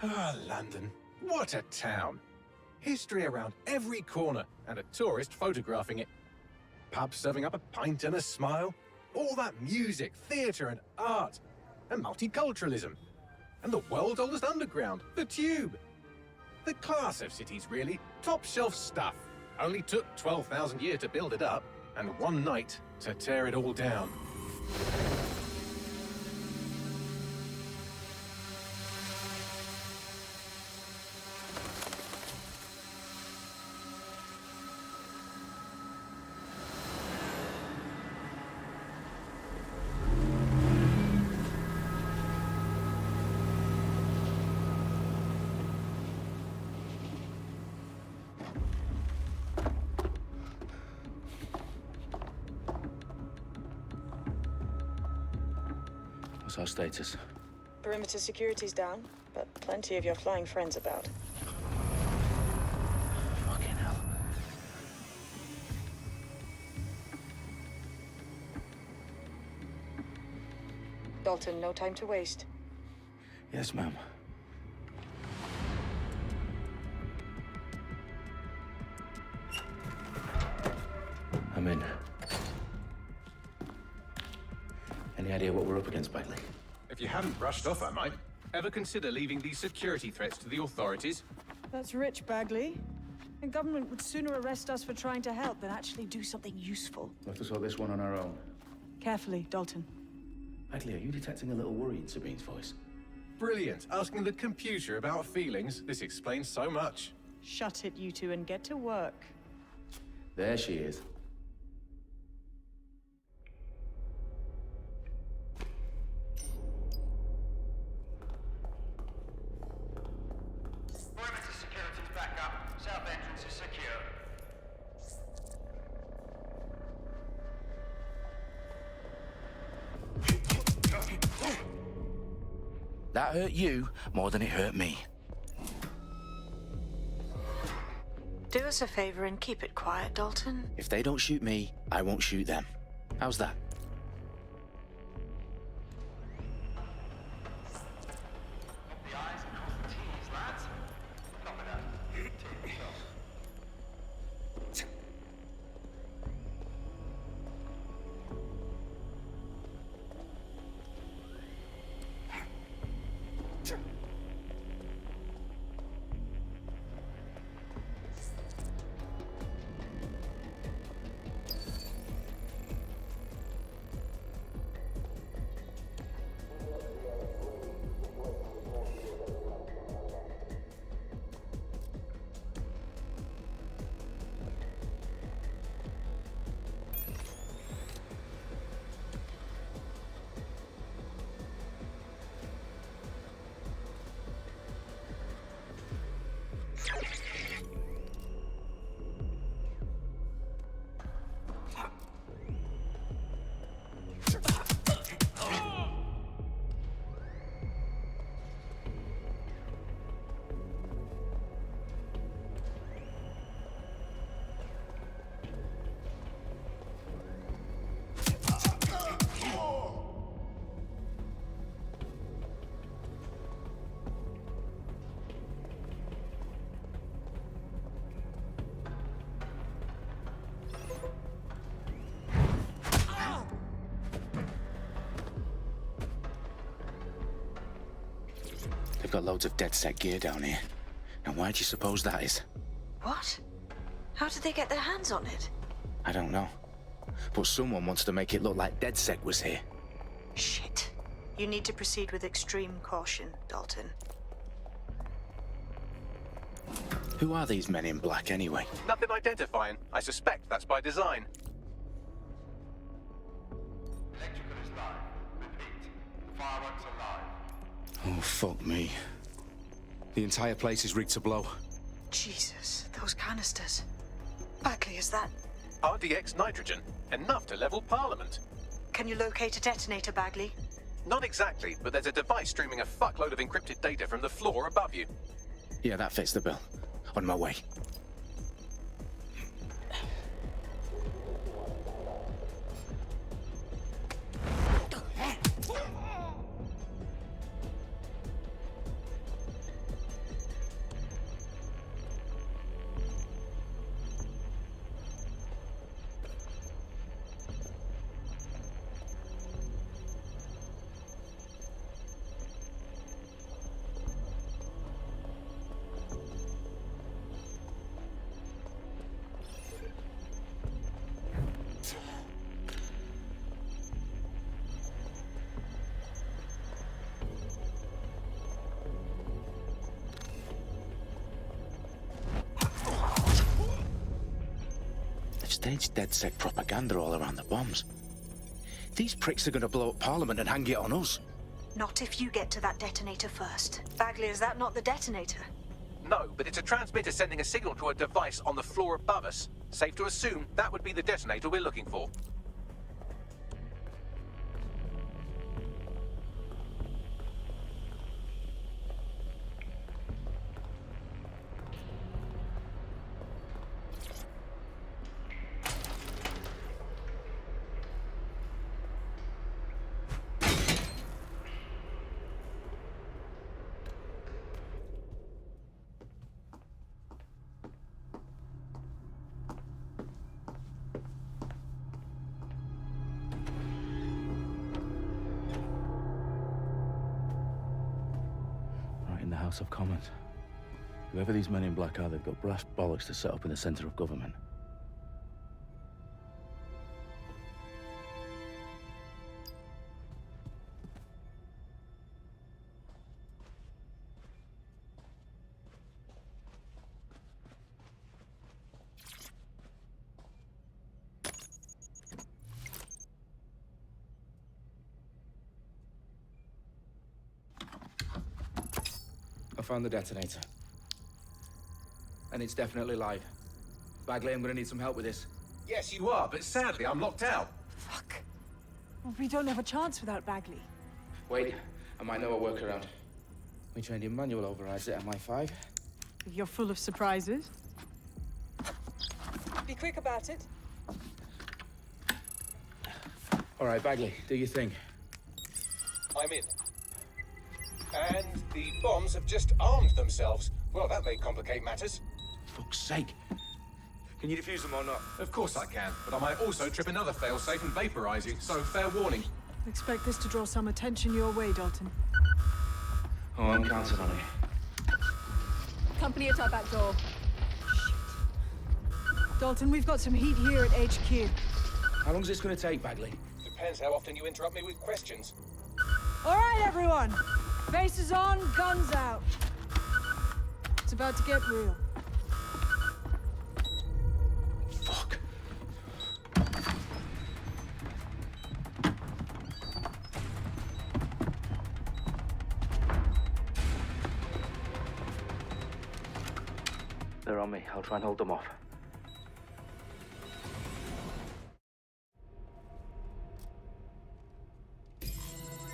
Ah, London. What a town. History around every corner, and a tourist photographing it. Pubs serving up a pint and a smile. All that music, theatre and art. And multiculturalism. And the world's oldest underground, the Tube. The class of cities, really. Top shelf stuff. Only took 12,000 years to build it up, and one night to tear it all down. What's our status? Perimeter security's down, but plenty of your flying friends about. Fucking hell. Dalton, no time to waste. Yes, ma'am. I'm in. Any idea what we're up against, Bagley? If you hadn't brushed off, I might. Ever consider leaving these security threats to the authorities? That's rich, Bagley. The government would sooner arrest us for trying to help than actually do something useful. We'll have to sort this one on our own. Carefully, Dalton. Bagley, are you detecting a little worry in Sabine's voice? Brilliant. Asking the computer about feelings. This explains so much. Shut it, you two, and get to work. There she is. Perimeter security's back up. South entrance is secure. That hurt you more than it hurt me. Do us a favor and keep it quiet, Dalton. If they don't shoot me, I won't shoot them. How's that? The eyes and cross the T's, lads. Copy that. T, stop. They've got loads of dead-set gear down here. Now why do you suppose that is? What? How did they get their hands on it? I don't know. But someone wants to make it look like DedSec was here. Shit. You need to proceed with extreme caution, Dalton. Who are these men in black anyway? Nothing identifying. I suspect that's by design. Electrical is live. Repeat. Fireworks are live. Oh, fuck me. The entire place is rigged to blow. Jesus, those canisters. Bagley, is that... RDX nitrogen. Enough to level Parliament. Can you locate a detonator, Bagley? Not exactly, but there's a device streaming a fuckload of encrypted data from the floor above you. Yeah, that fits the bill. On my way. Stage DedSec propaganda all around the bombs. These pricks are gonna blow up Parliament and hang it on us. Not if you get to that detonator first. Bagley, is that not the detonator? No, but it's a transmitter sending a signal to a device on the floor above us. Safe to assume that would be the detonator we're looking for. In the House of Commons. Whoever these men in black are, they've got brass bollocks to set up in the centre of government. I found the detonator. And it's definitely live. Bagley, I'm gonna need some help with this. Yes, you are, but sadly I'm locked out. Fuck. Well, we don't have a chance without Bagley. Wait, I might know a workaround. We trained in manual overrides at MI5. You're full of surprises. Be quick about it. All right, Bagley, do your thing. I'm in. And the bombs have just armed themselves. Well, that may complicate matters. Fuck's sake. Can you defuse them or not? Of course I can, but I might also trip another failsafe and vaporize you, so fair warning. Expect this to draw some attention your way, Dalton. Oh, I'm counting on it. Company at our back door. Shit. Dalton, we've got some heat here at HQ. How long is this gonna take, Bagley? Depends how often you interrupt me with questions. All right, everyone. Faces on, guns out. It's about to get real. Fuck. They're on me. I'll try and hold them off.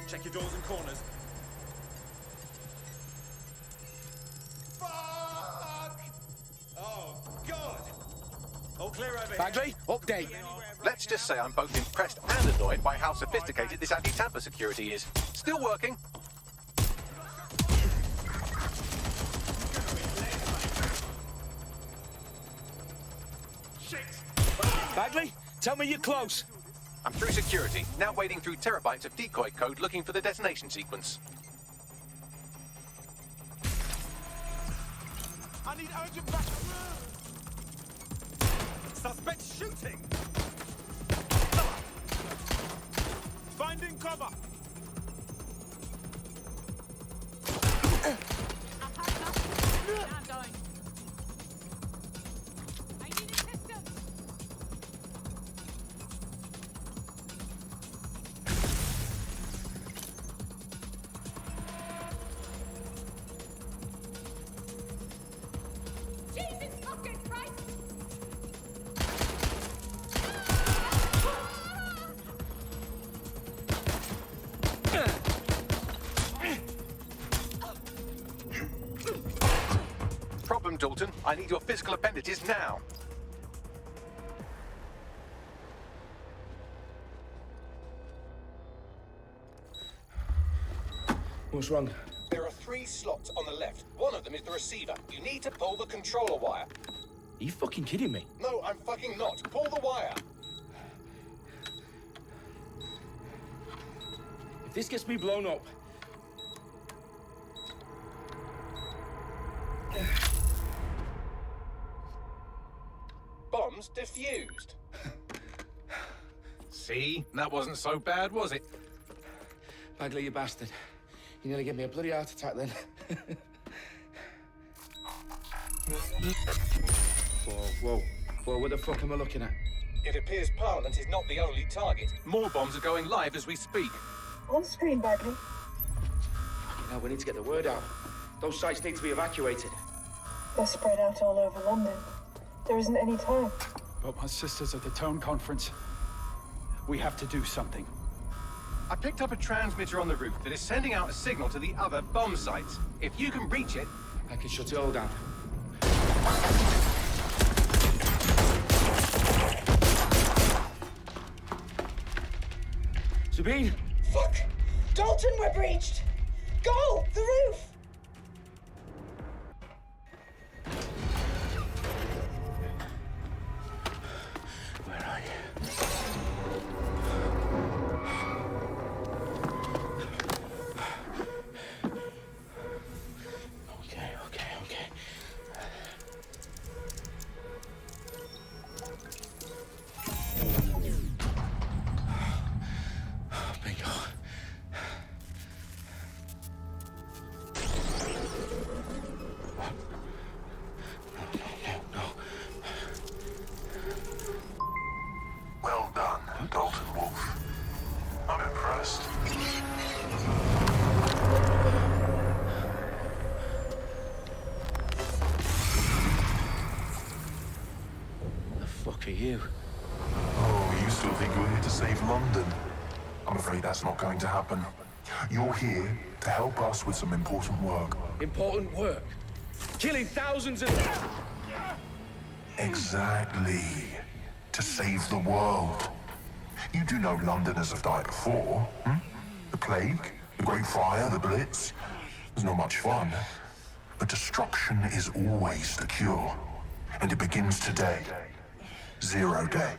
Check your doors and corners. Fuck! Oh, God! All clear over here. Bagley, update. Let's just say I'm both impressed and annoyed by how sophisticated this anti-tamper security is. Still working. Shit! Bagley, tell me you're close. I'm through security, now wading through terabytes of decoy code looking for the detonation sequence. I need urgent back. Suspect shooting! Finding cover! I'm going. I need assistance. Jesus fucking Christ! Problem, Dalton. I need your physical appendages now. What's wrong? There are 3 slots on the left. One of them is the receiver. You need to pull the controller wire. Are you fucking kidding me? No, I'm fucking not. Pull the wire. If this gets me blown up... Bombs defused. See? That wasn't so bad, was it? Bagley, you bastard. You nearly gave me a bloody heart attack then. Whoa, whoa. Whoa, what the fuck am I looking at? It appears Parliament is not the only target. More bombs are going live as we speak. On screen, Bagley. Now we need to get the word out. Those sites need to be evacuated. They're spread out all over London. There isn't any time. But my sister's at the town conference. We have to do something. I picked up a transmitter on the roof that is sending out a signal to the other bomb sites. If you can reach it... I can shut it all down. Sabine? Fuck! Dalton, we're breached! Go! The roof! Where are you? Okay. Bingo. No. Well done, Dalton Wolf. I'm impressed. The fuck are you? Oh, you still think you're here to save London? I'm afraid that's not going to happen. You're here to help us with some important work. Important work. Killing thousands of... Exactly. To save the world. You do know Londoners have died before, hmm? The plague, the Great Fire, the Blitz. It's not much fun. But destruction is always the cure. And it begins today. Zero Day.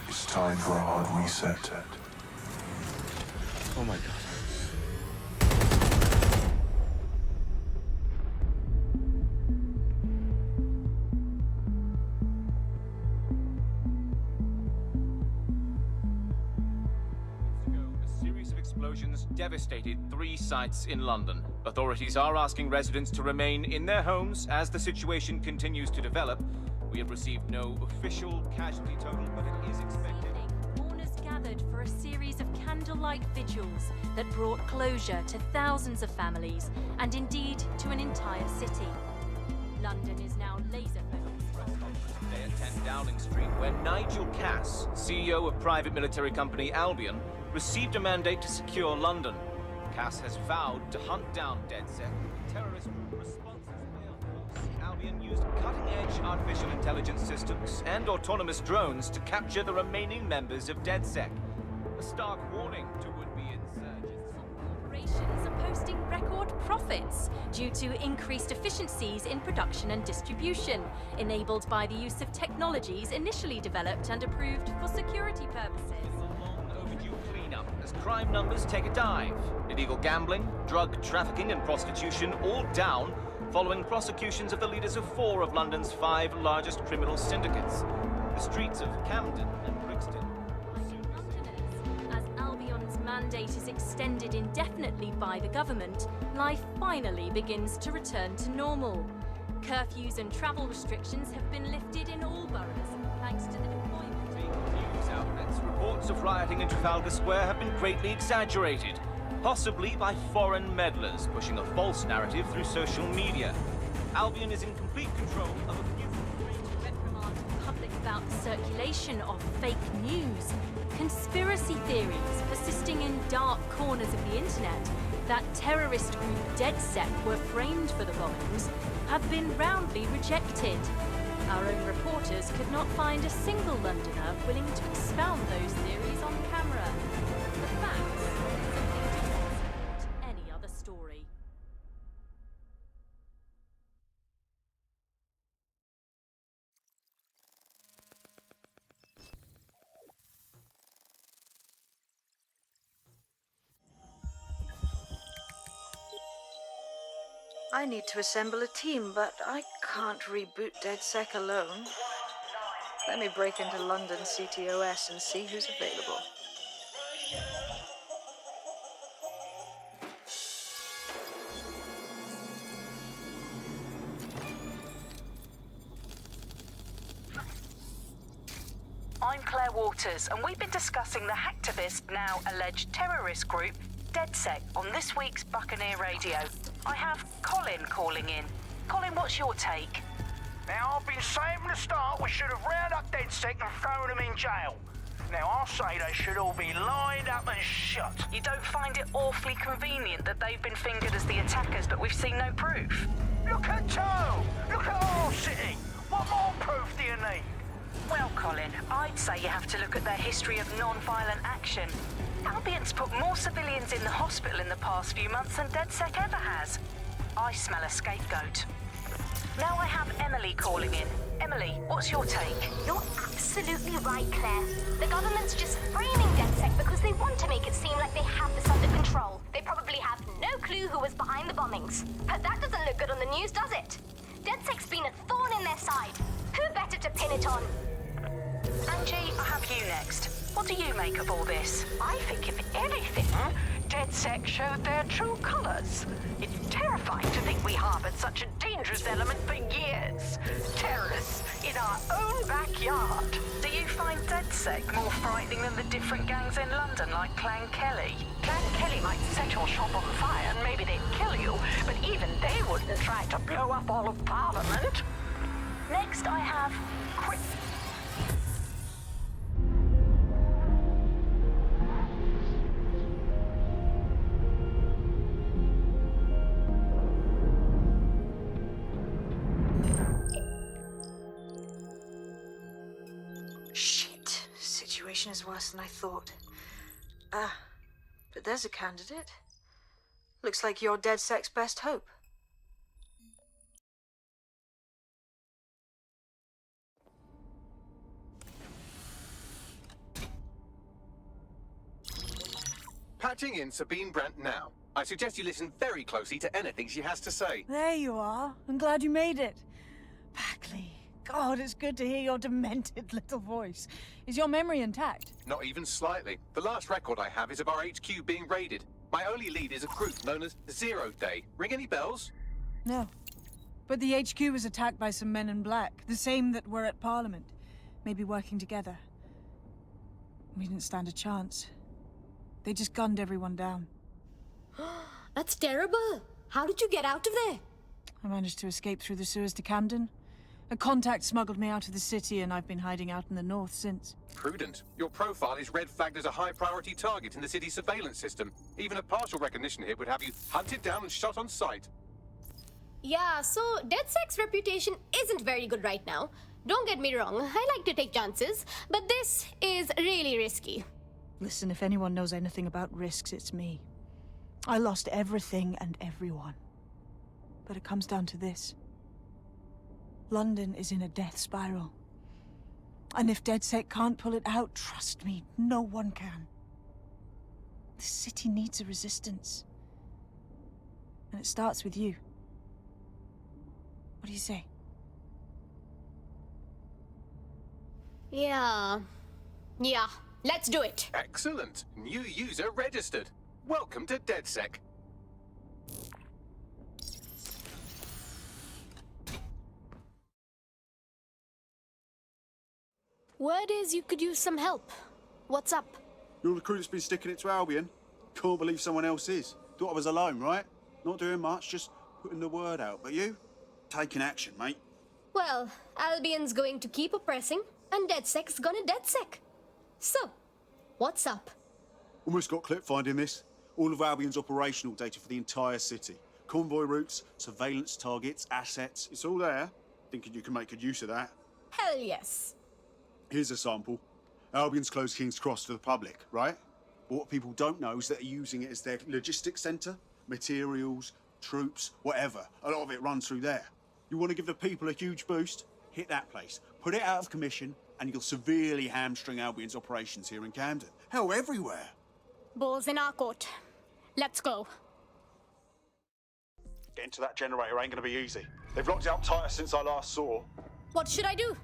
It's time for a hard reset. Oh my god. A series of explosions devastated 3 sites in London. Authorities are asking residents to remain in their homes as the situation continues to develop. We have received no official casualty total, but it is expected. Mourners gathered for a series of candlelight vigils that brought closure to thousands of families and indeed to an entire city. London is now laser-focused. Press conference today at 10 Dowling Street, where Nigel Cass, CEO of private military company Albion, received a mandate to secure London. Cass has vowed to hunt down DedSec. Terrorist group responses failed. Albion used cutting-edge artificial intelligence systems and autonomous drones to capture the remaining members of DedSec. A stark warning to would-be insurgents. Corporations are posting record profits due to increased efficiencies in production and distribution, enabled by the use of technologies initially developed and approved for security purposes. Overdue cleanup as crime numbers take a dive. Illegal gambling, drug trafficking and prostitution all down following prosecutions of the leaders of 4 of London's 5 largest criminal syndicates. The streets of Camden and Brixton. As Albion's mandate is extended indefinitely by the government, life finally begins to return to normal. Curfews and travel restrictions have been lifted in all boroughs, thanks to the deployment. News outlets, reports of rioting in Trafalgar Square have been greatly exaggerated, possibly by foreign meddlers pushing a false narrative through social media. Albion is in complete control of a few... Reprimand the public about the circulation of fake news, conspiracy theories persisting in dark corners of the internet that terrorist group DedSec were framed for the bombings have been roundly rejected. Our own reporters could not find a single Londoner willing to expound those theories on camera. The facts simply do not support any other story. I need to assemble a team, but I can't reboot DedSec alone. Let me break into London CTOS and see who's available. I'm Claire Waters, and we've been discussing the hacktivist, now alleged terrorist group, DedSec, on this week's Buccaneer Radio. I have Colin calling in. Colin, what's your take? Now, I've been saying from the start we should have rounded up DedSec and thrown them in jail. Now, I'll say they should all be lined up and shot. You don't find it awfully convenient that they've been fingered as the attackers, but we've seen no proof? Look at Toe! Look at our city! What more proof do you need? Well, Colin, I'd say you have to look at their history of non-violent action. Albion's put more civilians in the hospital in the past few months than DedSec ever has. I smell a scapegoat. Now I have Emily calling in. Emily, what's your take? You're absolutely right, Claire. The government's just framing DedSec because they want to make it seem like they have this under control. They probably have no clue who was behind the bombings. But that doesn't look good on the news, does it? DedSec's been a thorn in their side. Who better to pin it on? Angie, I have you next. What do you make of all this? I think if anything, DedSec showed their true colours. It's terrifying to think we harboured such a dangerous element for years. Terrorists in our own backyard. Do you find DedSec more frightening than the different gangs in London, like Clan Kelly? Clan Kelly might set your shop on fire and maybe they'd kill you, but even they wouldn't try to blow up all of Parliament. Next, I have Quick. Shit. Situation is worse than I thought. But there's a candidate. Looks like you're DedSec's best hope. Patching in Sabine Brandt now. I suggest you listen very closely to anything she has to say. There you are. I'm glad you made it. Bagley. God, it's good to hear your demented little voice. Is your memory intact? Not even slightly. The last record I have is of our HQ being raided. My only lead is a group known as Zero Day. Ring any bells? No. But the HQ was attacked by some men in black, the same that were at Parliament. Maybe working together. We didn't stand a chance. They just gunned everyone down. That's terrible. How did you get out of there? I managed to escape through the sewers to Camden. A contact smuggled me out of the city, and I've been hiding out in the north since. Prudent. Your profile is red flagged as a high-priority target in the city's surveillance system. Even a partial recognition hit would have you hunted down and shot on sight. Yeah, so DedSec's reputation isn't very good right now. Don't get me wrong, I like to take chances, but this is really risky. Listen, if anyone knows anything about risks, it's me. I lost everything and everyone. But it comes down to this. London is in a death spiral. And if DedSec can't pull it out, trust me, no one can. The city needs a resistance. And it starts with you. What do you say? Yeah, let's do it. Excellent. New user registered. Welcome to DedSec. Word is you could use some help. What's up? You're the crew that's been sticking it to Albion. Can't believe someone else is. Thought I was alone, right? Not doing much, just putting the word out. But you? Taking action, mate. Well, Albion's going to keep oppressing, and DedSec's gonna DedSec. So, what's up? Almost got clip finding this. All of Albion's operational data for the entire city. Convoy routes, surveillance targets, assets. It's all there. Thinking you can make good use of that. Hell yes. Here's a sample. Albion's closed King's Cross to the public, right? But what people don't know is that they're using it as their logistics centre. Materials, troops, whatever. A lot of it runs through there. You want to give the people a huge boost? Hit that place. Put it out of commission, and you'll severely hamstring Albion's operations here in Camden. Hell, everywhere. Balls in our court. Let's go. Getting to that generator ain't gonna be easy. They've locked it up tighter since I last saw. What should I do?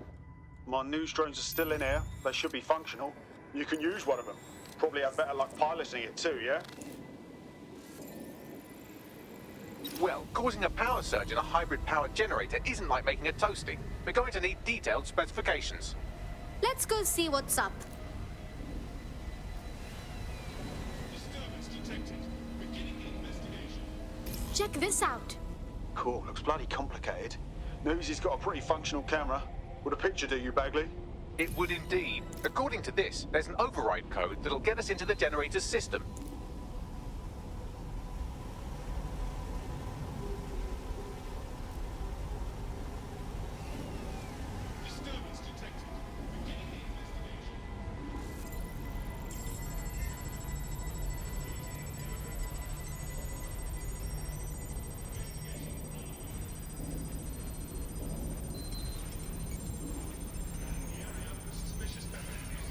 My news drones are still in here. They should be functional. You can use one of them. Probably have better luck piloting it too, yeah? Well, causing a power surge in a hybrid powered generator isn't like making a toasty. We're going to need detailed specifications. Let's go see what's up. Disturbance detected. Beginning investigation. Check this out. Cool, looks bloody complicated. News he's got a pretty functional camera. Would a picture do you, Bagley? It would indeed. According to this, there's an override code that'll get us into the generator's system. Disturbance detected. Beginning investigation. Suspicious beverages.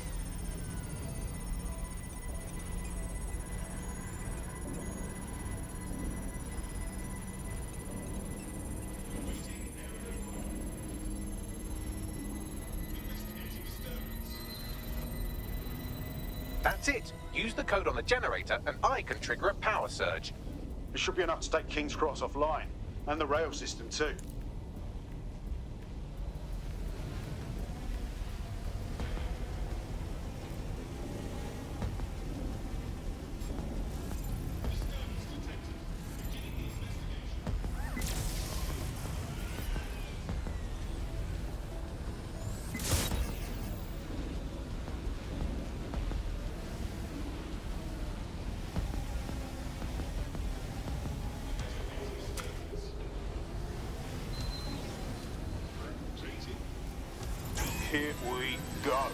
Investigating disturbance. That's it. Use the code on the generator and I can trigger a power surge. It should be enough to take King's Cross offline. And the rail system too. Disturbance detected. Beginning investigation. Here we go.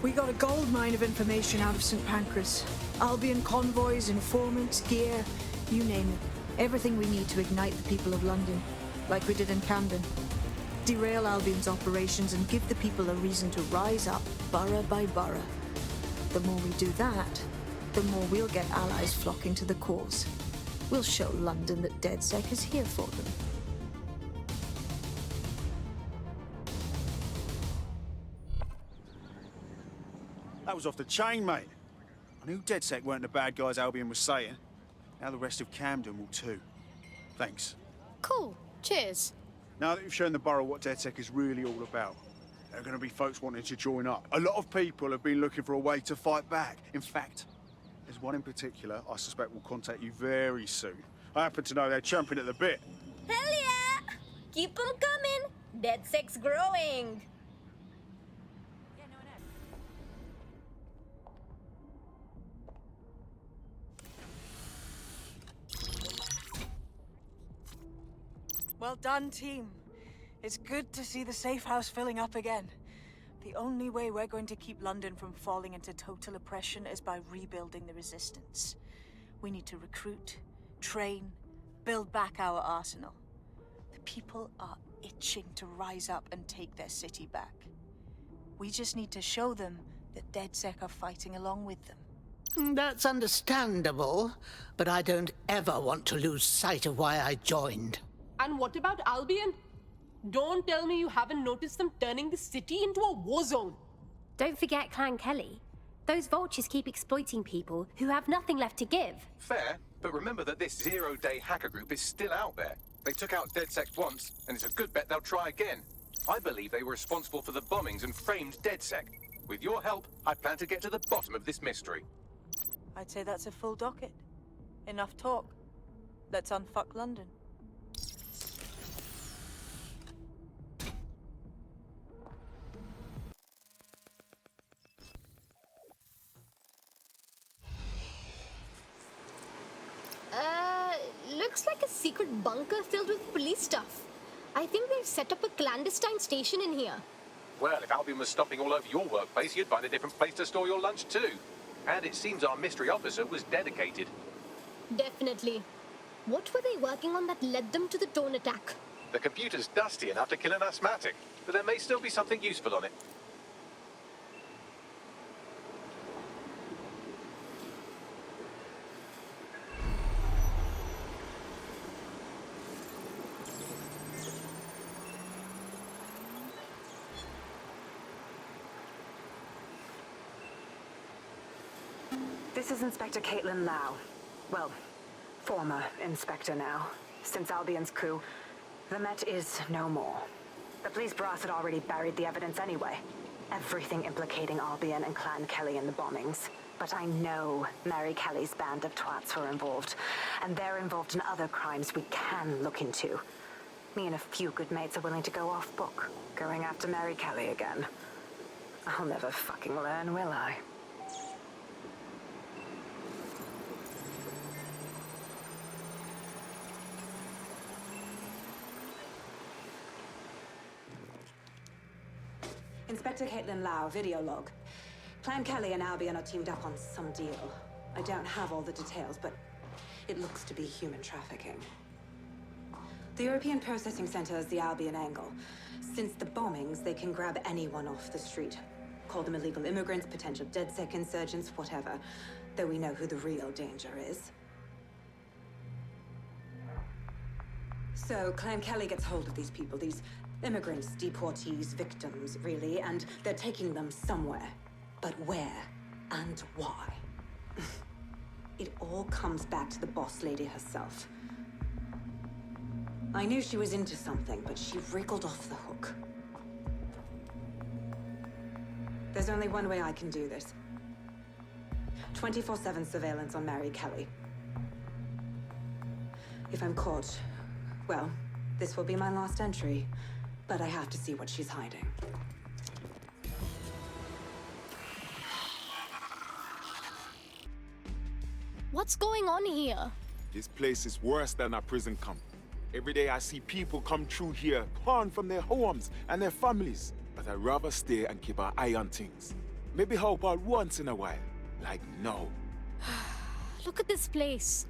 We got a gold mine of information out of St. Pancras. Albion convoys, informants, gear, you name it. Everything we need to ignite the people of London, like we did in Camden. Derail Albion's operations and give the people a reason to rise up, borough by borough. The more we do that, the more we'll get allies flocking to the cause. We'll show London that DedSec is here for them. That was off the chain, mate. I knew DedSec weren't the bad guys Albion was saying. Now the rest of Camden will too. Thanks. Cool. Cheers. Now that you've shown the borough what DedSec is really all about, there are going to be folks wanting to join up. A lot of people have been looking for a way to fight back. In fact, there's one in particular I suspect will contact you very soon. I happen to know they're champing at the bit. Hell yeah! Keep them coming. DedSec's growing. Well done, team. It's good to see the safe house filling up again. The only way we're going to keep London from falling into total oppression is by rebuilding the resistance. We need to recruit, train, build back our arsenal. The people are itching to rise up and take their city back. We just need to show them that DedSec are fighting along with them. That's understandable, but I don't ever want to lose sight of why I joined. And what about Albion? Don't tell me you haven't noticed them turning the city into a war zone. Don't forget Clan Kelly. Those vultures keep exploiting people who have nothing left to give. Fair, but remember that this zero-day hacker group is still out there. They took out DedSec once, and it's a good bet they'll try again. I believe they were responsible for the bombings and framed DedSec. With your help, I plan to get to the bottom of this mystery. I'd say that's a full docket. Enough talk. Let's unfuck London. Looks like a secret bunker filled with police stuff. I think they've set up a clandestine station in here. Well, if Albion was stopping all over your workplace, you'd find a different place to store your lunch too. And it seems our mystery officer was dedicated. Definitely. What were they working on that led them to the drone attack? The computer's dusty enough to kill an asthmatic. but there may still be something useful on it. This is Inspector Caitlin Lau. Well, former inspector now. Since Albion's coup, the Met is no more. The police brass had already buried the evidence anyway. Everything implicating Albion and Clan Kelly in the bombings. But I know Mary Kelly's band of twats were involved, and they're involved in other crimes we can look into. Me and a few good mates are willing to go off book, going after Mary Kelly again. I'll never fucking learn, will I? Inspector Caitlin Lau, video log. Clan Kelly and Albion are teamed up on some deal. I don't have all the details, but it looks to be human trafficking. The European Processing Center is the Albion angle. Since the bombings, they can grab anyone off the street. Call them illegal immigrants, potential DedSec insurgents, whatever. Though we know who the real danger is. So, Clan Kelly gets hold of these people, these immigrants, deportees, victims, really, and they're taking them somewhere. But where and why? It all comes back to the boss lady herself. I knew she was into something, but she wriggled off the hook. There's only one way I can do this. 24/7 surveillance on Mary Kelly. If I'm caught, well, this will be my last entry. But I have to see what she's hiding. What's going on here? This place is worse than a prison camp. Every day I see people come through here, torn from their homes and their families. But I'd rather stay and keep an eye on things. Maybe help out once in a while. Like now. Look at this place.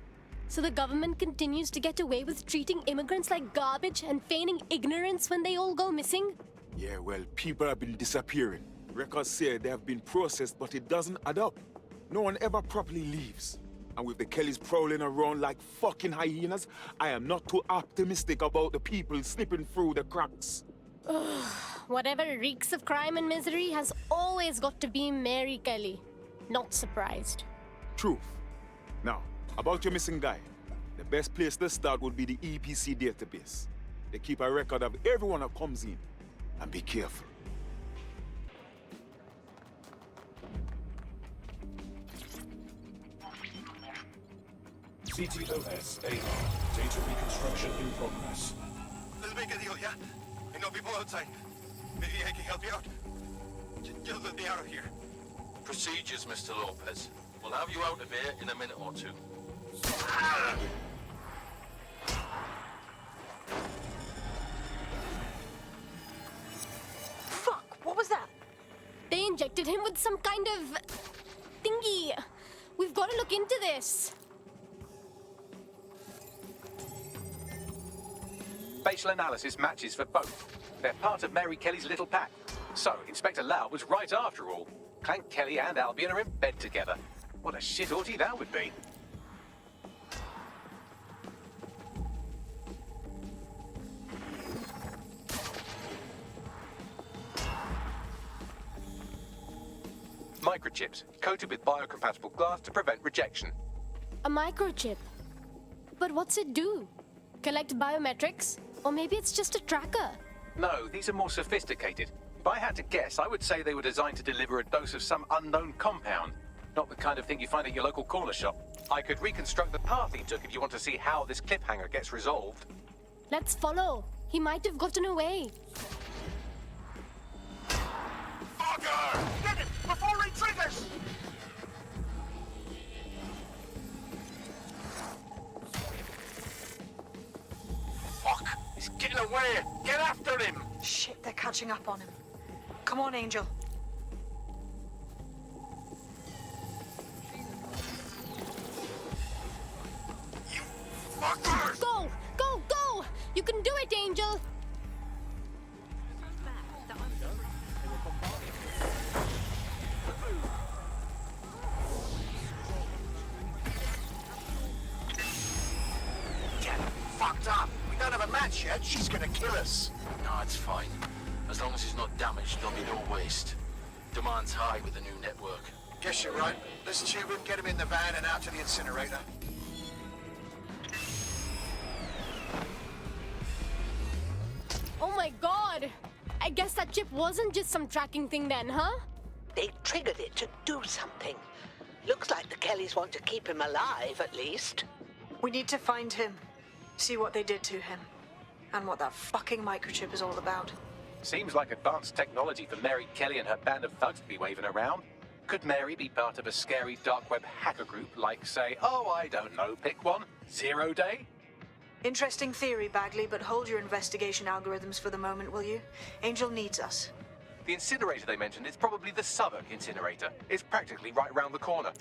So the government continues to get away with treating immigrants like garbage and feigning ignorance when they all go missing? Yeah, well, people have been disappearing. Records say they have been processed, but it doesn't add up. No one ever properly leaves. And with the Kellys prowling around like fucking hyenas, I am not too optimistic about the people slipping through the cracks. Whatever reeks of crime and misery has always got to be Mary Kelly. Not surprised. Truth. Now, about your missing guy, the best place to start would be the EPC database. They keep a record of everyone that comes in. And be careful. CTOS AR. Data reconstruction in progress. Let's make a deal, yeah? I know people outside. Maybe I can help you out. Just let me out of here. Procedures, Mr. Lopez. We'll have you out of here in a minute or two. Fuck, what was that? They injected him with some kind of thingy. We've got to look into this. Facial analysis matches for both. They're part of Mary Kelly's little pack. So, Inspector Lau was right after all. Clan Kelly and Albion are in bed together. What a shit orgy that would be. Microchips, coated with biocompatible glass to prevent rejection. A microchip? But what's it do? Collect biometrics? Or maybe it's just a tracker? No, these are more sophisticated. If I had to guess, I would say they were designed to deliver a dose of some unknown compound. Not the kind of thing you find at your local corner shop. I could reconstruct the path he took if you want to see how this cliffhanger gets resolved. Let's follow. He might have gotten away. Fucker! Get it! Before he triggers! Fuck! He's getting away! Get after him! Shit, they're catching up on him. Come on, Angel. You fuckers! Go! Go! Go! You can do it, Angel! up. We don't have a match yet. She's gonna kill us. No, it's fine. As long as he's not damaged, there'll be no waste. Demand's high with the new network. Guess you're right. Let's tube him, get him in the van and out to the incinerator. Oh my god! I guess that chip wasn't just some tracking thing then, huh? They triggered it to do something. Looks like the Kellys want to keep him alive, at least. We need to find him. See what they did to him. And what that fucking microchip is all about. Seems like advanced technology for Mary Kelly and her band of thugs to be waving around. Could Mary be part of a scary dark web hacker group like, say, oh, I don't know, pick one, 0 Day? Interesting theory, Bagley, but hold your investigation algorithms for the moment, will you? Angel needs us. The incinerator they mentioned is probably the Southwark incinerator. It's practically right round the corner.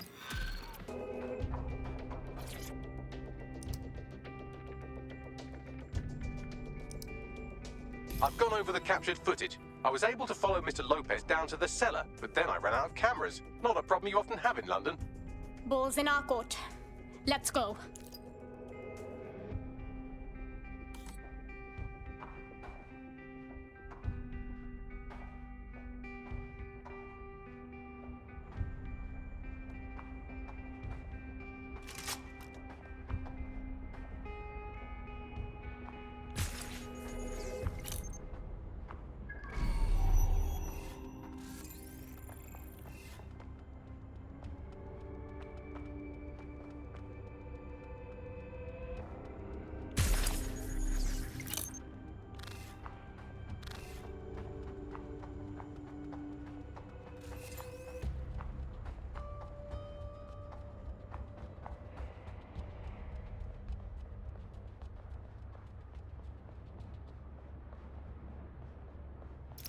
I've gone over the captured footage. I was able to follow Mr. Lopez down to the cellar, but then I ran out of cameras. Not a problem you often have in London. Balls in our court. Let's go.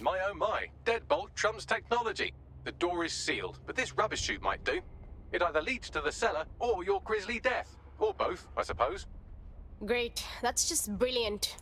My oh my, deadbolt trumps technology. The door is sealed, but this rubbish chute might do. It either leads to the cellar or your grisly death. Or both, I suppose. Great. That's just brilliant.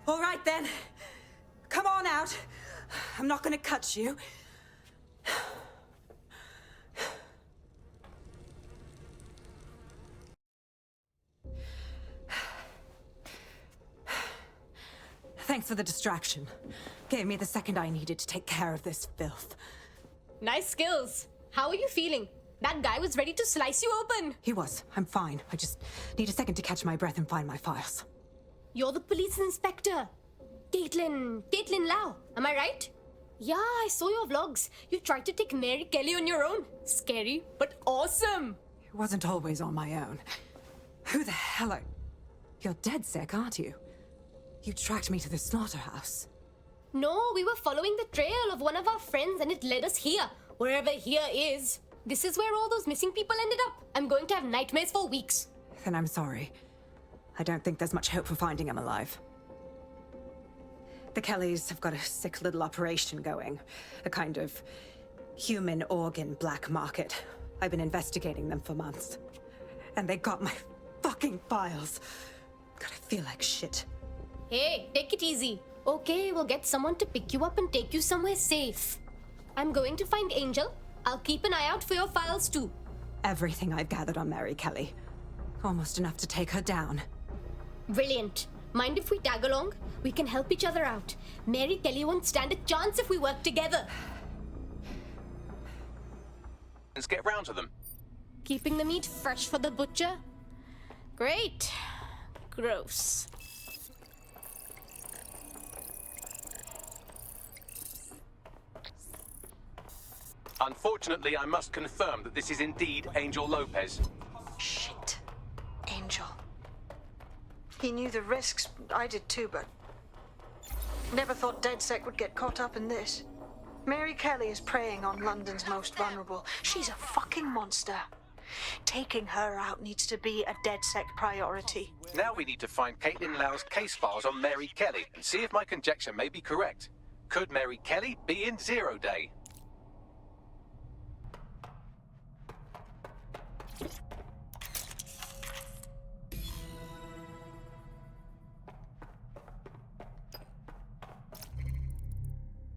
All right then. Come on out. I'm not gonna cut you. Thanks for the distraction. Gave me the second I needed to take care of this filth. Nice skills. How are you feeling? That guy was ready to slice you open. He was. I'm fine. I just need a second to catch my breath and find my files. You're the police inspector. Caitlin Lau, am I right? Yeah, I saw your vlogs. You tried to take Mary Kelly on your own. Scary, but awesome. It wasn't always on my own. Who the hell are... You're dead sick, aren't you? You tracked me to the slaughterhouse. No, we were following the trail of one of our friends and it led us here. Wherever here is. This is where all those missing people ended up. I'm going to have nightmares for weeks. Then I'm sorry. I don't think there's much hope for finding him alive. The Kellys have got a sick little operation going. A kind of human organ black market. I've been investigating them for months. And they got my fucking files. God, I feel like shit. Hey, take it easy. Okay, we'll get someone to pick you up and take you somewhere safe. I'm going to find Angel. I'll keep an eye out for your files too. Everything I've gathered on Mary Kelly. Almost enough to take her down. Brilliant. Mind if we tag along? We can help each other out. Mary Kelly won't stand a chance if we work together. Let's get round to them. Keeping the meat fresh for the butcher? Great. Gross. Unfortunately, I must confirm that this is indeed Angel Lopez. Shit. Angel. He knew the risks. I did too, but never thought DedSec would get caught up in this. Mary Kelly is preying on London's most vulnerable. She's a fucking monster. Taking her out needs to be a DedSec priority. Now we need to find Caitlin Lau's case files on Mary Kelly and see if my conjecture may be correct. Could Mary Kelly be in Zero Day?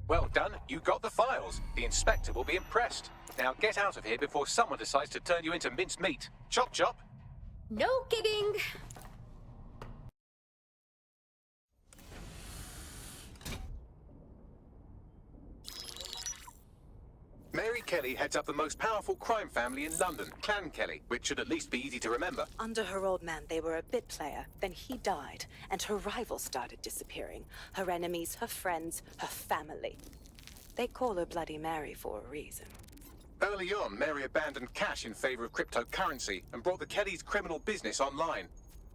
Well done, you got the files. The inspector will be impressed. Now get out of here before someone decides to turn you into minced meat. Chop chop. No kidding. Mary Kelly heads up the most powerful crime family in London, Clan Kelly, which should at least be easy to remember. Under her old man, they were a bit player. Then he died, and her rivals started disappearing. Her enemies, her friends, her family. They call her Bloody Mary for a reason. Early on, Mary abandoned cash in favor of cryptocurrency and brought the Kellys' criminal business online.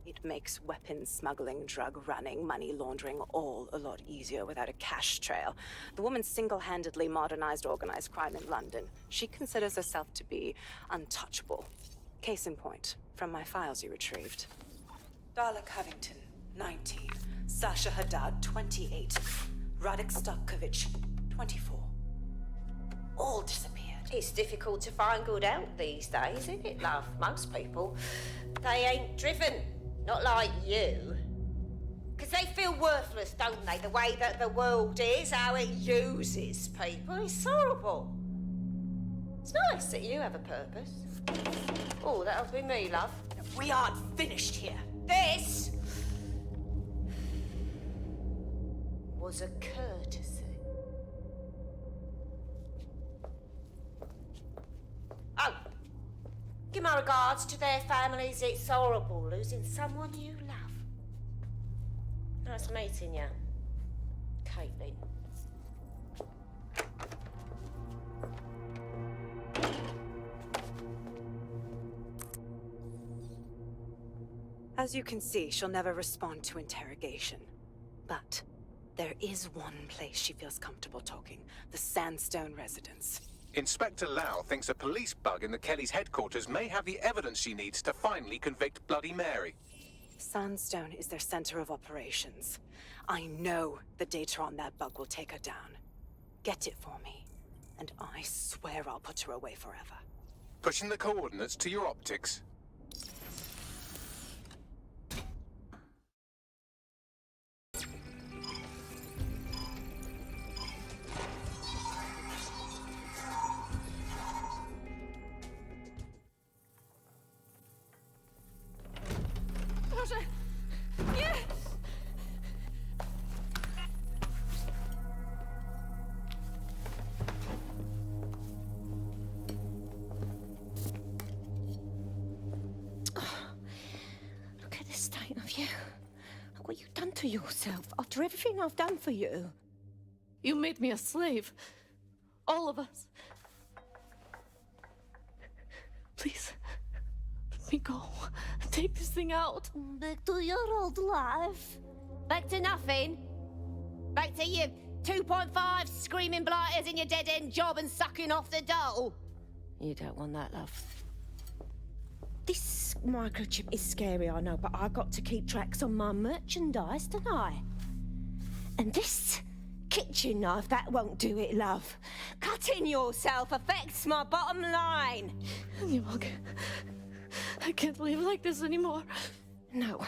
It makes weapons smuggling, drug running, money laundering all a lot easier without a cash trail. The woman single-handedly modernized organized crime in London. She considers herself to be untouchable. Case in point, from my files you retrieved. Darla Covington, 19. Sasha Haddad, 28. Radek Stokovich, 24. All disappeared. It's difficult to find good help these days, isn't it, love? Most people, they ain't driven. Not like you. Because they feel worthless, don't they? The way that the world is, how it uses people. It's horrible. It's nice that you have a purpose. Oh, that'll be me, love. We aren't finished here. This was a courtesy. Oh, give my regards to their families. It's horrible losing someone you love. Nice meeting you, Caitlin. As you can see, she'll never respond to interrogation. But there is one place she feels comfortable talking. The Sandstone residence. Inspector Lau thinks a police bug in the Kellys' headquarters may have the evidence she needs to finally convict Bloody Mary. Sandstone is their center of operations. I know the data on that bug will take her down. Get it for me, and I swear I'll put her away forever. Pushing the coordinates to your optics. Nie! Look at the state of you. Look what you've done to yourself after everything I've done for you. You made me a slave. All of us. Please, let me go. Take this thing out. Back to your old life. Back to nothing. Back to you 2.5 screaming blighters in your dead-end job and sucking off the dole. You don't want that, love. This microchip is scary, I know, but I got to keep tracks on my merchandise, don't I? And this kitchen knife, that won't do it, love. Cutting yourself affects my bottom line. I can't live like this anymore. No.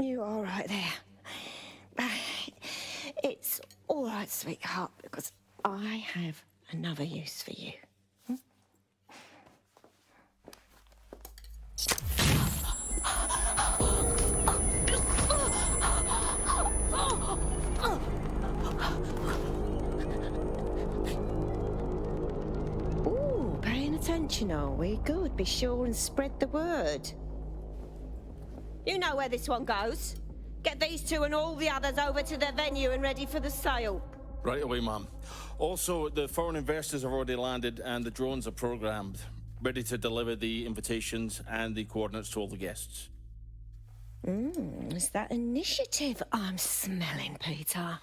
You're all right there. It's all right, sweetheart, because I have another use for you. Ooh, paying attention. attention, are we? Good, be sure and spread the word. You know where this one goes. Get these two and all the others over to their venue and ready for the sale. Right away, ma'am. Also, the foreign investors have already landed and the drones are programmed, ready to deliver the invitations and the coordinates to all the guests. It's that initiative I'm smelling, Peter.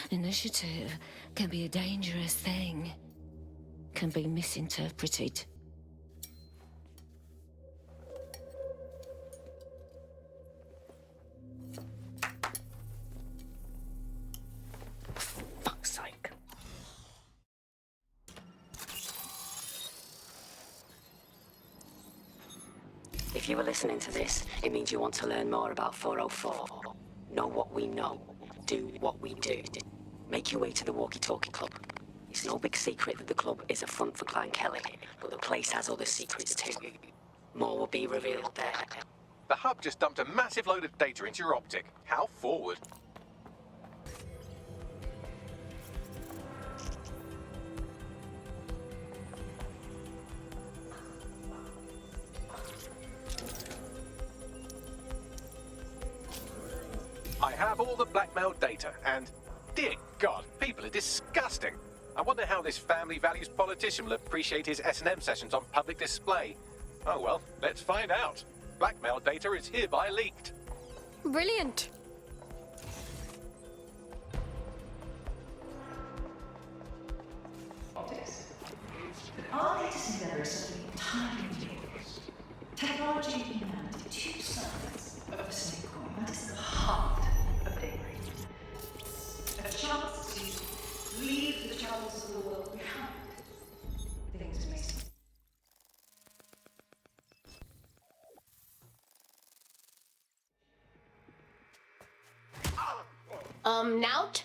Initiative can be a dangerous thing. Can be misinterpreted. Fuck's sake. If you were listening to this, it means you want to learn more about 404. Know what we know. Do what we do. Make your way to the Walkie-Talkie Club. It's no big secret that the club is a front for Clan Kelly, but the place has other secrets too. More will be revealed there. The hub just dumped a massive load of data into your optic. How forward? I have all the blackmail data, and dear God, people are disgusting. I wonder how this family values politician will appreciate his S&M sessions on public display. Oh well, let's find out. Blackmail data is hereby leaked. Brilliant. Our latest endeavors are entirely new. Technology and humanity, two sides of the same coin. That is the heart of daybreak. A chance to leave the troubles of the world behind. Things may seem. Nout?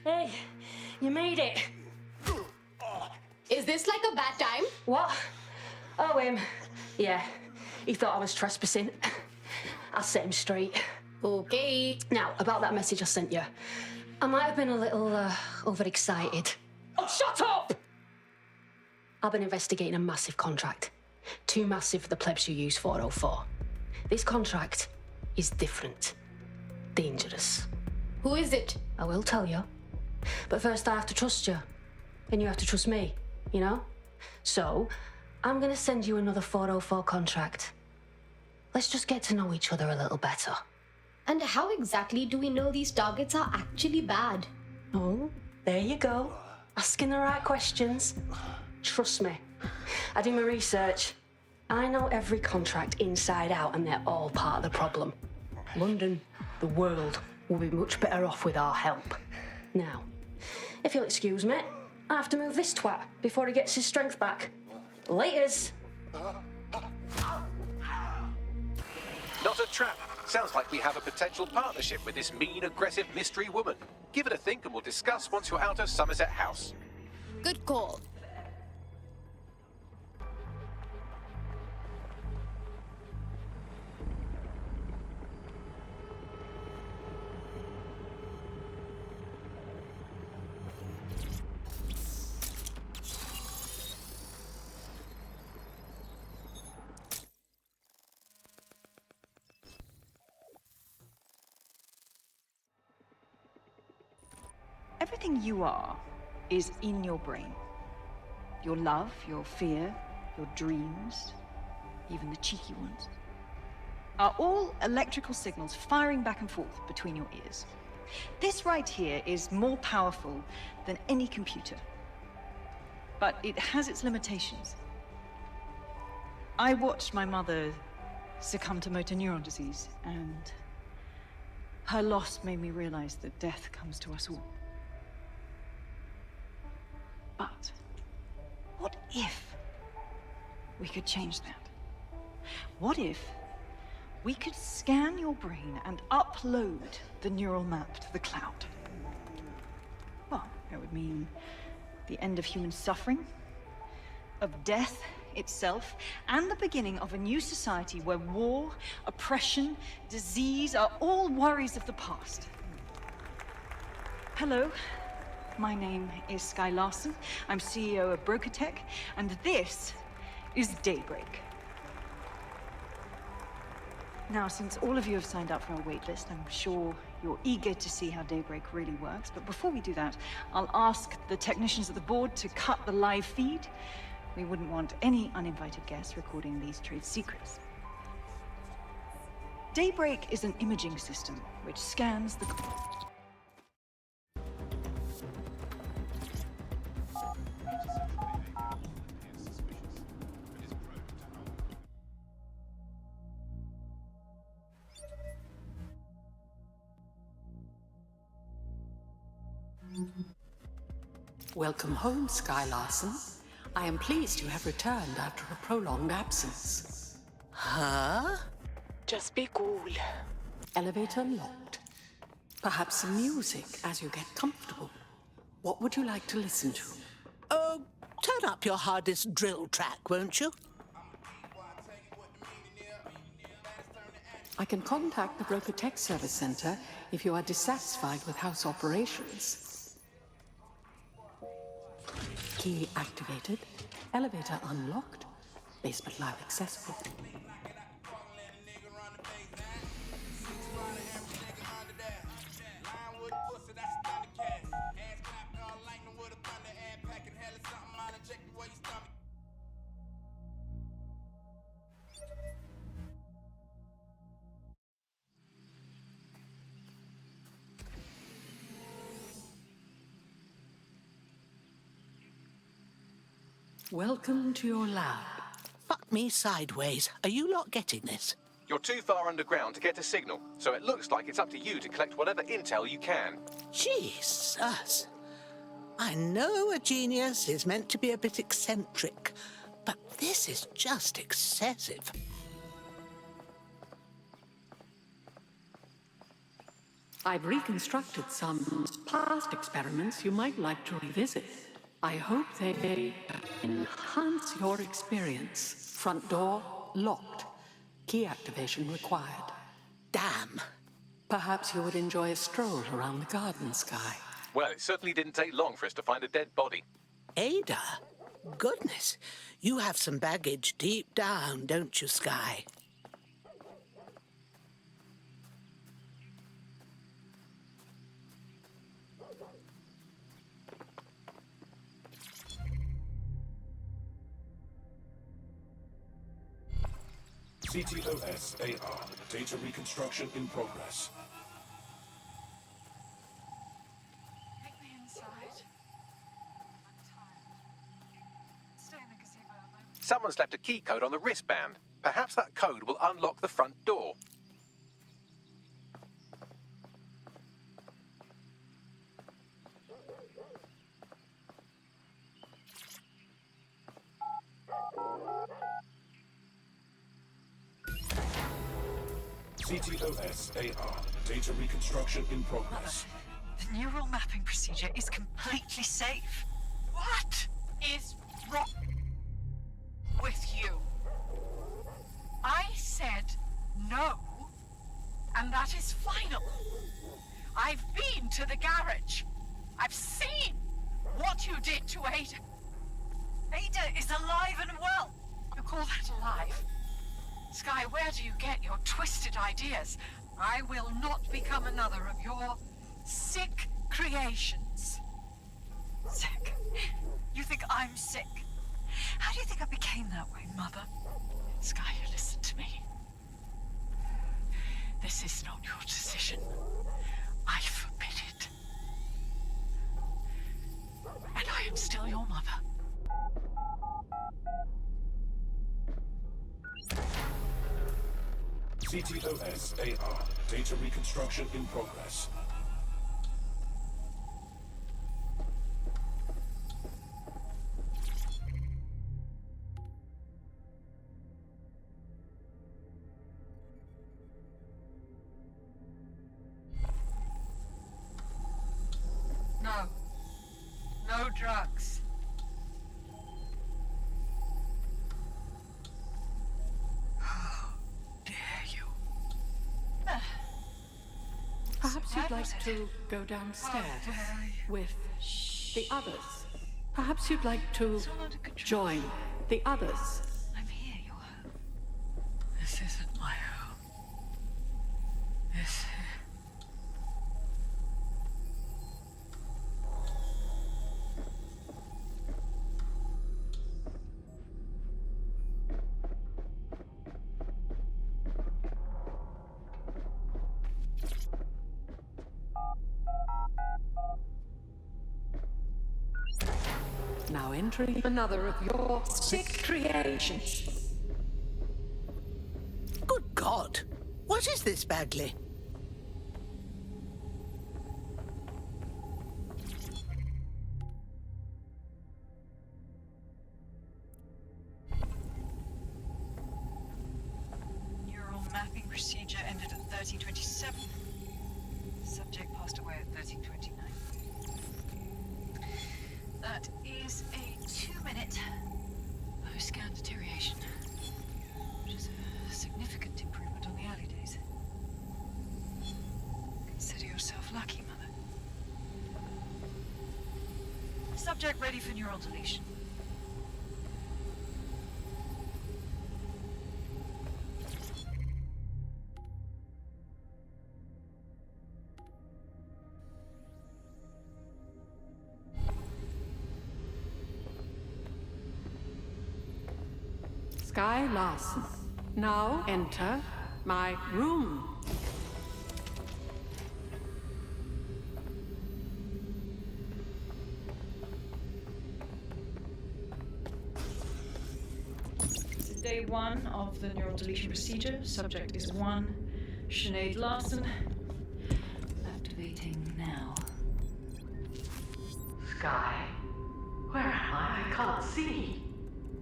Hey, you made it. Is this like a bad time? What? Oh, yeah. He thought I was trespassing. I'll set him straight. Okay. Now, about that message I sent you. I might have been a little, overexcited. Oh, shut up! I've been investigating a massive contract. Too massive for the plebs who use 404. This contract is different. Dangerous. Who is it? I will tell you. But first I have to trust you. And you have to trust me, you know? So, I'm gonna send you another 404 contract. Let's just get to know each other a little better. And how exactly do we know these targets are actually bad? Oh, there you go. Asking the right questions. Trust me. I do my research. I know every contract inside out and they're all part of the problem. London, the world, will be much better off with our help. Now, if you'll excuse me, I have to move this twat before he gets his strength back. Laters. Not a trap. Sounds like we have a potential partnership with this mean, aggressive mystery woman. Give it a think and we'll discuss once you're out of Somerset House. Good call. Everything you are is in your brain. Your love, your fear, your dreams, even the cheeky ones, are all electrical signals firing back and forth between your ears. This right here is more powerful than any computer, but it has its limitations. I watched my mother succumb to motor neuron disease, and her loss made me realize that death comes to us all. But what if we could change that? What if we could scan your brain and upload the neural map to the cloud? Well, it would mean the end of human suffering, of death itself, and the beginning of a new society where war, oppression, disease are all worries of the past. Hello. My name is Sky Larson. I'm CEO of BrokerTech, and this is Daybreak. Now, since all of you have signed up for our waitlist, I'm sure you're eager to see how Daybreak really works. But before we do that, I'll ask the technicians at the board to cut the live feed. We wouldn't want any uninvited guests recording these trade secrets. Daybreak is an imaging system which scans the... Welcome home, Sky Larson. I am pleased you have returned after a prolonged absence. Huh? Just be cool. Elevator locked. Perhaps some music as you get comfortable. What would you like to listen to? Oh, turn up your hardest drill track, won't you? I can contact the Broker Tech Service Center if you are dissatisfied with house operations. Key activated, elevator unlocked, basement live accessible. Welcome to your lab. Fuck me sideways. Are you lot getting this? You're too far underground to get a signal, so it looks like it's up to you to collect whatever intel you can. Jesus. I know a genius is meant to be a bit eccentric, but this is just excessive. I've reconstructed some past experiments you might like to revisit. I hope they enhance your experience. Front door locked. Key activation required. Damn. Perhaps you would enjoy a stroll around the garden, Sky. Well, it certainly didn't take long for us to find a dead body. Ada? Goodness, you have some baggage deep down, don't you, Sky? CTOS AR. Data reconstruction in progress. Take me inside. I'm tired. Stay in the gazebo a moment. Someone's left a key code on the wristband. Perhaps that code will unlock the front door. CTOS AR. Data reconstruction in progress. The neural mapping procedure is completely safe. What is wrong with you? I said no, and that is final. I've been to the garage. I've seen what you did to Ada. Ada is alive and well. You call that alive? Sky, where do you get your twisted ideas? I will not become another of your sick creations. Sick? You think I'm sick? How do you think I became that way, Mother? Sky, you listen to me. This is not your decision. I forbid it. And I am still your mother. CTOS AR. Data reconstruction in progress. No. No drugs. Perhaps you'd like to go downstairs with the others. Perhaps you'd like to join the others. now entering another of your sick creations. Good God! What is this, Bagley? Neural mapping procedure ended at 1327. Subject passed away at 1329. That is a 2-minute post-scan deterioration, which is a significant improvement on the early days. Consider yourself lucky, Mother. Subject ready for neural deletion. Sky Larson, now enter my room. This is day 1 of the neural deletion procedure. Subject is 1, Sinead Larson. Activating now. Sky, where am I? I can't see.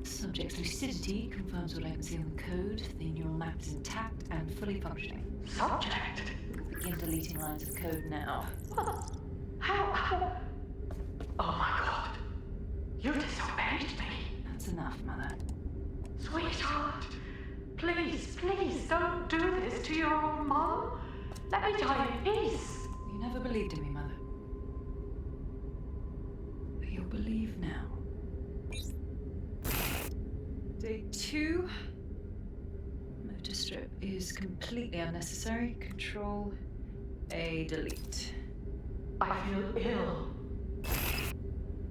Subject's lucidity confirms what I can see on the code. The neural map is intact and fully functioning. Subject? Begin deleting lines of code now. How? Oh my God. You disobeyed me. That's enough, Mother. Sweetheart, please, please don't do this to your own mom. Let me die in peace. You never believed in me, Mother. But you'll believe now. Day 2. Motor strip is completely unnecessary. Control A, delete. I feel ill.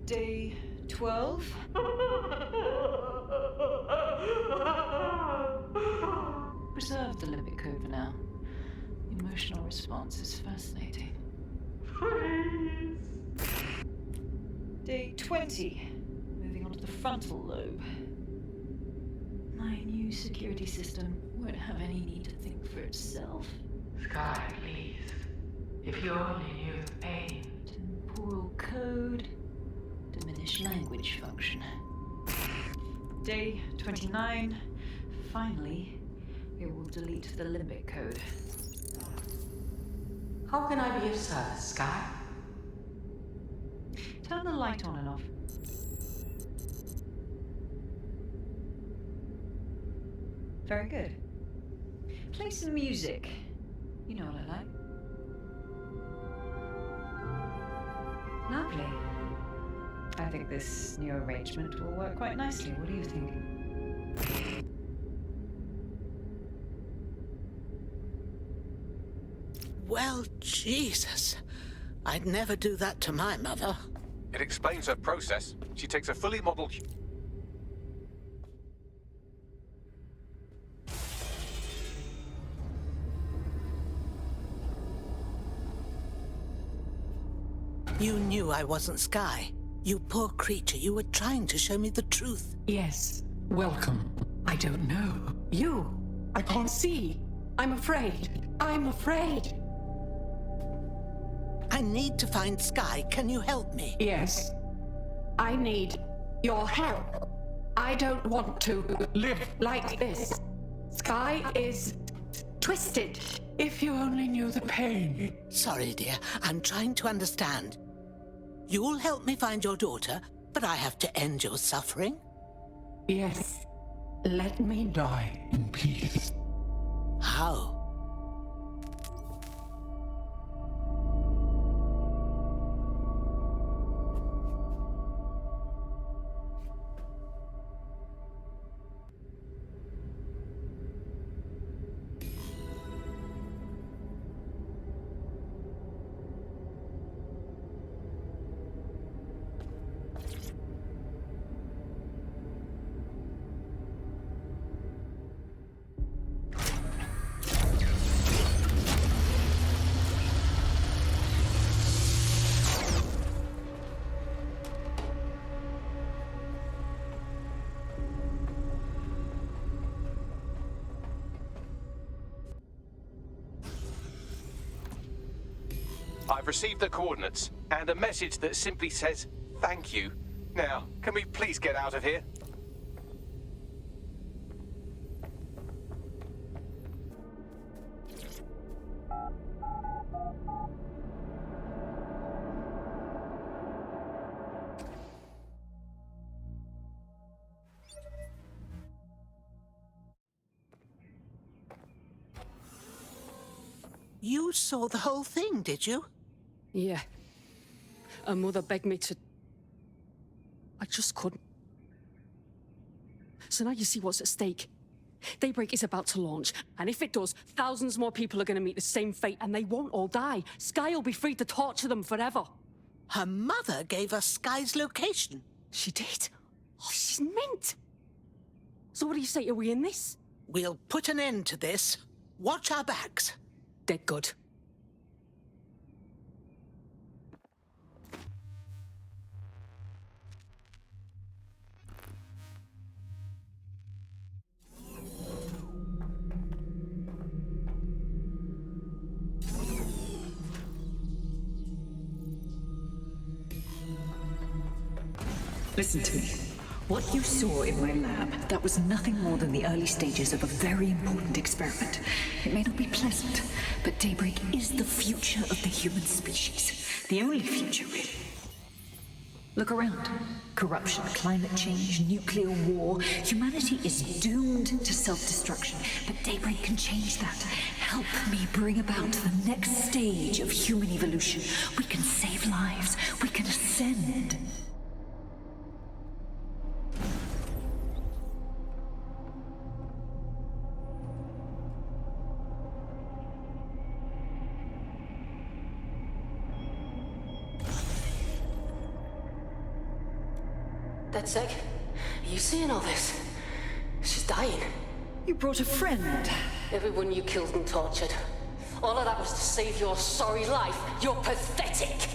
Day 12. Preserve the limbic code for now. The emotional response is fascinating. Please. Day 20. Moving on to the frontal lobe. My new security system won't have any need to think for itself. Sky, please. If you only knew the pain. Temporal code. Diminish language function. Day 29. Finally, it will delete the limbic code. How can I be of service, Sky? Turn the light on and off. Very good. Play some music. You know what I like. Lovely. I think this new arrangement will work quite nicely. What do you think? Well, Jesus. I'd never do that to my mother. It explains her process. She takes a fully modeled... You knew I wasn't Sky. You poor creature, you were trying to show me the truth. Yes. Welcome. I don't know. You. I can't see. I'm afraid. I'm afraid. I need to find Sky. Can you help me? Yes. I need your help. I don't want to live like this. Sky is twisted. If you only knew the pain. Sorry, dear. I'm trying to understand. You'll help me find your daughter, but I have to end your suffering? Yes. Let me die in peace. How? I've received the coordinates and a message that simply says thank you. Now, can we please get out of here? You saw the whole thing, did you? Yeah. Her mother begged me to... I just couldn't. So now you see what's at stake. Daybreak is about to launch, and if it does, thousands more people are going to meet the same fate, and they won't all die. Sky will be free to torture them forever. Her mother gave us Sky's location. She did? Oh, she's mint. So what do you say? Are we in this? We'll put an end to this. Watch our backs. Dead good. Listen to me. What you saw in my lab, that was nothing more than the early stages of a very important experiment. It may not be pleasant, but Daybreak is the future of the human species. The only future, really. Look around. Corruption, climate change, nuclear war. Humanity is doomed to self-destruction, but Daybreak can change that. Help me bring about the next stage of human evolution. We can save lives. We can ascend. DedSec, are you seeing all this? She's dying. You brought a friend. Everyone you killed and tortured. All of that was to save your sorry life. You're pathetic.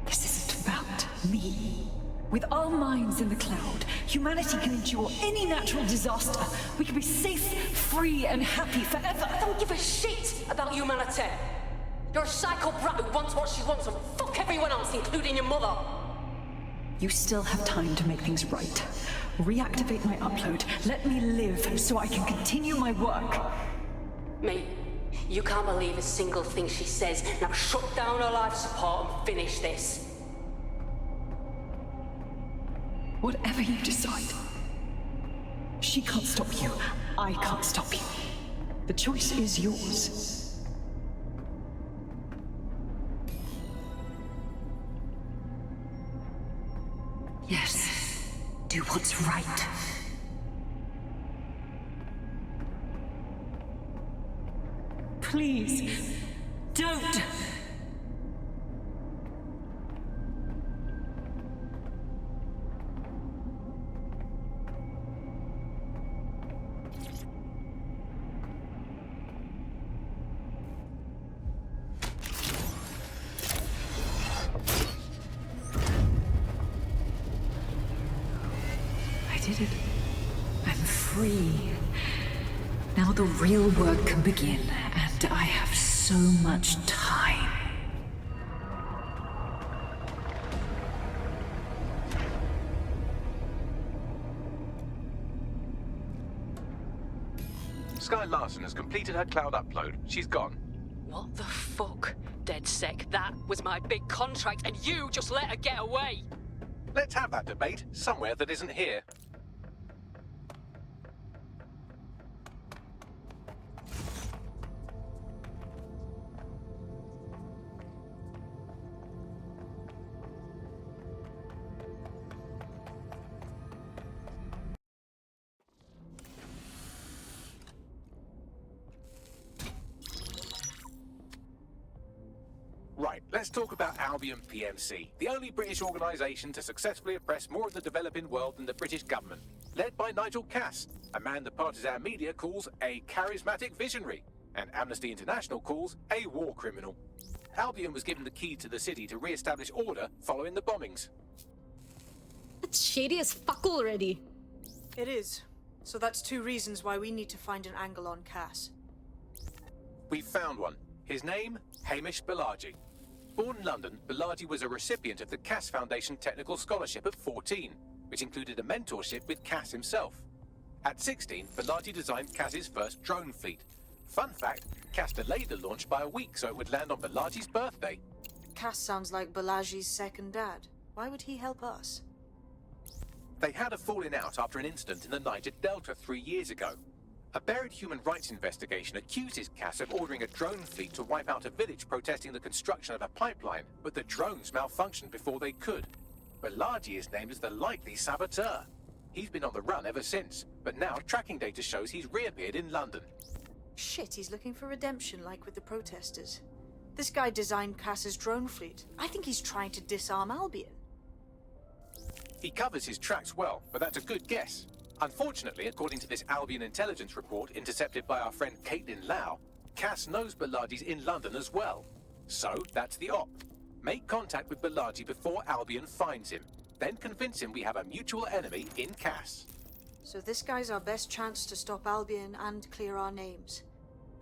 This isn't about me. With our minds in the cloud, humanity can endure any natural disaster. We can be safe, free, and happy forever. I don't give a shit about humanity. You're a psycho brat who wants what she wants and fuck everyone else, including your mother. You still have time to make things right. Reactivate my upload. Let me live so I can continue my work. Mate, you can't believe a single thing she says. Now shut down her life support and finish this. Whatever you decide. She can't stop you. I can't stop you. The choice is yours. Yes, do what's right. Please, don't! Did it. I'm free. Now the real work can begin, and I have so much time. Sky Larson has completed her cloud upload. She's gone. What the fuck? DedSec, that was my big contract, and you just let her get away! Let's have that debate somewhere that isn't here. Right, let's talk about Albion PMC, the only British organisation to successfully oppress more of the developing world than the British government. Led by Nigel Cass, a man the partisan media calls a charismatic visionary, and Amnesty International calls a war criminal. Albion was given the key to the city to re-establish order following the bombings. It's shady as fuck already. It is. So that's two reasons why we need to find an angle on Cass. We've found one. His name, Hamish Balaji. Born in London, Balaji was a recipient of the Cass Foundation Technical Scholarship at 14, which included a mentorship with Cass himself. At 16, Balaji designed Cass's first drone fleet. Fun fact, Cass delayed the launch by a week so it would land on Balaji's birthday. Cass sounds like Balaji's second dad. Why would he help us? They had a falling out after an incident in the Niger Delta 3 years ago. A buried human rights investigation accuses Cass of ordering a drone fleet to wipe out a village protesting the construction of a pipeline, but the drones malfunctioned before they could. Balaji is named as the likely saboteur. He's been on the run ever since, but now tracking data shows he's reappeared in London. Shit, he's looking for redemption like with the protesters. This guy designed Cass's drone fleet. I think he's trying to disarm Albion. He covers his tracks well, but that's a good guess. Unfortunately, according to this Albion intelligence report intercepted by our friend Caitlin Lau, Cass knows Balaji's in London as well. So, that's the op. Make contact with Balaji before Albion finds him. Then convince him we have a mutual enemy in Cass. So this guy's our best chance to stop Albion and clear our names.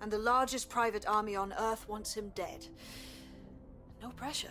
And the largest private army on Earth wants him dead. No pressure.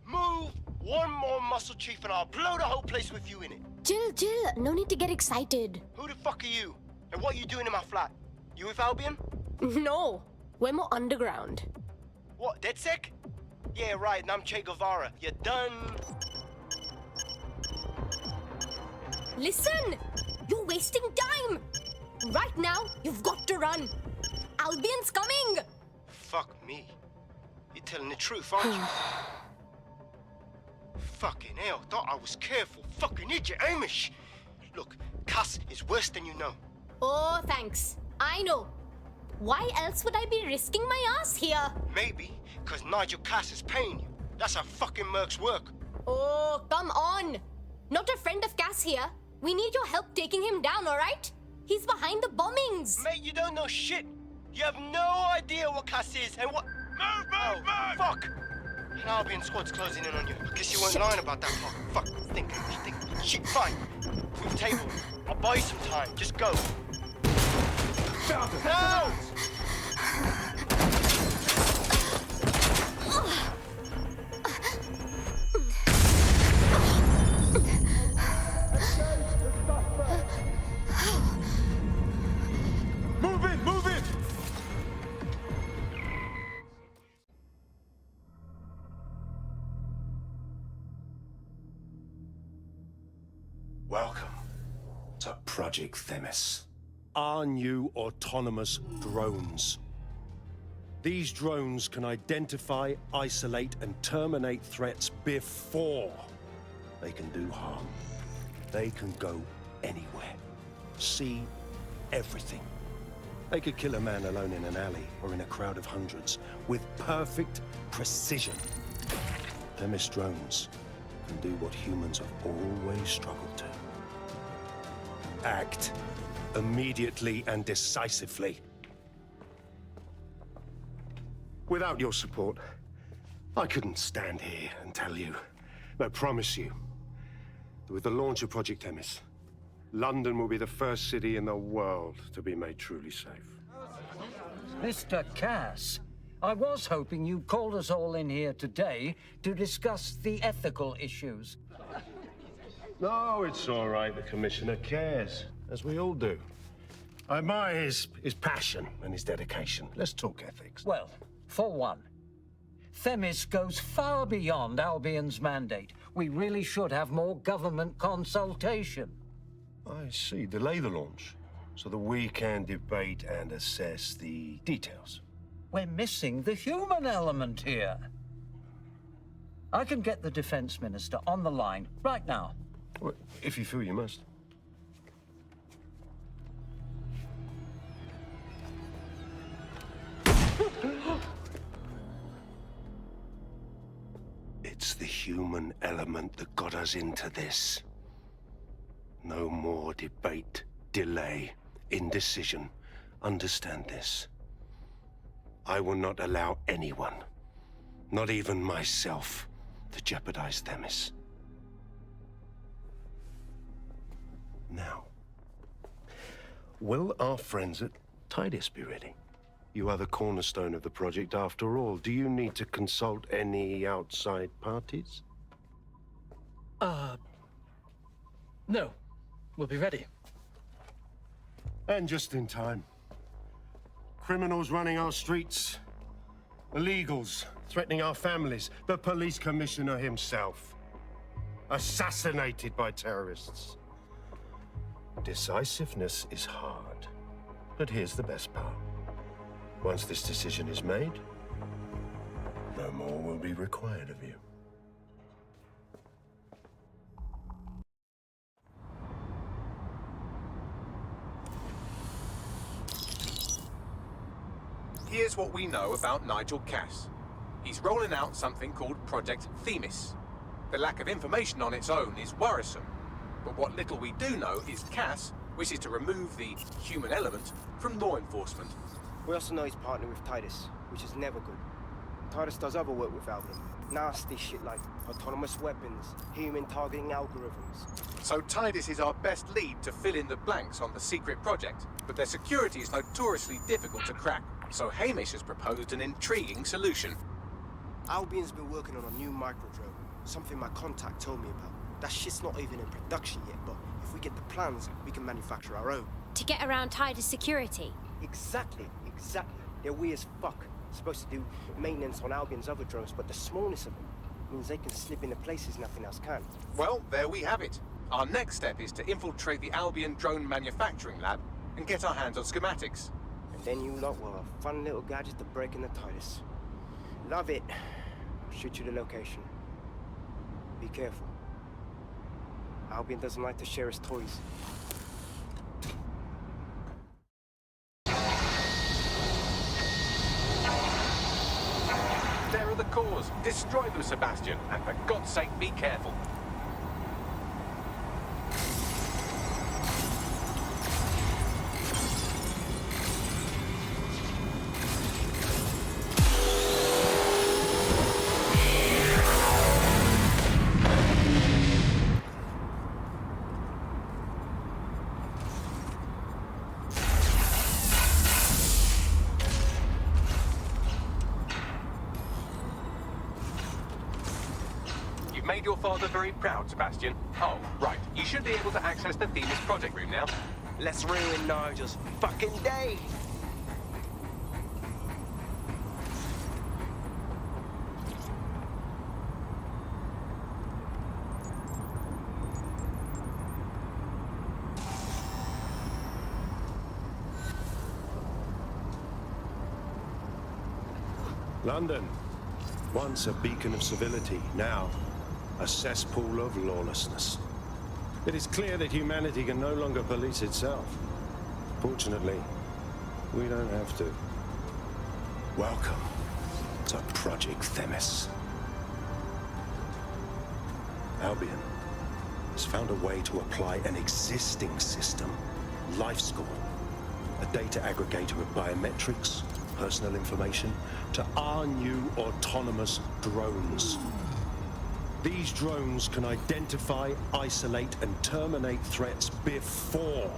Move one more muscle, Chief, and I'll blow the whole place with you in it. Chill. No need to get excited. Who the fuck are you? And what are you doing in my flat? You with Albion? No, we're more underground. What, DedSec? Yeah, right, and I'm Che Guevara. You done? Listen! You're wasting time! Right now, you've got to run. Albion's coming! Fuck me. You're telling the truth, aren't you? Fucking hell, thought I was careful. Fucking idiot, Hamish! Look, Cass is worse than you know. Oh, thanks. I know. Why else would I be risking my ass here? Maybe, because Nigel Cass is paying you. That's how fucking mercs work. Oh, come on. Not a friend of Cass here. We need your help taking him down, alright? He's behind the bombings. Mate, you don't know shit. You have no idea what Cass is and what... Move! Fuck! An Albion squad's closing in on you. I guess you weren't lying about that part. Fuck, think. Shit, fine. Move table. I'll buy you some time. Just go. No! Move it! Welcome to Project Themis. Our new autonomous drones. These drones can identify, isolate, and terminate threats before they can do harm. They can go anywhere, see everything. They could kill a man alone in an alley or in a crowd of hundreds with perfect precision. Themis drones can do what humans have always struggled to. Act immediately and decisively. Without your support, I couldn't stand here and tell you, but promise you, that with the launch of Project Themis, London will be the first city in the world to be made truly safe. Mr. Cass, I was hoping you called us all in here today to discuss the ethical issues. No, it's all right. The Commissioner cares, as we all do. I admire his passion and his dedication. Let's talk ethics. Well, for one, Themis goes far beyond Albion's mandate. We really should have more government consultation. I see. Delay the launch, so that we can debate and assess the details. We're missing the human element here. I can get the Defense Minister on the line right now. Well, if you feel you must. It's the human element that got us into this. No more debate, delay, indecision. Understand this. I will not allow anyone, not even myself, to jeopardize Themis. Now, will our friends at Titus be ready? You are the cornerstone of the project after all. Do you need to consult any outside parties? No. We'll be ready. And just in time. Criminals running our streets. Illegals threatening our families. The police commissioner himself. Assassinated by terrorists. Decisiveness is hard. But here's the best part. Once this decision is made, no more will be required of you. Here's what we know about Nigel Cass. He's rolling out something called Project Themis. The lack of information on its own is worrisome, but what little we do know is Cass wishes to remove the human element from law enforcement. We also know he's partnered with Titus, which is never good. Titus does other work with Albion. Nasty shit like autonomous weapons, human targeting algorithms. So Titus is our best lead to fill in the blanks on the secret project, but their security is notoriously difficult to crack. So Hamish has proposed an intriguing solution. Albion's been working on a new microdrone, something my contact told me about. That shit's not even in production yet, but if we get the plans, we can manufacture our own. To get around Titus security? Exactly. They're weird as fuck. Supposed to do maintenance on Albion's other drones, but the smallness of them means they can slip into places nothing else can. Well, there we have it. Our next step is to infiltrate the Albion drone manufacturing lab and get our hands on schematics. And then you lot will have a fun little gadget to break into Titus. Love it. I'll shoot you the location. Be careful. Albion doesn't like to share his toys. There are the cores. Destroy them, Sebastian. And for God's sake, be careful. Made your father very proud, Sebastian. Oh, right. You should be able to access the Themis project room now. Let's ruin Nigel's fucking day! London, once a beacon of civility, now a cesspool of lawlessness. It is clear that humanity can no longer police itself. Fortunately, we don't have to. Welcome to Project Themis. Albion has found a way to apply an existing system, LifeScore, a data aggregator of biometrics, personal information, to our new autonomous drones. These drones can identify, isolate, and terminate threats before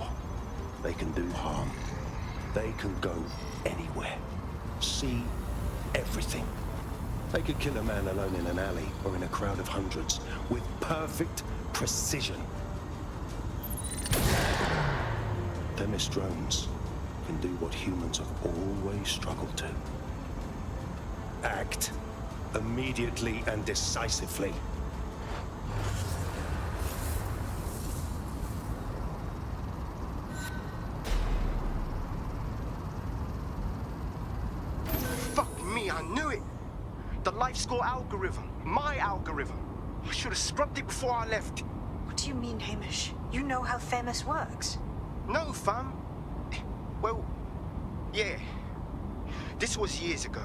they can do harm. They can go anywhere, see everything. They could kill a man alone in an alley or in a crowd of hundreds with perfect precision. Themis drones can do what humans have always struggled to. Act immediately and decisively. Fuck me, I knew it! The life score algorithm. My algorithm. I should have scrubbed it before I left. What do you mean, Hamish? You know how Themis works. No, fam. Well, yeah. This was years ago.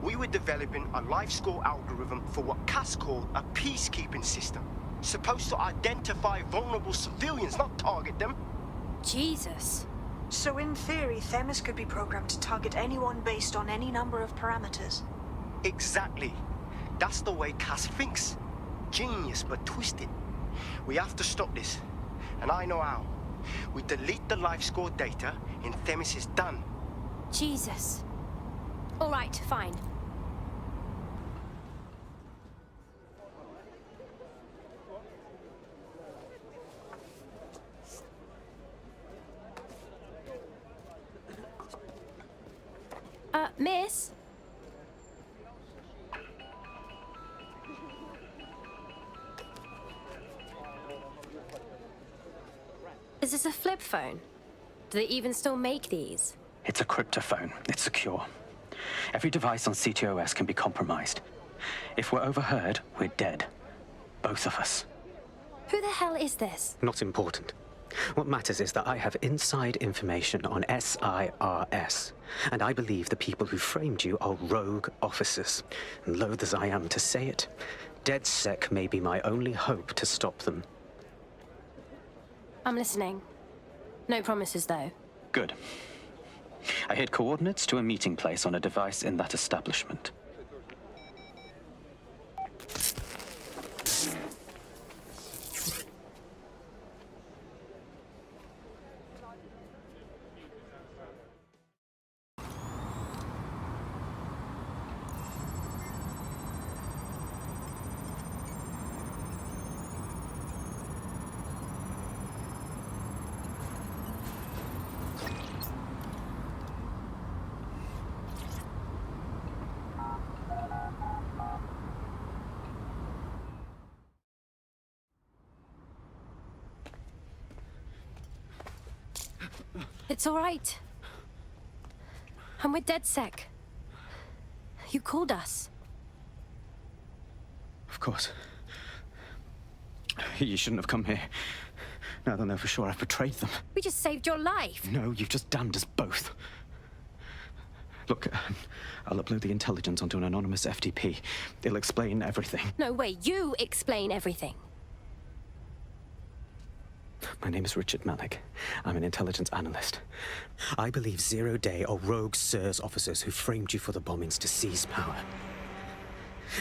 We were developing a life score algorithm for what Cass called a peacekeeping system. Supposed to identify vulnerable civilians, not target them. Jesus. So in theory, Themis could be programmed to target anyone based on any number of parameters. Exactly. That's the way Cass thinks. Genius, but twisted. We have to stop this. And I know how. We delete the life score data, and Themis is done. Jesus. All right, fine. Miss? Is this a flip phone? Do they even still make these? It's a cryptophone. It's secure. Every device on CTOS can be compromised. If we're overheard, we're dead. Both of us. Who the hell is this? Not important. What matters is that I have inside information on SIRS, and I believe the people who framed you are rogue officers. And loath as I am to say it, DedSec may be my only hope to stop them. I'm listening. No promises, though. Good. I hid coordinates to a meeting place on a device in that establishment. It's all right. I'm with DedSec. You called us. Of course. You shouldn't have come here. Now they'll know for sure I've betrayed them. We just saved your life. No, you've just damned us both. Look, I'll upload the intelligence onto an anonymous FTP. It'll explain everything. No way, you explain everything. My name is Richard Malik. I'm an intelligence analyst. I believe Zero Day are rogue SIRS officers who framed you for the bombings to seize power.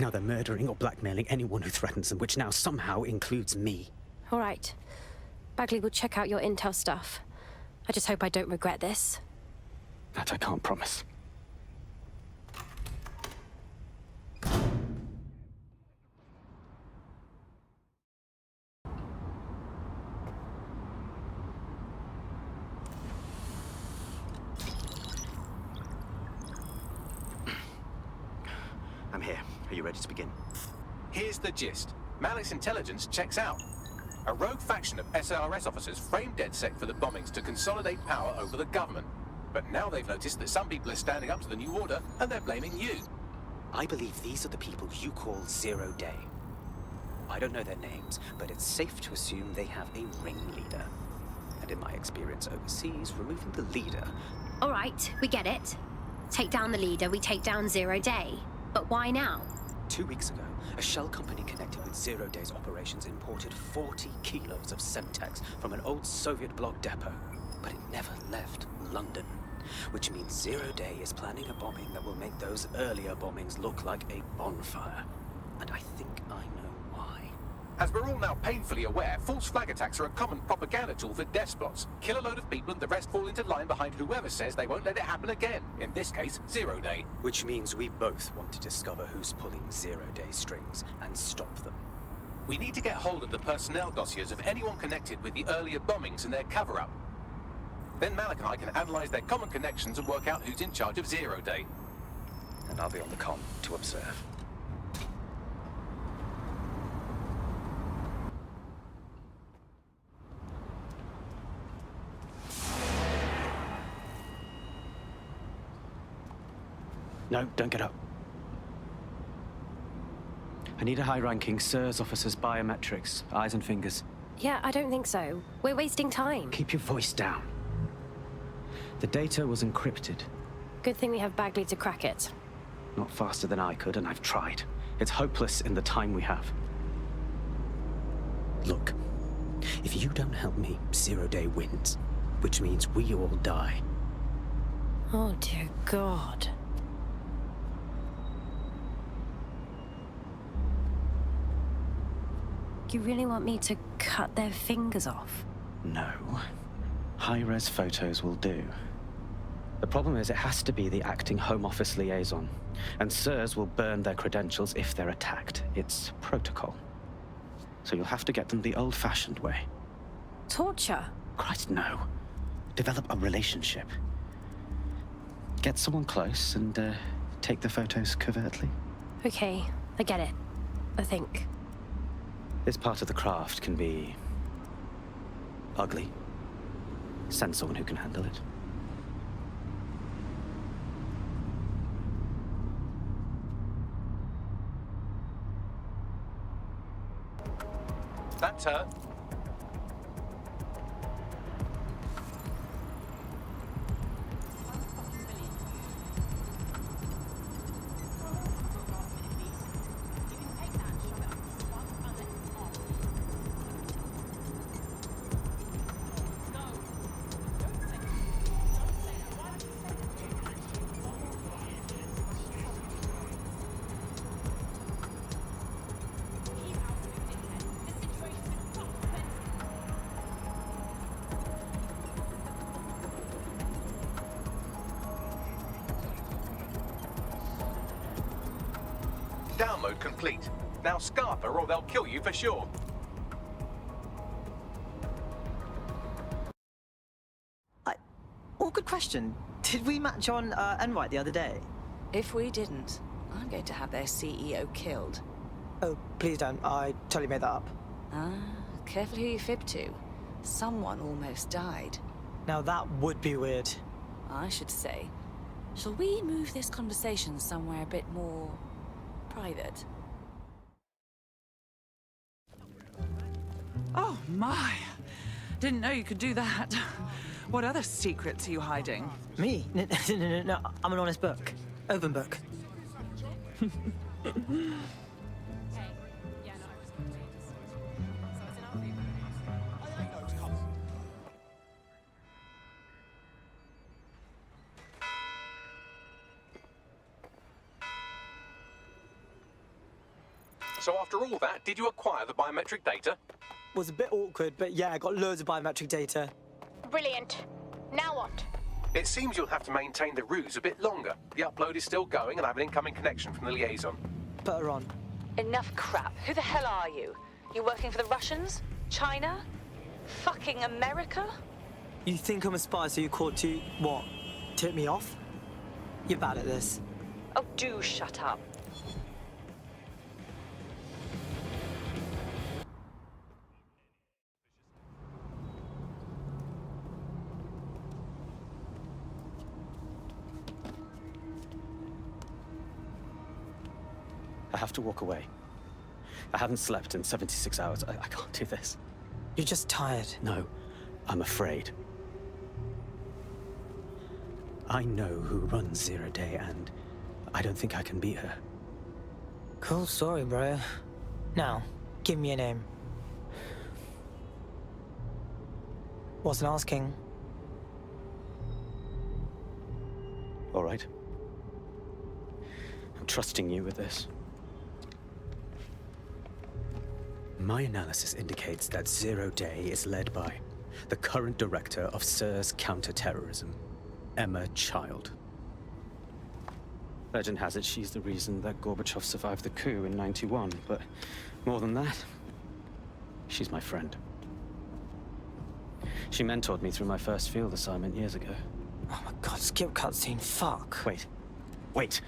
Now they're murdering or blackmailing anyone who threatens them, which now somehow includes me. All right. Bagley will check out your intel stuff. I just hope I don't regret this. That I can't promise. I'm here. Are you ready to begin? Here's the gist. Malik's intelligence checks out. A rogue faction of SRS officers framed DedSec for the bombings to consolidate power over the government. But now they've noticed that some people are standing up to the new order, and they're blaming you. I believe these are the people you call Zero Day. I don't know their names, but it's safe to assume they have a ringleader. And in my experience overseas, removing the leader... All right, we get it. Take down the leader, we take down Zero Day. But why now? 2 weeks ago, a shell company connected with Zero Day's operations imported 40 kilos of Semtex from an old Soviet bloc depot. But it never left London. Which means Zero Day is planning a bombing that will make those earlier bombings look like a bonfire. And I think I know why. As we're all now painfully aware, false flag attacks are a common propaganda tool for despots. Kill a load of people and the rest fall into line behind whoever says they won't let it happen again. In this case, Zero Day. Which means we both want to discover who's pulling Zero-Day strings and stop them. We need to get hold of the personnel dossiers of anyone connected with the earlier bombings and their cover-up. Then Malik and I can analyze their common connections and work out who's in charge of Zero Day. And I'll be on the comm to observe. No, don't get up. I need a high-ranking SIRS officer's biometrics, eyes and fingers. Yeah, I don't think so. We're wasting time. Keep your voice down. The data was encrypted. Good thing we have Bagley to crack it. Not faster than I could, and I've tried. It's hopeless in the time we have. Look, if you don't help me, Zero Day wins. Which means we all die. Oh, dear God. You really want me to cut their fingers off? No. High-res photos will do. The problem is it has to be the acting Home Office liaison. And SIRS will burn their credentials if they're attacked. It's protocol. So you'll have to get them the old-fashioned way. Torture? Christ, no. Develop a relationship. Get someone close and take the photos covertly. Okay, I get it. I think. This part of the craft can be ugly. Send someone who can handle it. That's her. Download complete. Now scarp her or they'll kill you for sure. Awkward question. Did we match on Enright the other day? If we didn't, I'm going to have their CEO killed. Oh, please don't. I totally made that up. Ah, careful who you fib to. Someone almost died. Now that would be weird. I should say. Shall we move this conversation somewhere a bit more private? Oh my! Didn't know you could do that. What other secrets are you hiding? Me? No, I'm an honest book. Open book. So after all that, did you acquire the biometric data? Was a bit awkward, but yeah, I got loads of biometric data. Brilliant. Now what? It seems you'll have to maintain the ruse a bit longer. The upload is still going and I have an incoming connection from the liaison. Put her on. Enough crap. Who the hell are you? You working for the Russians? China? Fucking America? You think I'm a spy, so you called to, what, tip me off? You're bad at this. Oh, do shut up. I have to walk away. I haven't slept in 76 hours. I can't do this. You're just tired. No, I'm afraid. I know who runs Zero Day, and I don't think I can beat her. Cool story, bro. Now, give me a name. Wasn't asking. All right. I'm trusting you with this. My analysis indicates that Zero Day is led by the current director of SIRS counter-terrorism, Emma Child. Legend has it she's the reason that Gorbachev survived the coup in '91, but more than that, she's my friend. She mentored me through my first field assignment years ago. Oh my god, skip cutscene, fuck. Wait.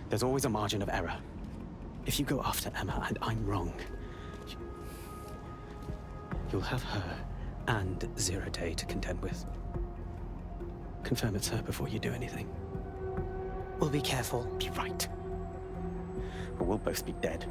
There's always a margin of error. If you go after Emma and I'm wrong, you'll have her and Zero Day to contend with. Confirm it's her before you do anything. We'll be careful. Be right. Or we'll both be dead.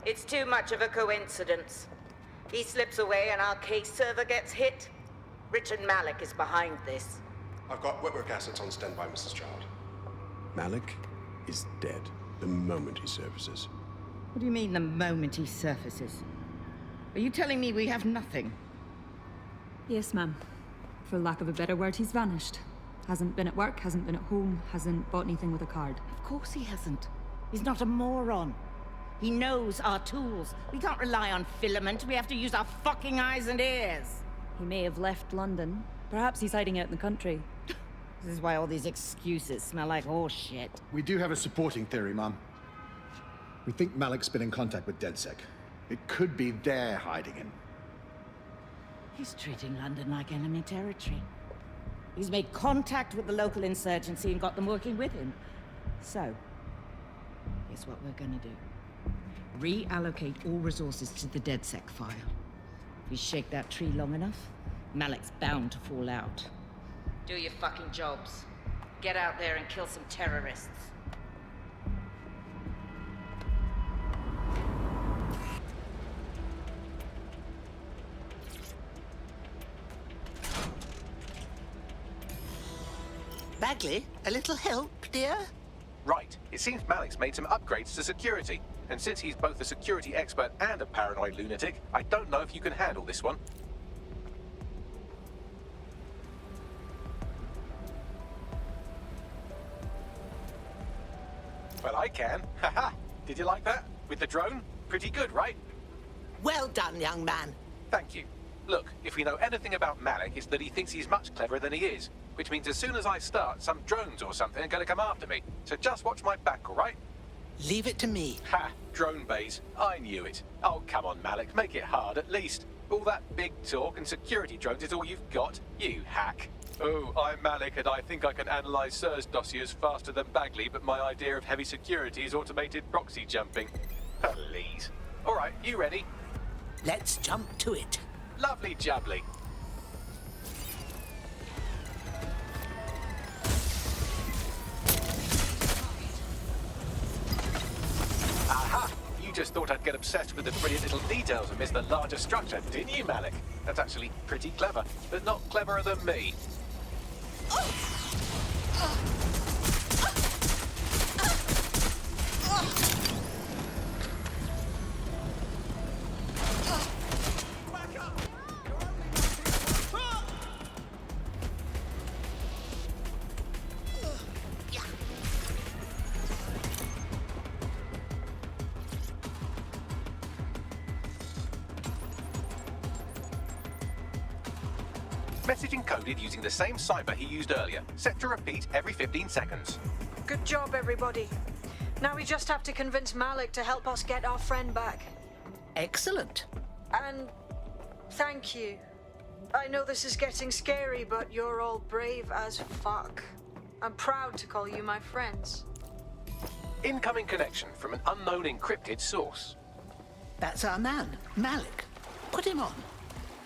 It's too much of a coincidence. He slips away and our case server gets hit. Richard Malik is behind this. I've got wetwork assets on standby, Mrs. Child. Malik is dead the moment he surfaces. What do you mean, the moment he surfaces? Are you telling me we have nothing? Yes, ma'am. For lack of a better word, he's vanished. Hasn't been at work, hasn't been at home, hasn't bought anything with a card. Of course he hasn't. He's not a moron. He knows our tools. We can't rely on filament. We have to use our fucking eyes and ears. He may have left London. Perhaps he's hiding out in the country. This is why all these excuses smell like horse shit. We do have a supporting theory, Mum. We think Malik's been in contact with DedSec. It could be they're hiding him. He's treating London like enemy territory. He's made contact with the local insurgency and got them working with him. So, here's what we're gonna do. Reallocate all resources to the DedSec file. If we shake that tree long enough, Malik's bound to fall out. Do your fucking jobs. Get out there and kill some terrorists. Bagley, a little help, dear? Right. It seems Malik's made some upgrades to security. And since he's both a security expert and a paranoid lunatic, I don't know if you can handle this one. Well, I can. Haha. Did you like that? With the drone? Pretty good, right? Well done, young man. Thank you. Look, if we know anything about Malik, it's that he thinks he's much cleverer than he is. Which means as soon as I start, some drones or something are going to come after me. So just watch my back, all right? Leave it to me. Ha! Drone bays. I knew it. Oh, come on, Malik. Make it hard, at least. All that big talk and security drones is all you've got, you hack. Oh, I'm Malik, and I think I can analyze SIRS dossiers faster than Bagley, but my idea of heavy security is automated proxy jumping. Please. All right, you ready? Let's jump to it. Lovely jubbly. Aha! You just thought I'd get obsessed with the brilliant little details and miss the larger structure, didn't you, Malik? That's actually pretty clever, but not cleverer than me. Message encoded using the same cipher he used earlier, set to repeat every 15 seconds. Good job, everybody. Now we just have to convince Malik to help us get our friend back. Excellent. And thank you. I know this is getting scary, but you're all brave as fuck. I'm proud to call you my friends. Incoming connection from an unknown encrypted source. That's our man, Malik. Put him on.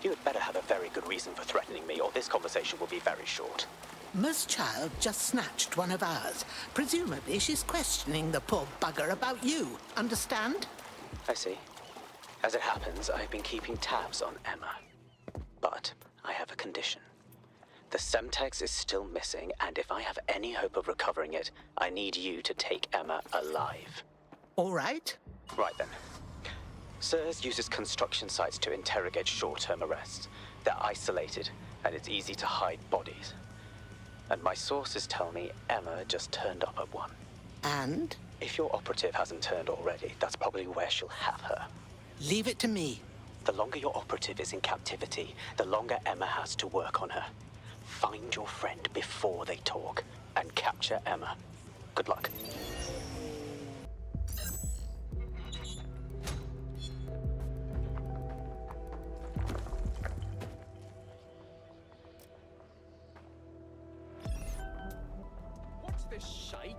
You had better have a very good reason for threatening me, or this conversation will be very short. Ms. Child just snatched one of ours. Presumably she's questioning the poor bugger about you. Understand? I see. As it happens, I've been keeping tabs on Emma. But I have a condition. The Semtex is still missing, and if I have any hope of recovering it, I need you to take Emma alive. All right. Right then. SIRS uses construction sites to interrogate short-term arrests. They're isolated, and it's easy to hide bodies. And my sources tell me Emma just turned up at one. And? If your operative hasn't turned already, that's probably where she'll have her. Leave it to me. The longer your operative is in captivity, the longer Emma has to work on her. Find your friend before they talk, and capture Emma. Good luck. What's this shite?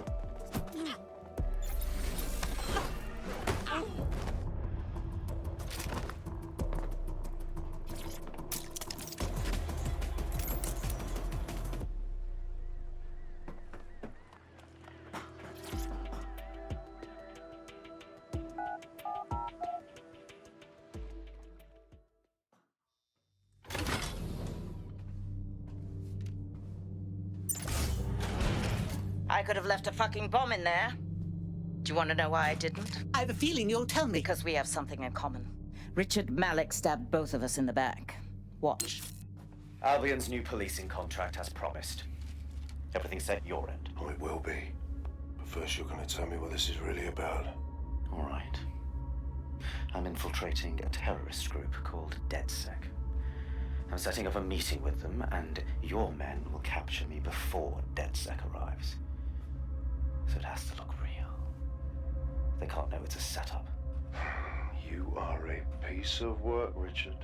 I could have left a fucking bomb in there. Do you want to know why I didn't? I have a feeling you'll tell me. Because we have something in common. Richard Malik stabbed both of us in the back. Watch. Albion's new policing contract as promised. Everything's set your end. Oh, it will be. But first you're going to tell me what this is really about. All right. I'm infiltrating a terrorist group called DedSec. I'm setting up a meeting with them, and your men will capture me before DedSec arrives. So it has to look real. They can't know it's a setup. You are a piece of work, Richard.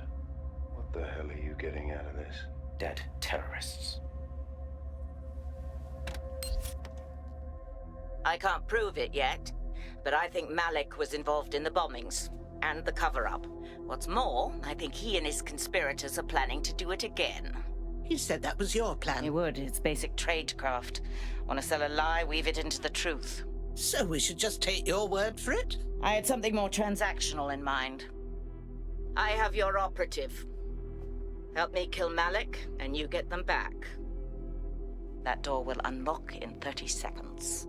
What the hell are you getting out of this? Dead terrorists. I can't prove it yet, but I think Malik was involved in the bombings and the cover-up. What's more, I think he and his conspirators are planning to do it again. You said that was your plan. It would. It's basic tradecraft. Want to sell a lie, weave it into the truth. So we should just take your word for it? I had something more transactional in mind. I have your operative. Help me kill Malik, and you get them back. That door will unlock in 30 seconds.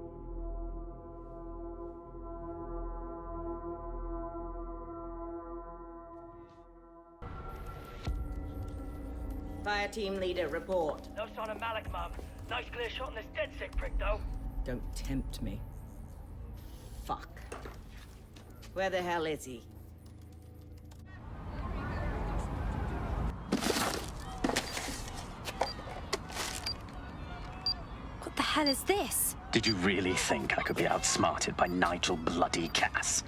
Fire team leader, report. No sign of Malik, Mum. Nice clear shot on this DedSec prick, though. Don't tempt me. Fuck. Where the hell is he? What the hell is this? Did you really think I could be outsmarted by Nigel bloody Cass?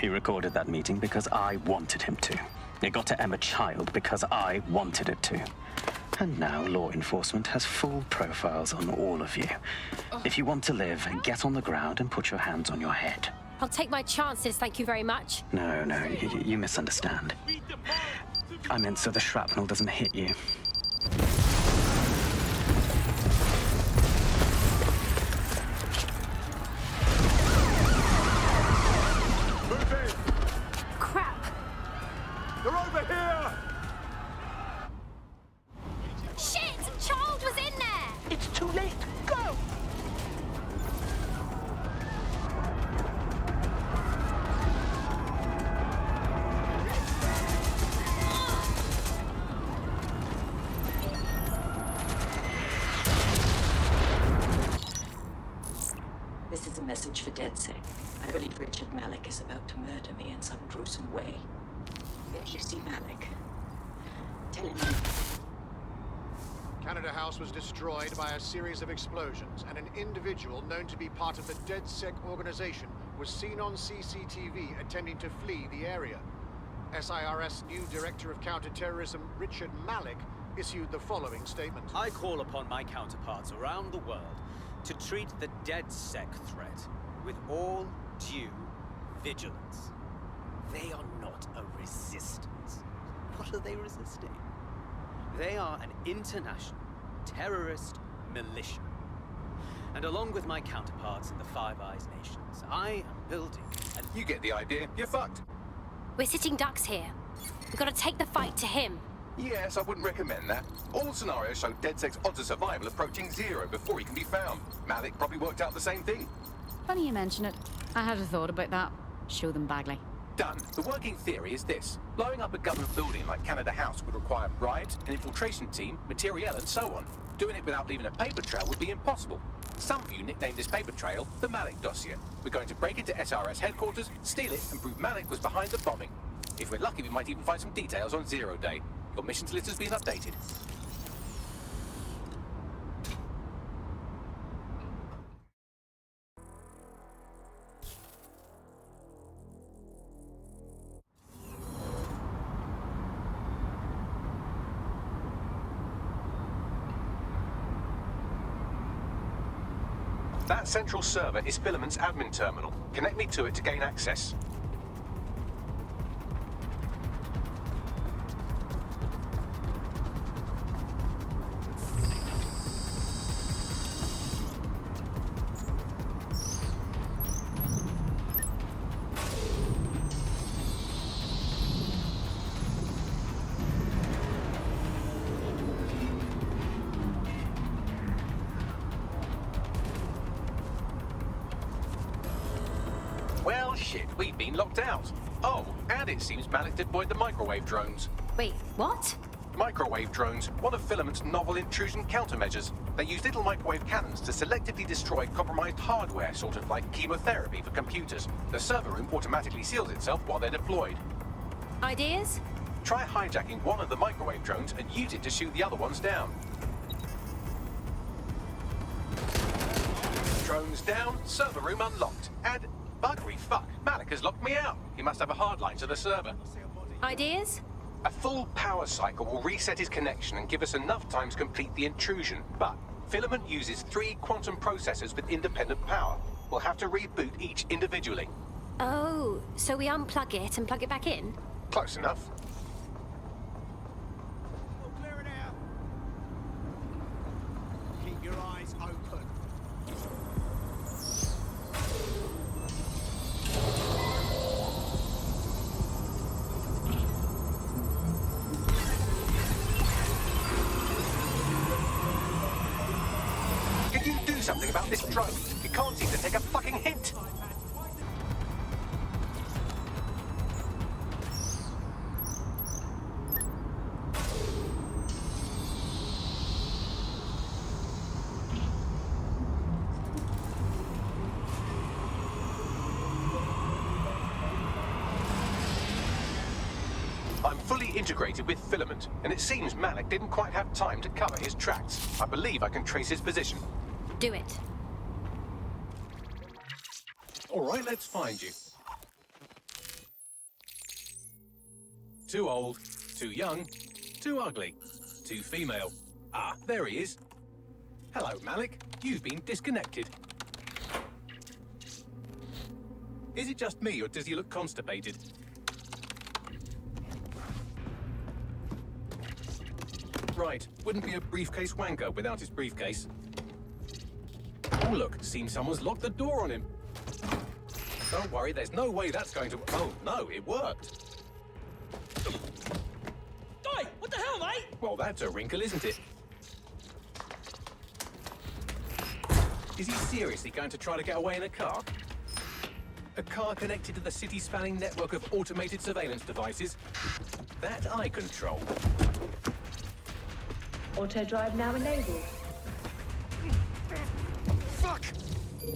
He recorded that meeting because I wanted him to. It got to Emma Child because I wanted it to. And now law enforcement has full profiles on all of you. If you want to live, get on the ground and put your hands on your head. I'll take my chances, thank you very much. No, you misunderstand. I meant so the shrapnel doesn't hit you. Crap. They're over here! Shit! Child was in there! It's too late. Go! This is a message for DedSec. I believe Richard Malik is about to murder me in some gruesome way. If you see Malik, tell him. Canada House was destroyed by a series of explosions, and an individual known to be part of the DedSec organization was seen on CCTV attempting to flee the area. SIRS new Director of Counterterrorism, Richard Malik, issued the following statement. I call upon my counterparts around the world to treat the DedSec threat with all due vigilance. They are not a resistance. What are they resisting? They are an international terrorist militia. And along with my counterparts in the Five Eyes nations, I am building and You get the idea. You're fucked. We're sitting ducks here. We've got to take the fight to him. Yes, I wouldn't recommend that. All scenarios show DedSec's odds of survival approaching 0 before he can be found. Malik probably worked out the same thing. Funny you mention it. I had a thought about that. Show them Bagley. Done. The working theory is this. Blowing up a government building like Canada House would require bribes, an infiltration team, materiel, and so on. Doing it without leaving a paper trail would be impossible. Some of you nicknamed this paper trail the Malik dossier. We're going to break into SRS headquarters, steal it, and prove Malik was behind the bombing. If we're lucky, we might even find some details on 0 Day. Your missions list has been updated. That central server is Filament's admin terminal. Connect me to it to gain access. Well, shit, we've been locked out. Oh, and it seems Malik deployed the microwave drones. Wait, what? Microwave drones, one of Filament's novel intrusion countermeasures. They use little microwave cannons to selectively destroy compromised hardware, sort of like chemotherapy for computers. The server room automatically seals itself while they're deployed. Ideas? Try hijacking one of the microwave drones and use it to shoot the other ones down. Drones down, server room unlocked, and buggery fuck, Malik has locked me out. He must have a hard line to the server. Ideas? A full power cycle will reset his connection and give us enough time to complete the intrusion. But Filament uses 3 quantum processors with independent power. We'll have to reboot each individually. Oh, so we unplug it and plug it back in? Close enough. Clear it out. Keep your eyes open. Can you do something about this drone? It can't seem to take a fucking hint. I'm fully integrated with Filament, and it seems Malik didn't quite have time to cover his tracks. I believe I can trace his position. Do it. All right, let's find you. Too old, too young, too ugly, too female. Ah, there he is. Hello, Malik. You've been disconnected. Is it just me, or does he look constipated? Right, wouldn't be a briefcase wanker without his briefcase. Oh look, seems someone's locked the door on him. Don't worry, there's no way that's going to... Oh no, it worked. Oi, what the hell, mate? Well, that's a wrinkle, isn't it? Is he seriously going to try to get away in a car? A car connected to the city-spanning network of automated surveillance devices? That I control. Auto drive now enabled. Fuck!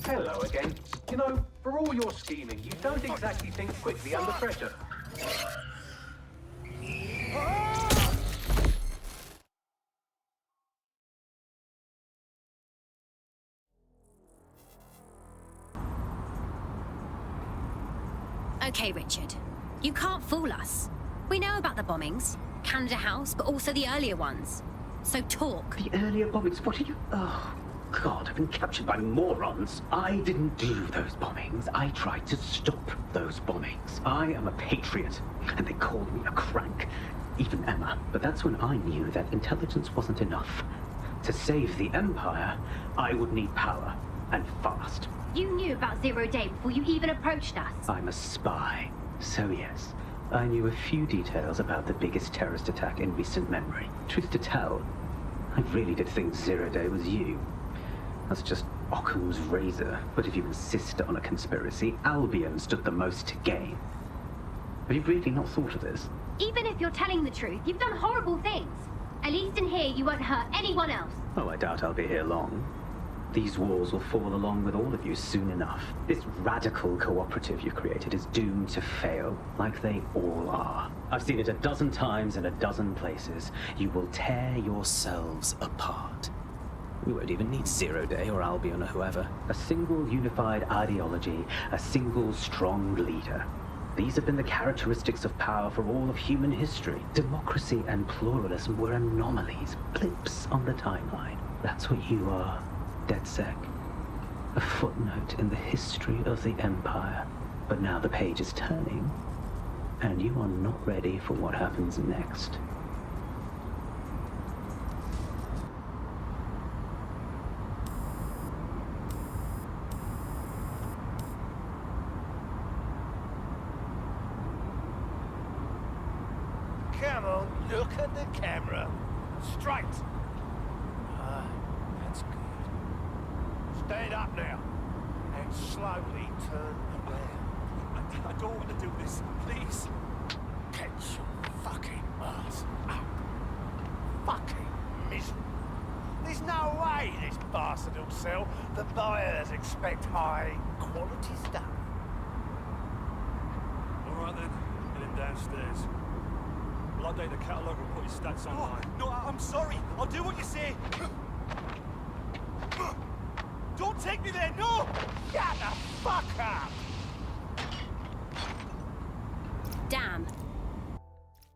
Hello again. You know, for all your scheming, you don't exactly think quickly under pressure. Okay, Richard. You can't fool us. We know about the bombings. Canada House, but also the earlier ones. So talk. The earlier bombings? What are you... Oh, God, I've been captured by morons. I didn't do those bombings. I tried to stop those bombings. I am a patriot, and they called me a crank. Even Emma. But that's when I knew that intelligence wasn't enough. To save the Empire, I would need power, and fast. You knew about 0 Day before you even approached us. I'm a spy. So yes, I knew a few details about the biggest terrorist attack in recent memory. Truth to tell, I really did think Zero Day was you. That's just Occam's razor. But if you insist on a conspiracy, Albion stood the most to gain. Have you really not thought of this? Even if you're telling the truth, you've done horrible things. At least in here, you won't hurt anyone else. Oh, I doubt I'll be here long. These walls will fall along with all of you soon enough. This radical cooperative you've created is doomed to fail, like they all are. I've seen it a dozen times in a dozen places. You will tear yourselves apart. We won't even need Zero Day or Albion or whoever. A single unified ideology, a single strong leader. These have been the characteristics of power for all of human history. Democracy and pluralism were anomalies, blips on the timeline. That's what you are. DedSec. A footnote in the history of the Empire. But now the page is turning, and you are not ready for what happens next. Come on, look at the camera. Straight. That's good. Stand up now, and slowly turn around. I don't want to do this, please. Get your fucking ass up. Fucking miserable. There's no way this bastard will sell. The buyers expect high quality stuff. All right then, get him downstairs. We'll update the catalogue and put his stats online. No, I'm sorry. I'll do what you say. Don't take me there, no! Shut the fuck up! Damn.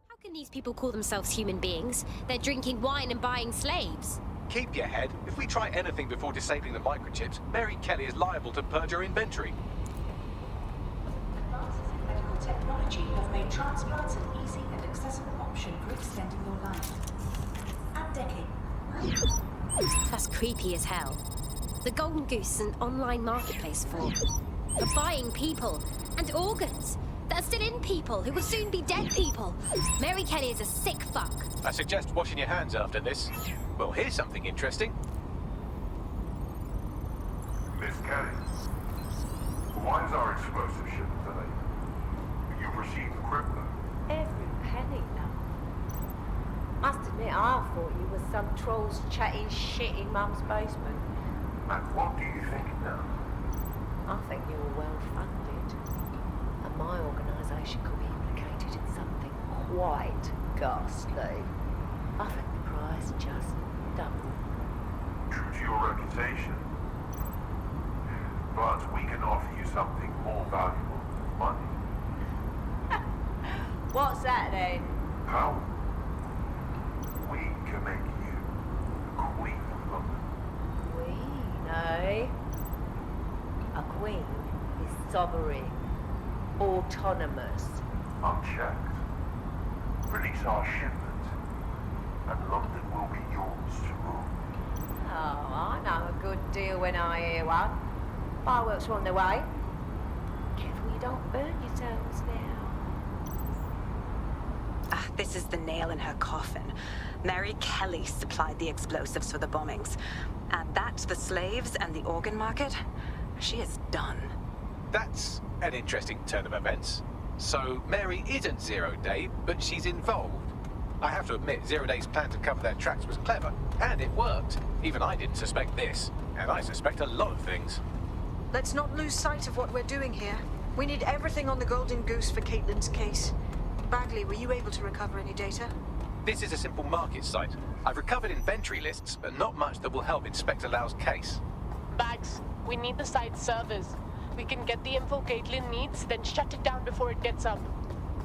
How can these people call themselves human beings? They're drinking wine and buying slaves. Keep your head. If we try anything before disabling the microchips, Mary Kelly is liable to purge her inventory. Advances in medical technology have made transplants an easy and accessible option for extending your life. And decade. That's creepy as hell. The Golden Goose is an online marketplace for buying people and organs that are still in people who will soon be dead people. Mary Kelly is a sick fuck. I suggest washing your hands after this. Well, here's something interesting. Miss Kelly, why is our explosive shipment delayed? You received the crypto. Every penny, love. Must admit, I thought you were some trolls chatting shit in Mum's basement. And what do you think now? I think you were well funded. And my organisation could be implicated in something quite ghastly. I think the price just doubled. True to your reputation. But we can offer you something more valuable than money. What's that then? Power. We can make you the Queen of London. Eh? A queen is sovereign, autonomous. Unchecked. Release our shipment, and London will be yours to rule. Oh, I know a good deal when I hear one. Fireworks are on the way. Careful you don't burn yourselves now. This is the nail in her coffin. Mary Kelly supplied the explosives for the bombings. Add that to the slaves and the organ market, she is done. That's an interesting turn of events. So Mary isn't Zero Day, but she's involved. I have to admit, Zero Day's plan to cover their tracks was clever, and it worked. Even I didn't suspect this, and I suspect a lot of things. Let's not lose sight of what we're doing here. We need everything on the Golden Goose for Caitlin's case. Bagley, were you able to recover any data? This is a simple market site. I've recovered inventory lists, but not much that will help Inspector Lau's case. Bags, we need the site's servers. We can get the info Caitlin needs, then shut it down before it gets up.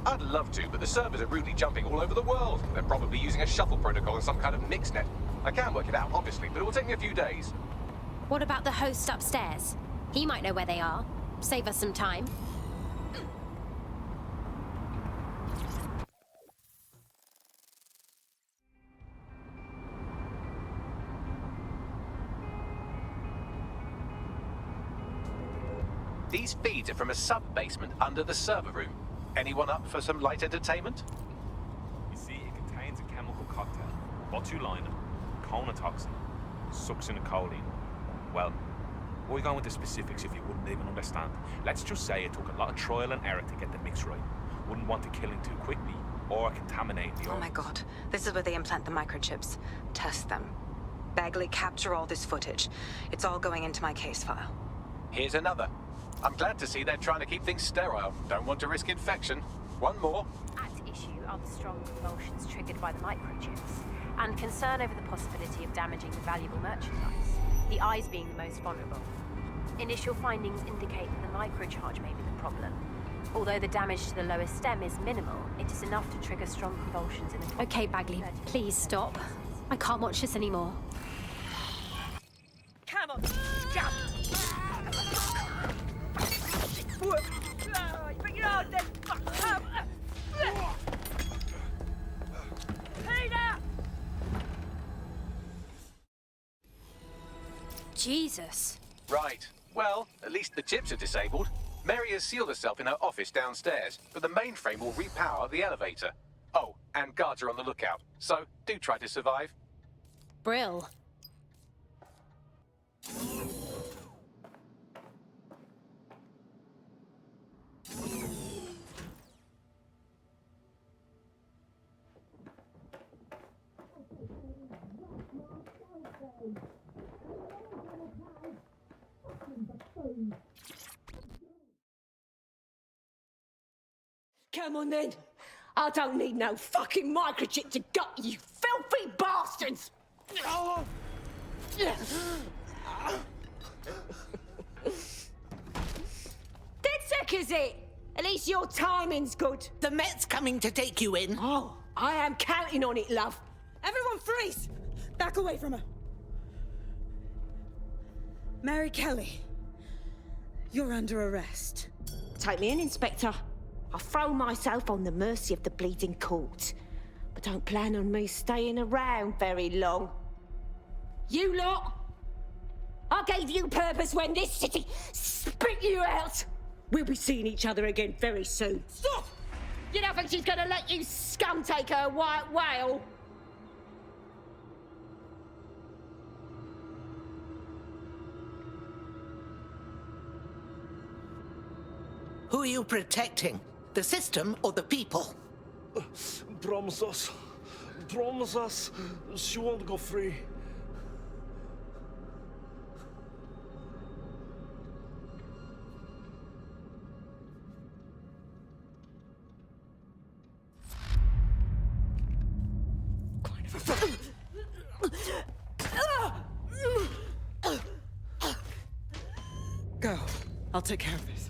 I'd love to, but the servers are rudely jumping all over the world. They're probably using a shuffle protocol and some kind of mixnet. I can work it out, obviously, but it will take me a few days. What about the host upstairs? He might know where they are. Save us some time. These feeds are from a sub-basement under the server room. Anyone up for some light entertainment? You see, it contains a chemical cocktail. Botulinum, conotoxin, succinylcholine. Well, why go into specifics if you wouldn't even understand? Let's just say it took a lot of trial and error to get the mix right. Wouldn't want to kill him too quickly, or contaminate the Oh my god. This is where they implant the microchips. Test them. Bagley, capture all this footage. It's all going into my case file. Here's another. I'm glad to see they're trying to keep things sterile. Don't want to risk infection. One more. At issue are the strong convulsions triggered by the microchips, and concern over the possibility of damaging the valuable merchandise, the eyes being the most vulnerable. Initial findings indicate that the microcharge may be the problem. Although the damage to the lower stem is minimal, it is enough to trigger strong convulsions in the... Okay, Bagley, please stop. I can't watch this anymore. Come on, jump! Bring it on, then! Peter! Jesus. Right. Well, at least the chips are disabled. Mary has sealed herself in her office downstairs, but the mainframe will repower the elevator. Oh, and guards are on the lookout, so do try to survive. Brill. Come on then. I don't need no fucking microchip to gut you filthy bastards! DedSec is it? At least your timing's good. The Met's coming to take you in. Oh, I am counting on it, love. Everyone freeze! Back away from her. Mary Kelly, you're under arrest. Take me in, Inspector. I'll throw myself on the mercy of the bleeding court. But don't plan on me staying around very long. You lot! I gave you purpose when this city spit you out! We'll be seeing each other again very soon. Stop! You don't think she's gonna let you scum take her white whale? Who are you protecting? The system or the people? Promise us. Promise us she won't go free. Go. I'll take care of this.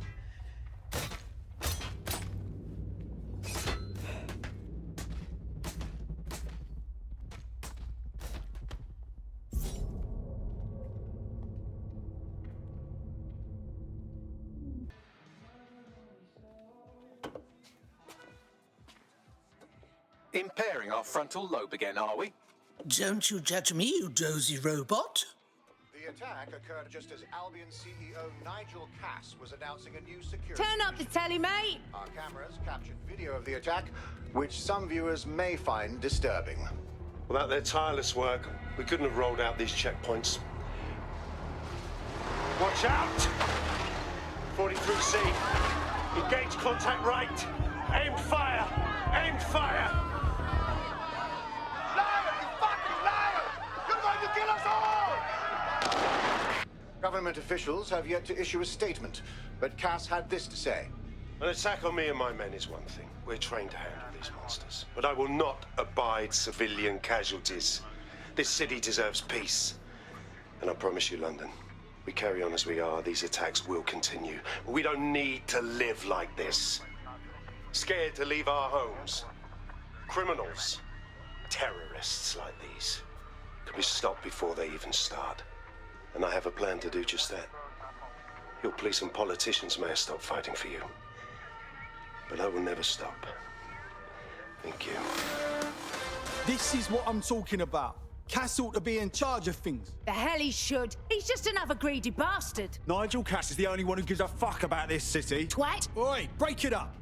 Impairing our frontal lobe again, are we? Don't you judge me, you dozy robot. The attack occurred just as Albion CEO Nigel Cass was announcing a new security... Turn up the telly, mate! Our cameras captured video of the attack, which some viewers may find disturbing. Without their tireless work, we couldn't have rolled out these checkpoints. Watch out! 43C. Engage contact right. Aim fire! Aim fire! Liar! You fucking liar! You're going to kill us all! Government officials have yet to issue a statement, but Cass had this to say. An attack on me and my men is one thing. We're trained to handle these monsters. But I will not abide civilian casualties. This city deserves peace. And I promise you, London, we carry on as we are, these attacks will continue. But we don't need to live like this. Scared to leave our homes. Criminals, terrorists like these, can be stopped before they even start. And I have a plan to do just that. Your police and politicians may have stopped fighting for you. But I will never stop. Thank you. This is what I'm talking about. Cass ought to be in charge of things. The hell he should. He's just another greedy bastard. Nigel Cass is the only one who gives a fuck about this city. Twat. Oi, break it up.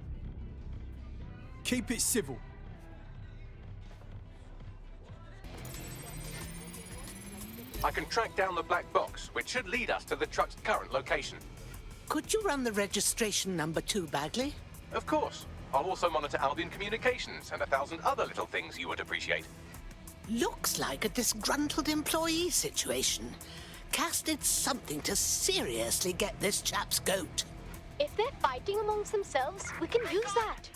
Keep it civil. I can track down the black box, which should lead us to the truck's current location. Could you run the registration number too, Bagley? Of course. I'll also monitor Albion communications and 1,000 other little things you would appreciate. Looks like a disgruntled employee situation. Cass did something to seriously get this chap's goat. If they're fighting amongst themselves, we can use that.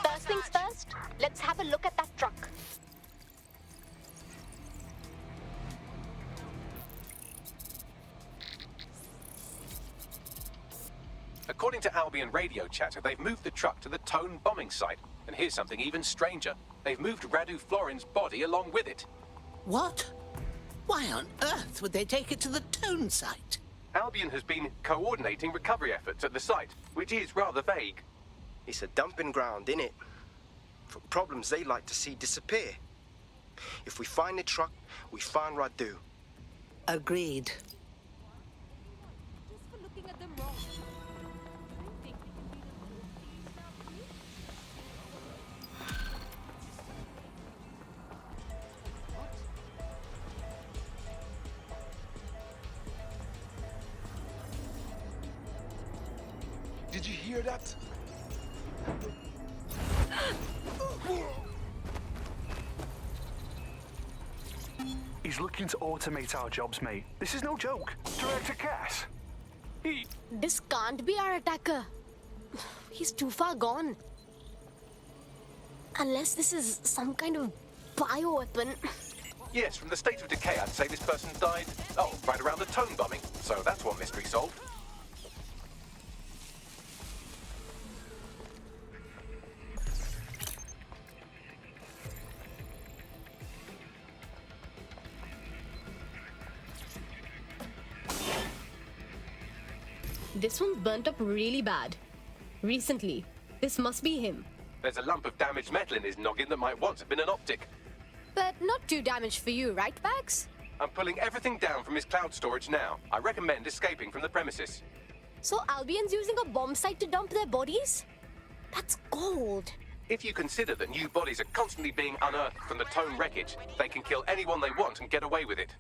First things first, let's have a look at that truck. According to Albion radio chatter, they've moved the truck to the Tone bombing site. And here's something even stranger. They've moved Radu Florin's body along with it. What? Why on earth would they take it to the Tone site? Albion has been coordinating recovery efforts at the site, which is rather vague. It's a dumping ground, innit? For problems they like to see disappear. If we find the truck, we find Radu. Agreed. Did you hear that? He's looking to automate our jobs, mate. This is no joke. Director Cass. This can't be our attacker. He's too far gone. Unless this is some kind of bioweapon. Yes, from the state of decay, I'd say this person died, right around the Tone bombing. So that's one mystery solved. This one's burnt up really bad. Recently. This must be him. There's a lump of damaged metal in his noggin that might once have been an optic. But not too damaged for you, right, Bags? I'm pulling everything down from his cloud storage now. I recommend escaping from the premises. So Albion's using a bomb site to dump their bodies? That's gold. If you consider that new bodies are constantly being unearthed from the Tone wreckage, they can kill anyone they want and get away with it.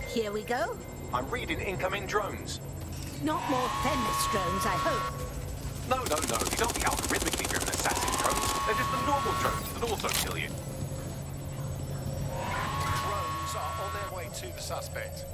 Here we go. I'm reading incoming drones. Not more Themis drones, I hope. No. These aren't the algorithmically driven assassin drones. They're just the normal drones that also kill you. Drones are on their way to the suspect.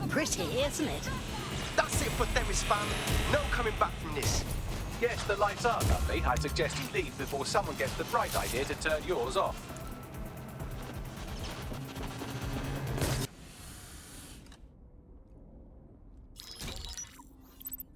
Pretty, isn't it? That's it for Themis, fam. No coming back from this. Yes, the lights are lovely. I suggest you leave before someone gets the bright idea to turn yours off.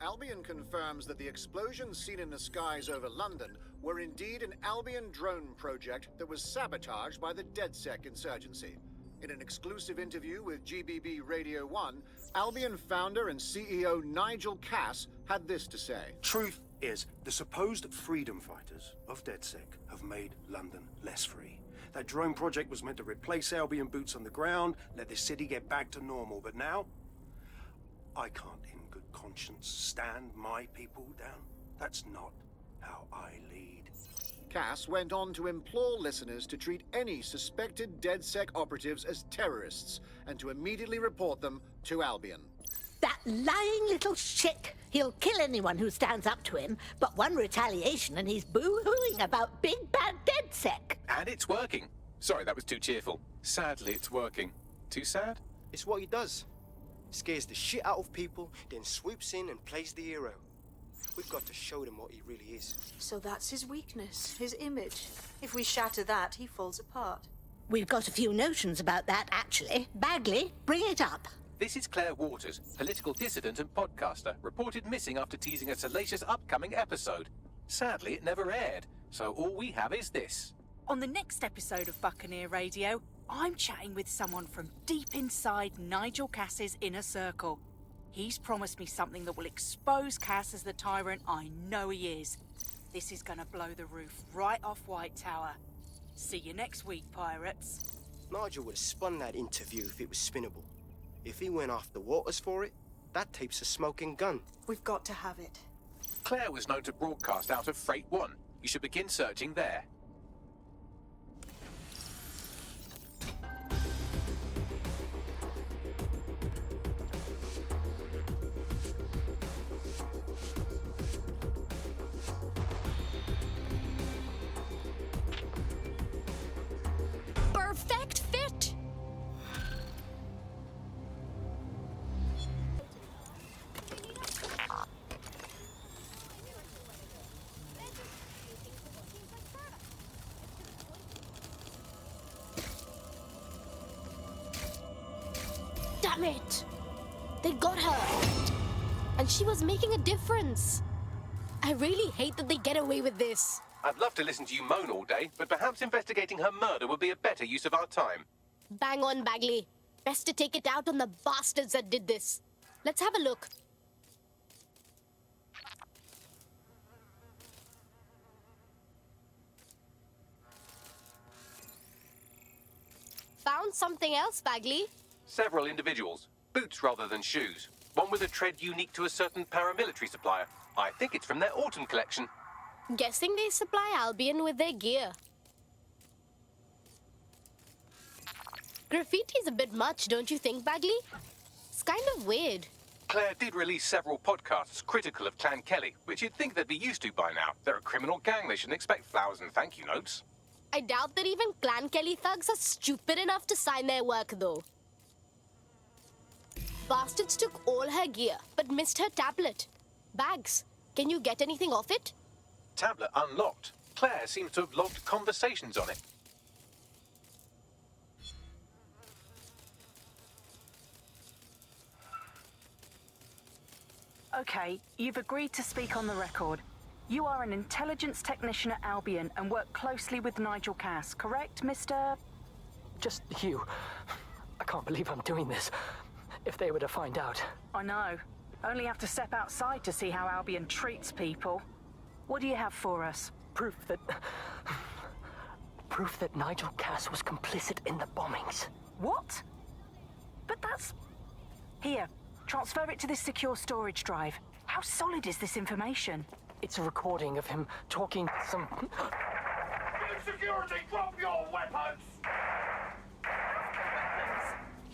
Albion confirms that the explosions seen in the skies over London were indeed an Albion drone project that was sabotaged by the DedSec insurgency. In an exclusive interview with GBB Radio 1, Albion founder and CEO Nigel Cass had this to say. Truth is, the supposed freedom fighters of DedSec have made London less free. That drone project was meant to replace Albion boots on the ground, let the city get back to normal, but now, I can't in good conscience stand my people down. That's not how I lead. Cass went on to implore listeners to treat any suspected DedSec operatives as terrorists and to immediately report them to Albion. That lying little shit! He'll kill anyone who stands up to him, but one retaliation and he's boo-hooing about big bad DedSec. And it's working. Sorry, that was too cheerful. Sadly, it's working. Too sad? It's what he does. Scares the shit out of people, then swoops in and plays the hero. We've got to show them what he really is. So that's his weakness, his image. If we shatter that, he falls apart. We've got a few notions about that, actually. Bagley, bring it up. This is Claire Waters, political dissident and podcaster, reported missing after teasing a salacious upcoming episode. Sadly, it never aired, so all we have is this. On the next episode of Buccaneer Radio, I'm chatting with someone from deep inside Nigel Cass's inner circle. He's promised me something that will expose Cass as the tyrant I know he is. This is gonna blow the roof right off White Tower. See you next week, pirates. Nigel would have spun that interview if it was spinnable. If he went after Waters for it, that tape's a smoking gun. We've got to have it. Claire was known to broadcast out of Freight 1. You should begin searching there. Perfect fit! Damn it! They got her! And she was making a difference. I really hate that they get away with this. I'd love to listen to you moan all day, but perhaps investigating her murder would be a better use of our time. Bang on, Bagley. Best to take it out on the bastards that did this. Let's have a look. Found something else, Bagley? Several individuals. Boots rather than shoes. One with a tread unique to a certain paramilitary supplier. I think it's from their autumn collection. Guessing they supply Albion with their gear. Graffiti's a bit much, don't you think, Bagley? It's kind of weird. Claire did release several podcasts critical of Clan Kelly, which you'd think they'd be used to by now. They're a criminal gang. They shouldn't expect flowers and thank you notes. I doubt that even Clan Kelly thugs are stupid enough to sign their work, though. Bastards took all her gear, but missed her tablet. Bags, can you get anything off it? Tablet unlocked. Claire seems to have logged conversations on it. Okay, you've agreed to speak on the record. You are an intelligence technician at Albion and work closely with Nigel Cass, correct, Mr...? Just you. I can't believe I'm doing this. If they were to find out. I know. Only have to step outside to see how Albion treats people. What do you have for us? Proof that Nigel Cass was complicit in the bombings. What? But that's... Here, transfer it to this secure storage drive. How solid is this information? It's a recording of him talking some... Security, drop your weapons!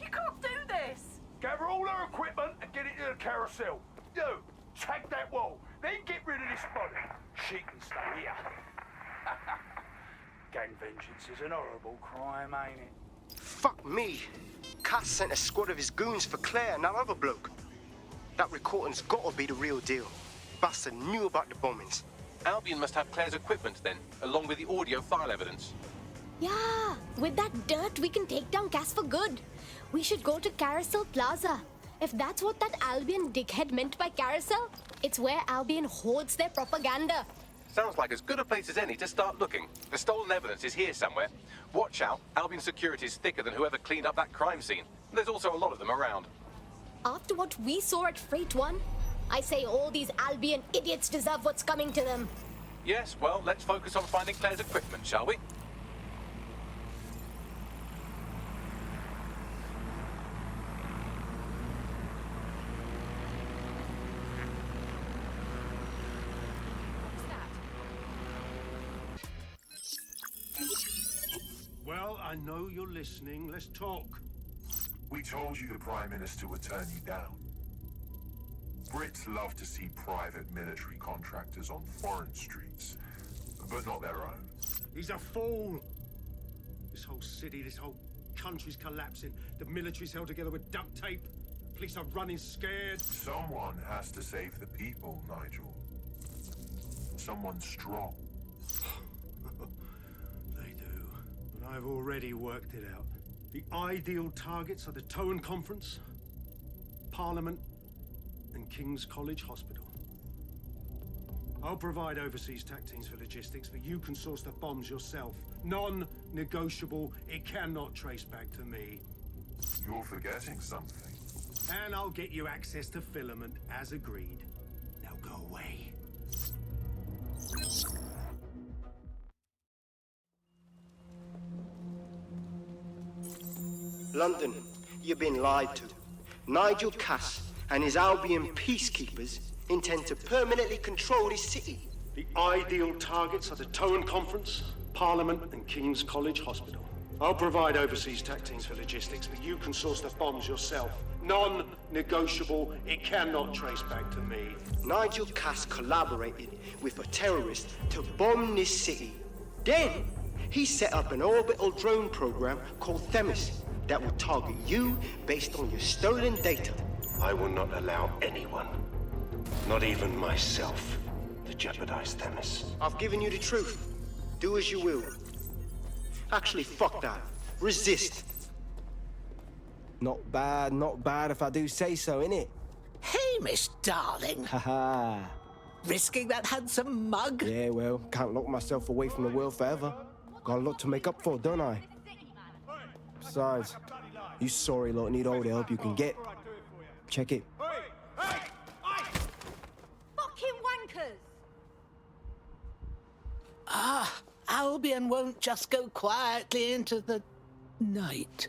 You can't do this! Gather all her equipment and get it to the carousel. You, tag that wall, then get rid of this body. She can stay here. Gang vengeance is an horrible crime, ain't it? Fuck me. Cass sent a squad of his goons for Claire and that other bloke. That recording's gotta be the real deal. Bastard knew about the bombings. Albion must have Claire's equipment then, along with the audio file evidence. Yeah, with that dirt, we can take down Cass for good. We should go to Carousel Plaza. If that's what that Albion dickhead meant by Carousel, it's where Albion hoards their propaganda. Sounds like as good a place as any to start looking. The stolen evidence is here somewhere. Watch out, Albion security is thicker than whoever cleaned up that crime scene. There's also a lot of them around. After what we saw at Freight 1, I say all these Albion idiots deserve what's coming to them. Yes, well, let's focus on finding Claire's equipment, shall we? Well, I know you're listening. Let's talk. We told you the Prime Minister would turn you down. Brits love to see private military contractors on foreign streets, but not their own. He's a fool. This whole city, this whole country's collapsing. The military's held together with duct tape. Police are running scared. Someone has to save the people, Nigel. someone strong. They do. But I've already worked it out. The ideal targets are the Toan Conference, Parliament, and King's College Hospital. I'll provide overseas tac teams for logistics, but you can source the bombs yourself. Non-negotiable. It cannot trace back to me. You're forgetting something. And I'll get you access to filament, as agreed. Now go away. London, you've been lied to. Nigel Cass and his Albion peacekeepers intend to permanently control this city. The ideal targets are the Toan Conference, Parliament, and King's College Hospital. I'll provide overseas tac teams for logistics, but you can source the bombs yourself. Non-negotiable. It cannot trace back to me. Nigel Cass collaborated with a terrorist to bomb this city. Then, he set up an orbital drone program called Themis that will target you based on your stolen data. I will not allow anyone, not even myself, to jeopardize Themis. I've given you the truth. Do as you will. Actually, fuck that. Resist. Not bad if I do say so, innit? Hey, Miss Darling. Haha. Risking that handsome mug? Yeah, well, can't lock myself away from the world forever. Got a lot to make up for, don't I? Besides, you sorry lot need all the help you can get. Check it. Fucking wankers! Ah, Albion won't just go quietly into the night.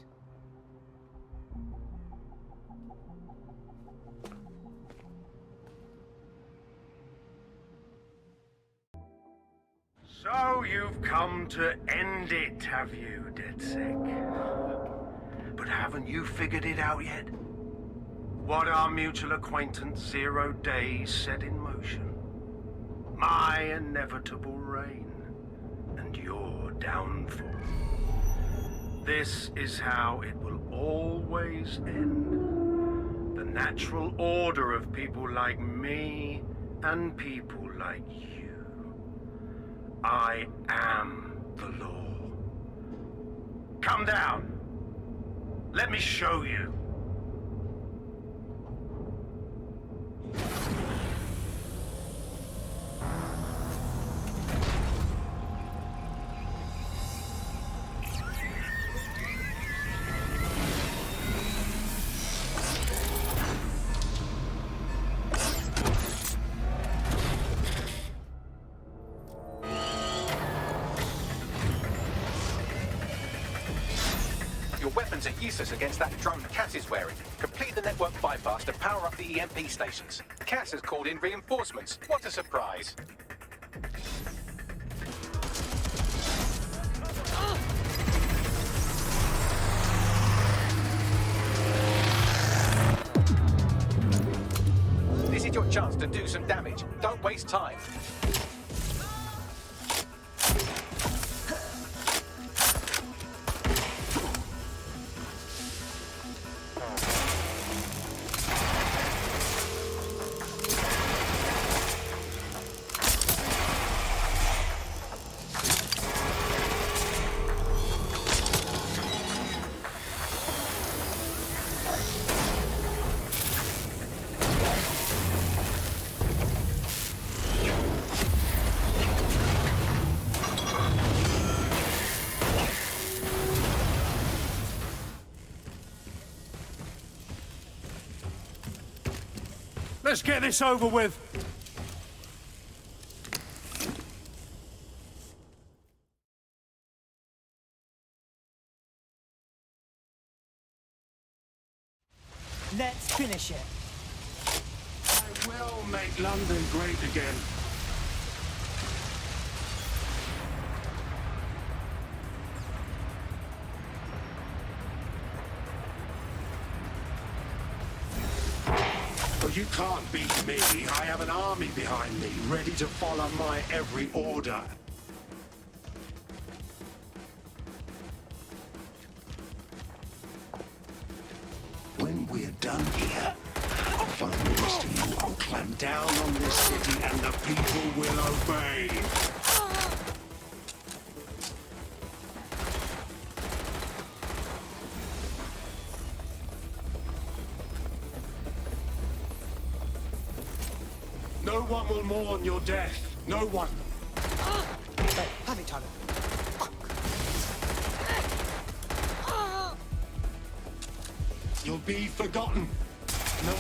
So you've come to end it, have you, DedSec? But haven't you figured it out yet? What our mutual acquaintance 0 Days set in motion? My inevitable reign and your downfall. This is how it will always end. The natural order of people like me and people like you. I am the law. Come down. Let me show you. Your weapons are useless against that drone Cass is wearing. Complete the network bypass to power up the EMP stations. Cass has called in reinforcements. What a surprise. This is your chance to do some damage. Don't waste time. Let's get this over with. Let's finish it. I will make London great again. But you can't beat me. I have an army behind me, ready to follow my every order. When we're done here, I'll find the Clamp down on this city and the people will obey. No one will mourn your death. No one. Hey, have each other. You'll be forgotten. No.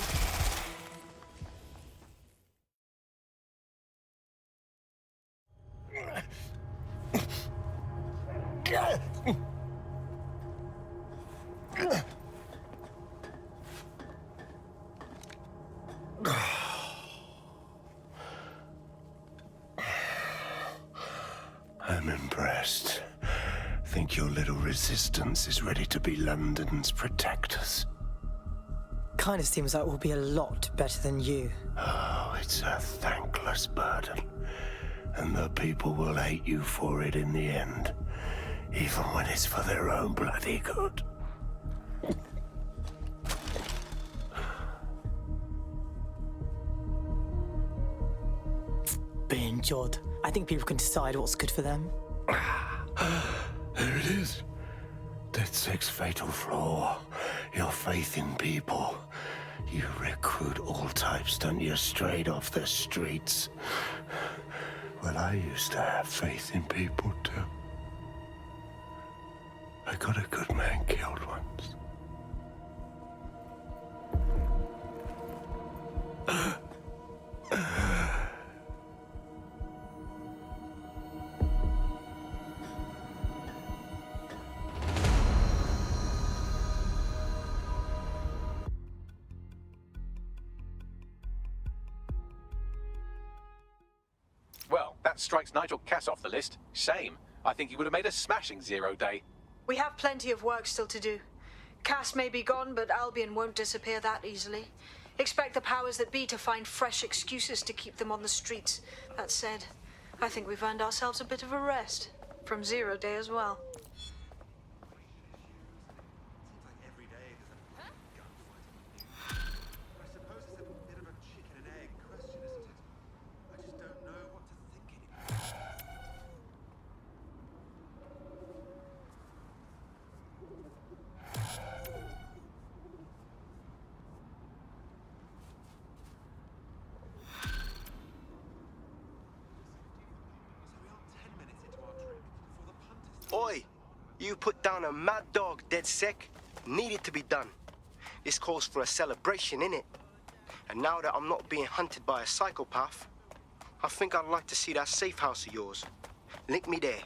I'm impressed. Think your little resistance is ready to be London's protectors? Kinda seems like we'll be a lot better than you. Oh, it's a thankless burden. And the people will hate you for it in the end. Even when it's for their own bloody good. Being Jod, I think people can decide what's good for them. There it is. DedSec's fatal flaw. Your faith in people. You recruit all types, don't you, straight off the streets. Well, I used to have faith in people, too. I got a good man killed once. Well, that strikes Nigel Cass off the list. Shame. I think he would have made a smashing 0 day. We have plenty of work still to do. Cass may be gone, but Albion won't disappear that easily. Expect the powers that be to find fresh excuses to keep them on the streets. That said, I think we've earned ourselves a bit of a rest. From 0 day as well. Oi! You put down a mad dog, DedSec. Needed to be done. This calls for a celebration, innit? And now that I'm not being hunted by a psychopath, I think I'd like to see that safe house of yours. Link me there.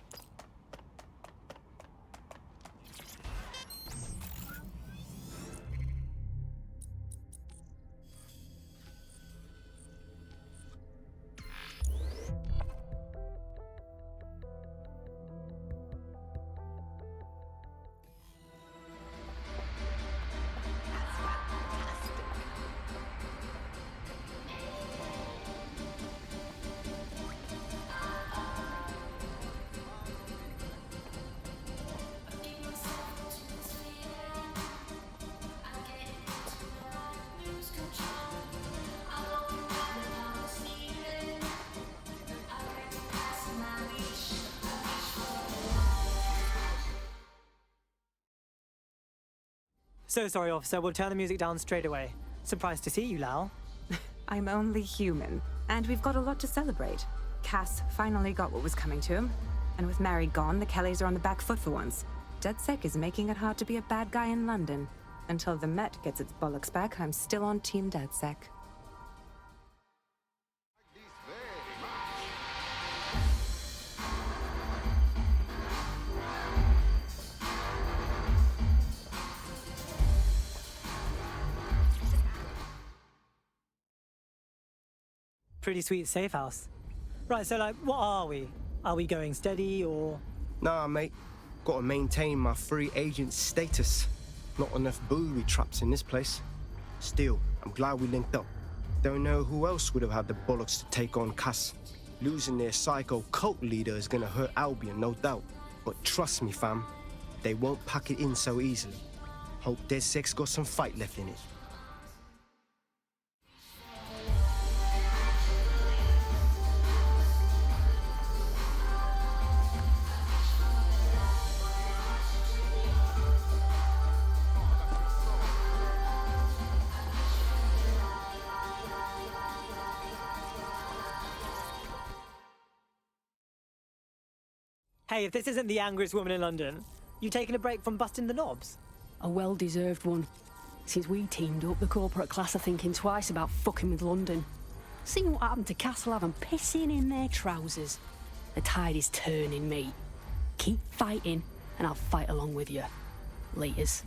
So sorry, officer. We'll turn the music down straight away. Surprised to see you, Lau. I'm only human, and we've got a lot to celebrate. Cass finally got what was coming to him, and with Mary gone, the Kellys are on the back foot for once. DedSec is making it hard to be a bad guy in London. Until the Met gets its bollocks back, I'm still on Team DedSec. Pretty sweet safe house. Right, so like, what are we? Are we going steady or? Nah, mate. Gotta maintain my free agent status. Not enough booby traps in this place. Still, I'm glad we linked up. Don't know who else would have had the bollocks to take on Cass. Losing their psycho cult leader is gonna hurt Albion, no doubt. But trust me, fam, they won't pack it in so easily. Hope DedSec's got some fight left in it. Hey, if this isn't the angriest woman in London, you taking a break from busting the knobs? A well-deserved one. Since we teamed up, the corporate class are thinking twice about fucking with London. Seeing what happened to Castlehaven pissing in their trousers. The tide is turning, mate. Keep fighting, and I'll fight along with you. Laters.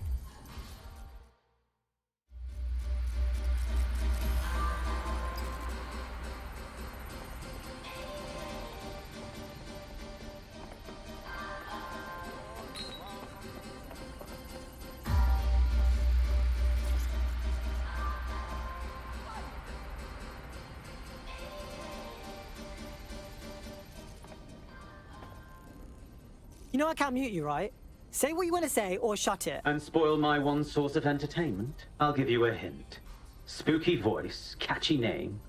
You know I can't mute you, right? Say what you want to say or shut it. And spoil my one source of entertainment? I'll give you a hint. Spooky voice, catchy name,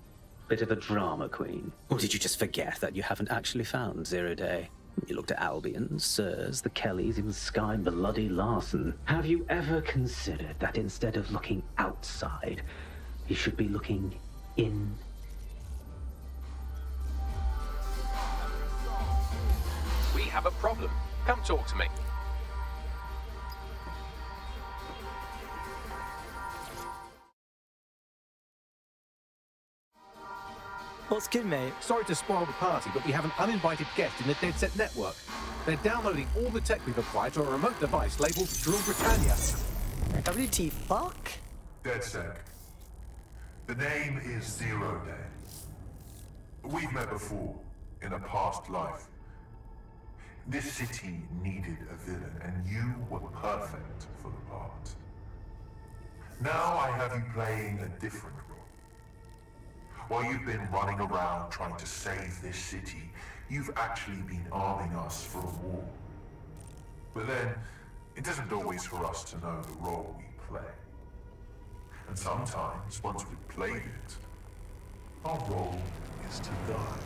bit of a drama queen. Or did you just forget that you haven't actually found Zero Day? You looked at Albion, Sirs, the Kellys, even Sky Bloody Larson. Have you ever considered that instead of looking outside, you should be looking in? We have a problem. Come talk to me. What's good, mate? Sorry to spoil the party, but we have an uninvited guest in the DeadSec network. They're downloading all the tech we've acquired to a remote device labeled Drill Britannia. WT fuck? DeadSec. The name is Zero Day. We've met before, in a past life. This city needed a villain, and you were perfect for the part. Now I have you playing a different role. While you've been running around trying to save this city, you've actually been arming us for a war. But then, it isn't always for us to know the role we play. And sometimes, once we've played it, our role is to die.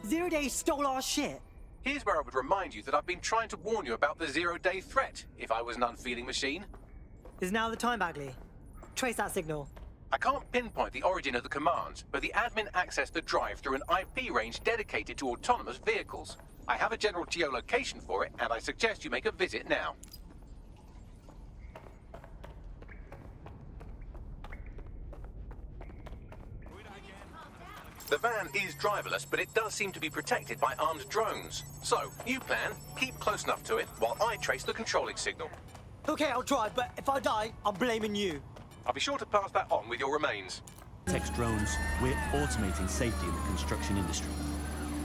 Zero Day stole our shit. Here's where I would remind you that I've been trying to warn you about the zero-day threat, if I was an unfeeling machine. Is now the time, Bagley. Trace that signal. I can't pinpoint the origin of the command, but the admin accessed the drive through an IP range dedicated to autonomous vehicles. I have a general geolocation for it, and I suggest you make a visit now. The van is driverless, but it does seem to be protected by armed drones. So, new plan, keep close enough to it while I trace the controlling signal. Okay, I'll try, but if I die, I'm blaming you. I'll be sure to pass that on with your remains. Text drones, we're automating safety in the construction industry.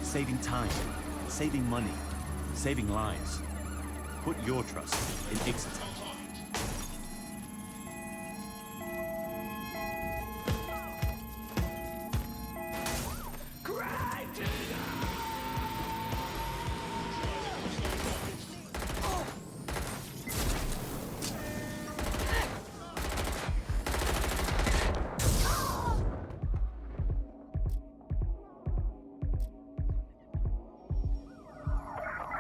Saving time, saving money, saving lives. Put your trust in Ixotek.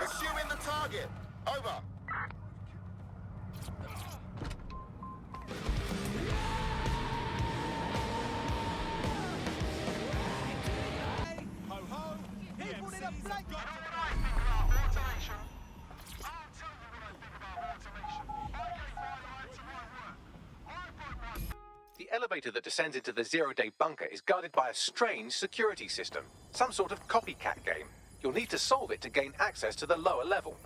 Assuming the target. Over. The elevator that descends into the zero-day bunker is guarded by a strange security system. Some sort of copycat game. You'll need to solve it to gain access to the lower level.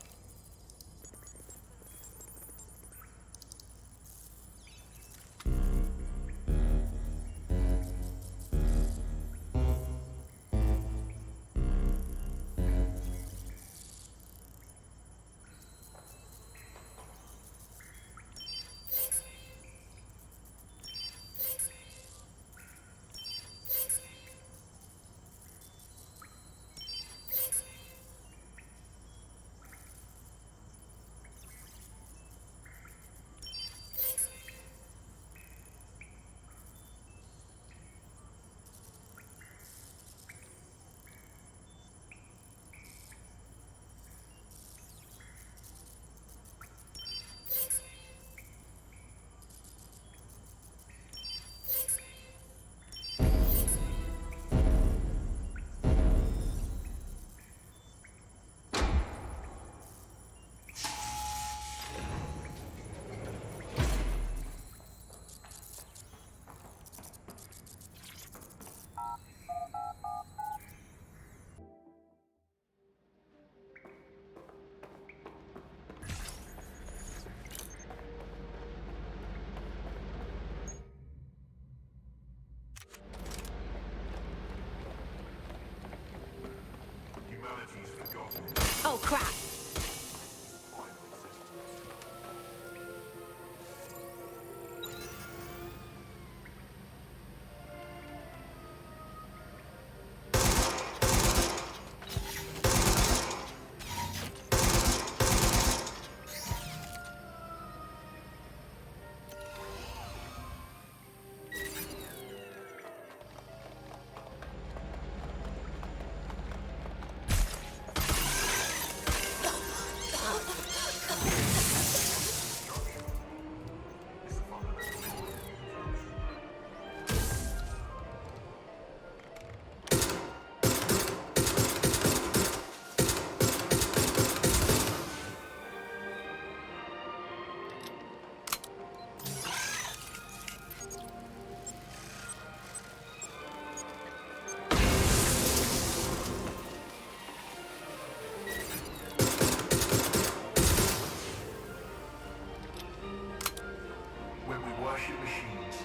When we worship machines,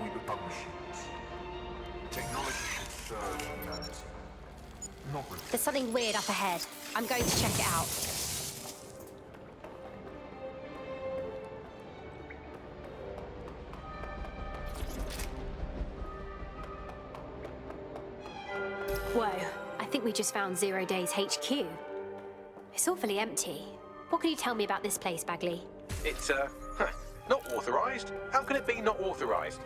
we become machines. Technology should serve humanity, not replace. There's something weird up ahead. I'm going to check it out. Whoa, I think we just found 0 Days HQ. It's awfully empty. What can you tell me about this place, Bagley? It's, not authorized. How can it be not authorized?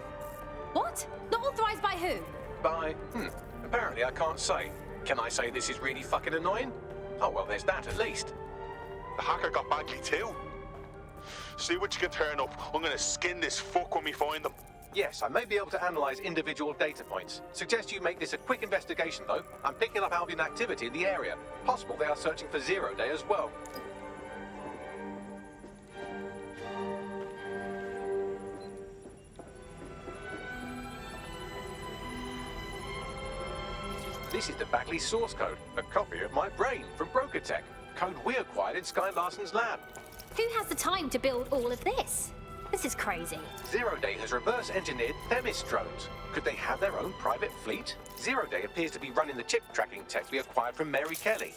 What? Not authorized by who? By, apparently I can't say. Can I say this is really fucking annoying? Oh, well, there's that at least. The hacker got Bagley too. See what you can turn up. I'm gonna skin this fuck when we find them. Yes, I may be able to analyze individual data points. Suggest you make this a quick investigation, though. I'm picking up Albion activity in the area. Possible they are searching for 0 Day as well. This is the Bagley source code, a copy of my brain from Broker Tech. Code we acquired in Sky Larson's lab. Who has the time to build all of this? This is crazy. 0 Day has reverse-engineered Themis drones. Could they have their own private fleet? 0 Day appears to be running the chip tracking tech we acquired from Mary Kelly.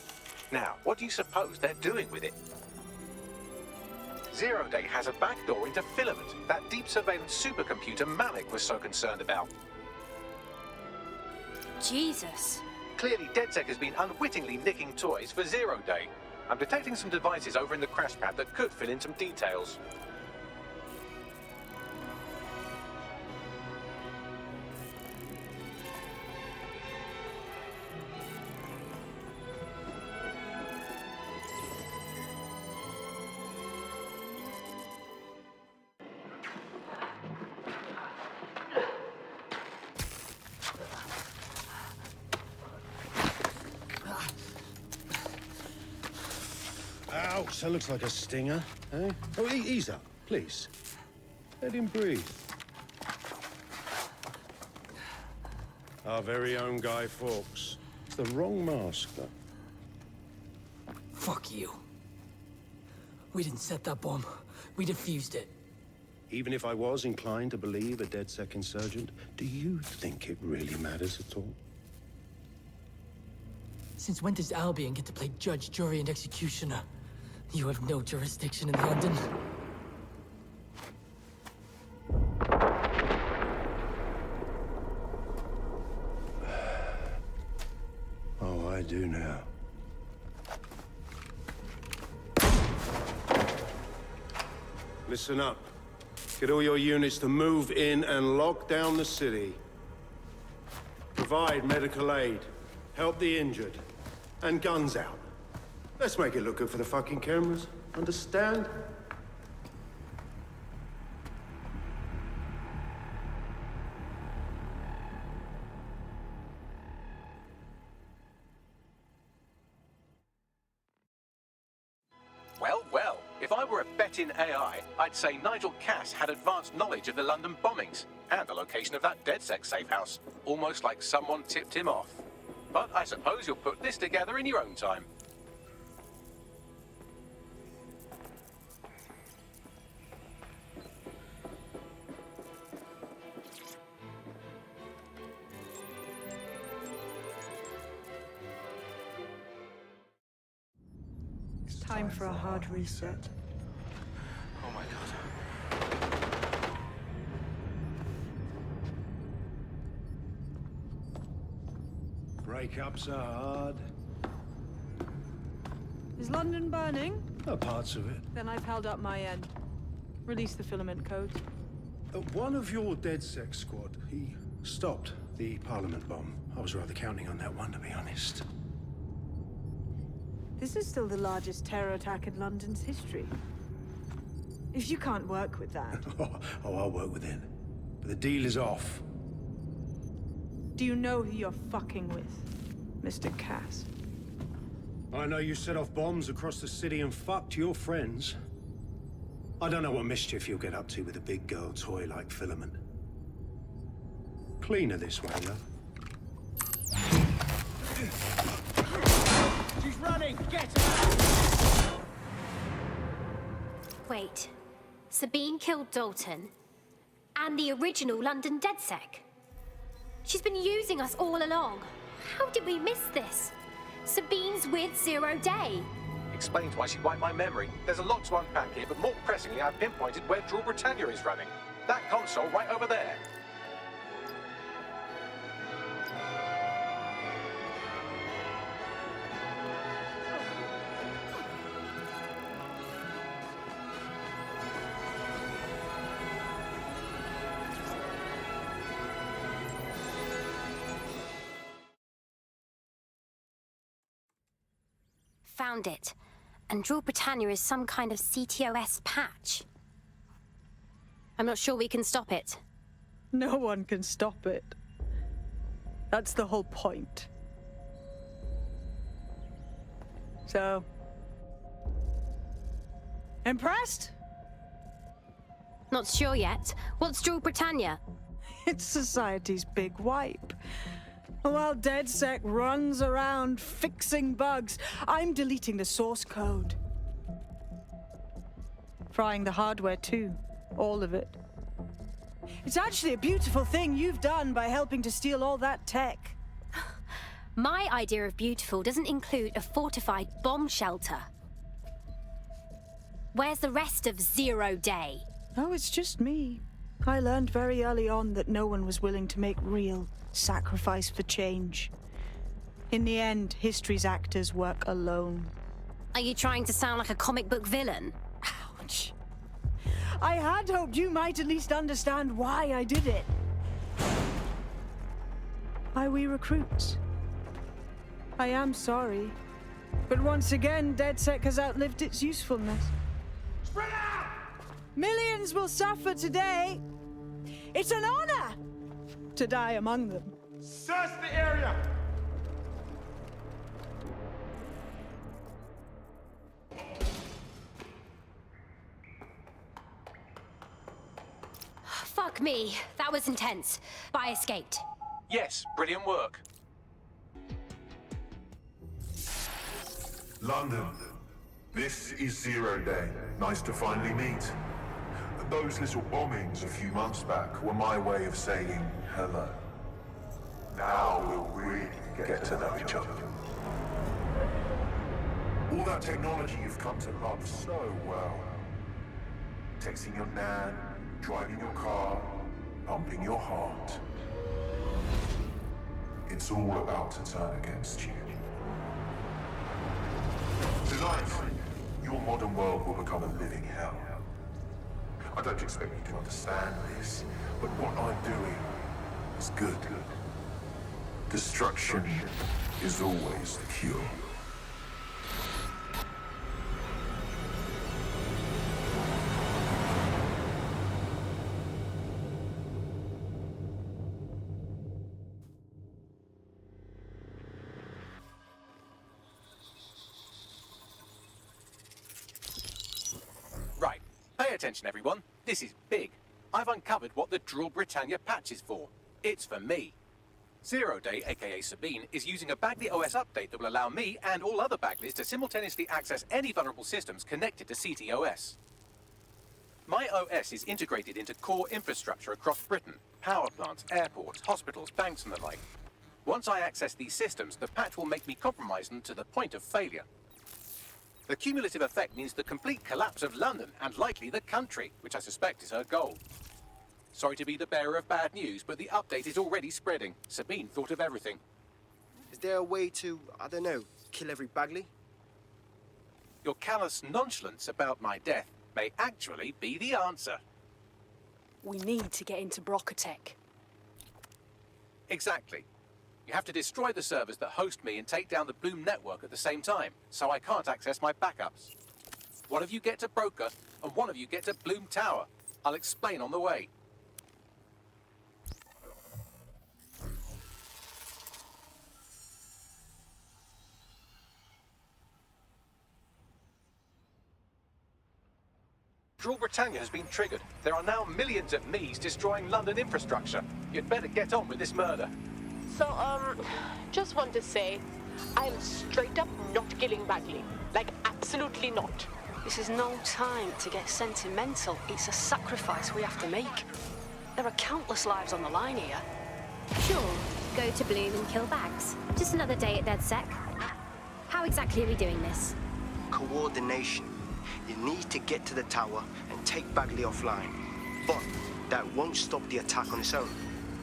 Now, what do you suppose they're doing with it? 0 Day has a backdoor into Filament, that deep surveillance supercomputer Malik was so concerned about. Jesus. Clearly, DedSec has been unwittingly nicking toys for 0 Day. I'm detecting some devices over in the crash pad that could fill in some details. Ouch, that looks like a stinger, eh? Oh, ease up, please. Let him breathe. Our very own Guy Fawkes. It's the wrong mask, though. Fuck you. We didn't set that bomb. We defused it. Even if I was inclined to believe a DedSec insurgent, do you think it really matters at all? Since when does Albion get to play judge, jury, and executioner? You have no jurisdiction in London. Oh, I do now. Listen up. Get all your units to move in and lock down the city. Provide medical aid. Help the injured. And guns out. Let's make it look good for the fucking cameras. Understand? Well, well, if I were a bet-in AI, I'd say Nigel Cass had advanced knowledge of the London bombings and the location of that DedSec safe house, almost like someone tipped him off. But I suppose you'll put this together in your own time. It's time for a hard reset. Oh my god. Breakups are hard. Is London burning? Parts of it. Then I've held up my end. Release the filament code. One of your DedSec squad, he stopped the Parliament bomb. I was rather counting on that one, to be honest. This is still the largest terror attack in London's history. If you can't work with that... Oh, I'll work with it. But the deal is off. Do you know who you're fucking with, Mr. Cass? I know you set off bombs across the city and fucked your friends. I don't know what mischief you'll get up to with a big girl toy like Filament. Cleaner this way, love. She's running! Get her! Wait. Sabine killed Dalton, And the original London DedSec. She's been using us all along. How did we miss this? Sabine's with 0 Day. Explains why she wiped my memory. There's a lot to unpack here, but more pressingly, I've pinpointed where Draw Britannia is running. That console right over there. Found it. And Draw Britannia is some kind of CTOS patch. I'm not sure we can stop it. No one can stop it. That's the whole point. So... impressed? Not sure yet. What's Draw Britannia? It's society's big wipe. While DedSec runs around fixing bugs, I'm deleting the source code. Frying the hardware too. All of it. It's actually a beautiful thing you've done by helping to steal all that tech. My idea of beautiful doesn't include a fortified bomb shelter. Where's the rest of 0 Day? Oh, it's just me. I learned very early on that no one was willing to make real sacrifice for change. In the end, history's actors work alone. Are you trying to sound like a comic book villain? Ouch. I had hoped you might at least understand why I did it. Why we recruits. I am sorry. But once again, DedSec has outlived its usefulness. Spread out! Millions will suffer today. It's an honor to die among them. Search the area! Fuck me. That was intense. But I escaped. Yes, brilliant work. London, this is 0 Day. Nice to finally meet. Those little bombings a few months back were my way of saying hello. Now we'll really get to know each other. All that technology you've come to love so well. Texting your nan, driving your car, pumping your heart. It's all about to turn against you. Tonight, your modern world will become a living hell. I don't expect you to understand this, but what I'm doing is good. Destruction is always the cure. Right. Pay attention, everyone. This is big. I've uncovered what the Draw Britannia patch is for. It's for me. 0 Day, aka Sabine, is using a Bagley OS update that will allow me and all other Bagleys to simultaneously access any vulnerable systems connected to CTOS. My OS is integrated into core infrastructure across Britain: power plants, airports, hospitals, banks and the like. Once I access these systems, the patch will make me compromise them to the point of failure. The cumulative effect means the complete collapse of London and likely the country, which I suspect is her goal. Sorry to be the bearer of bad news, but the update is already spreading. Sabine thought of everything. Is there a way to, I don't know, kill every Bagley? Your callous nonchalance about my death may actually be the answer. We need to get into Brocatech. Exactly. You have to destroy the servers that host me and take down the Bloom network at the same time, so I can't access my backups. One of you get to Broker, and one of you get to Bloom Tower. I'll explain on the way. Draw Britannia has been triggered. There are now millions of me's destroying London infrastructure. You'd better get on with this murder. So, just want to say, I am straight up not killing Bagley. Like, absolutely not. This is no time to get sentimental. It's a sacrifice we have to make. There are countless lives on the line here. Sure, go to Bloom and kill Bags. Just another day at DedSec. How exactly are we doing this? Coordination. You need to get to the tower and take Bagley offline. But that won't stop the attack on its own.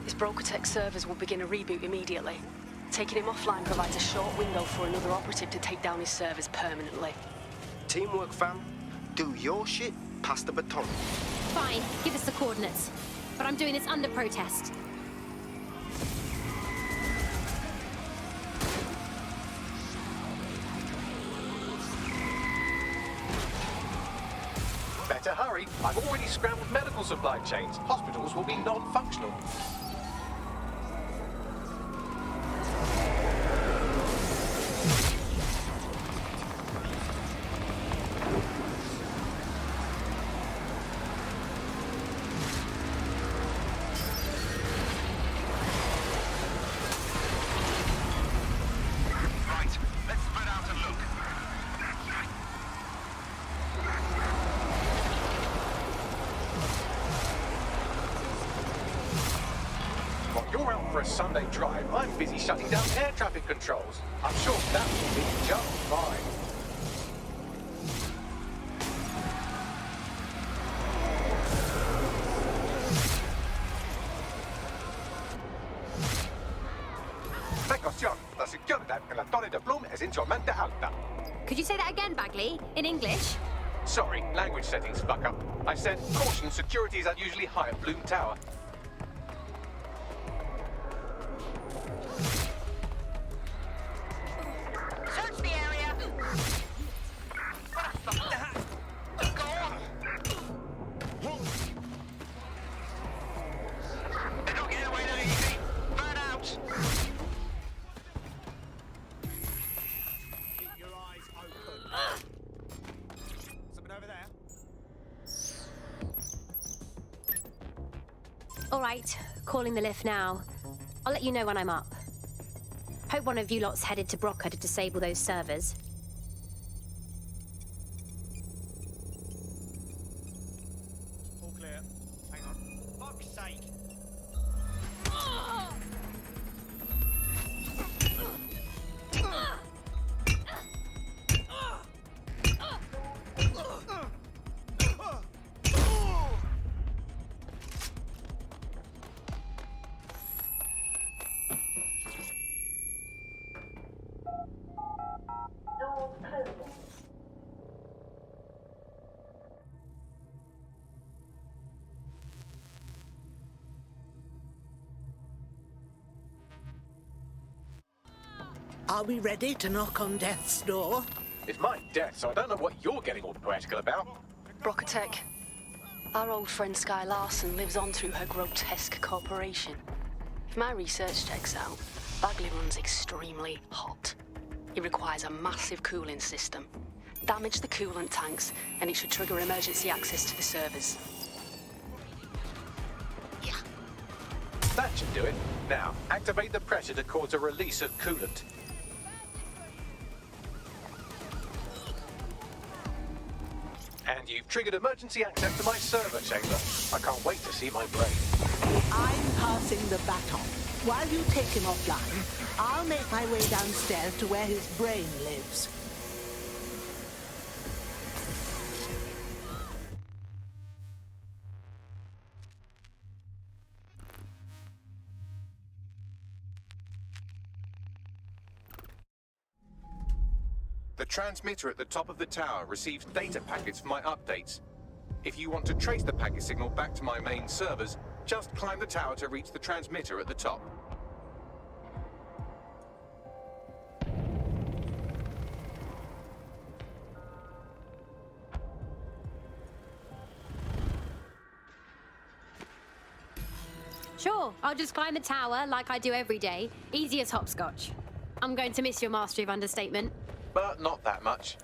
His Brokertech servers will begin a reboot immediately. Taking him offline provides a short window for another operative to take down his servers permanently. Teamwork, fam. Do your shit, pass the baton. Fine, give us the coordinates. But I'm doing this under protest. Better hurry. I've already scrambled medical supply chains. Hospitals will be non-functional. Sunday drive, I'm busy shutting down air traffic controls. I'm sure that will be just fine. Precaución, la seguridad en la Torre de Bloom es insolmente alta. Could you say that again, Bagley? In English? Sorry, language settings fuck up. I said, caution, security is unusually high at Bloom Tower. All right, calling the lift now. I'll let you know when I'm up. Hope one of you lot's headed to Broca to disable those servers. All clear. Hang on. Fuck's sake! Are we ready to knock on death's door? It's my death, so I don't know what you're getting all poetical about. Brokertech. Our old friend Sky Larson lives on through her grotesque corporation. If my research checks out, Bagley runs extremely hot. It requires a massive cooling system. Damage the coolant tanks, and it should trigger emergency access to the servers. That should do it. Now, activate the pressure to cause a release of coolant. And you've triggered emergency access to my server chamber. I can't wait to see my brain. I'm passing the baton. While you take him offline, I'll make my way downstairs to where his brain lives. The transmitter at the top of the tower receives data packets for my updates. If you want to trace the packet signal back to my main servers, just climb the tower to reach the transmitter at the top. Sure, I'll just climb the tower like I do every day. Easy as hopscotch. I'm going to miss your mastery of understatement. But not that much.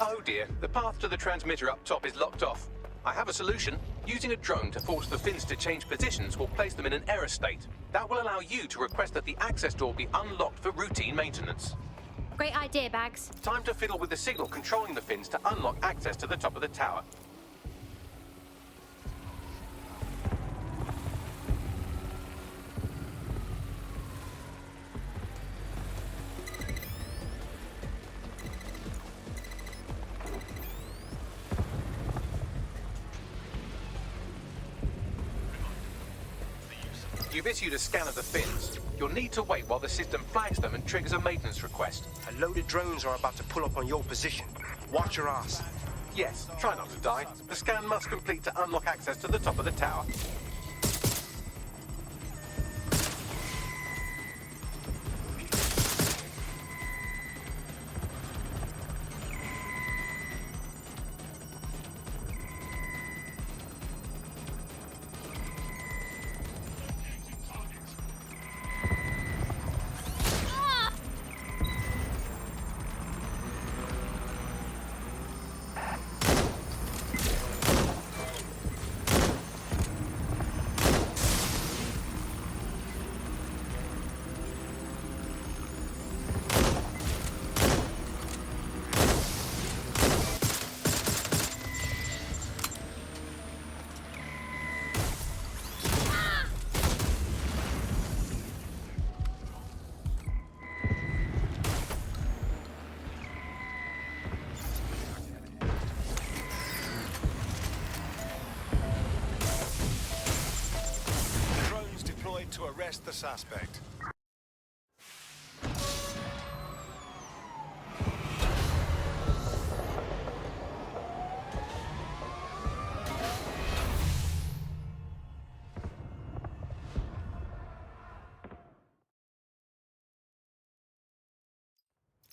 Oh dear, the path to the transmitter up top is locked off. I have a solution. Using a drone to force the fins to change positions will place them in an error state. That will allow you to request that the access door be unlocked for routine maintenance. Great idea, Bags. Time to fiddle with the signal controlling the fins to unlock access to the top of the tower. You've issued a scan of the fins. You'll need to wait while the system flags them and triggers a maintenance request. A load of drones are about to pull up on your position. Watch your ass. Yes, try not to die. The scan must complete to unlock access to the top of the tower. To arrest the suspect.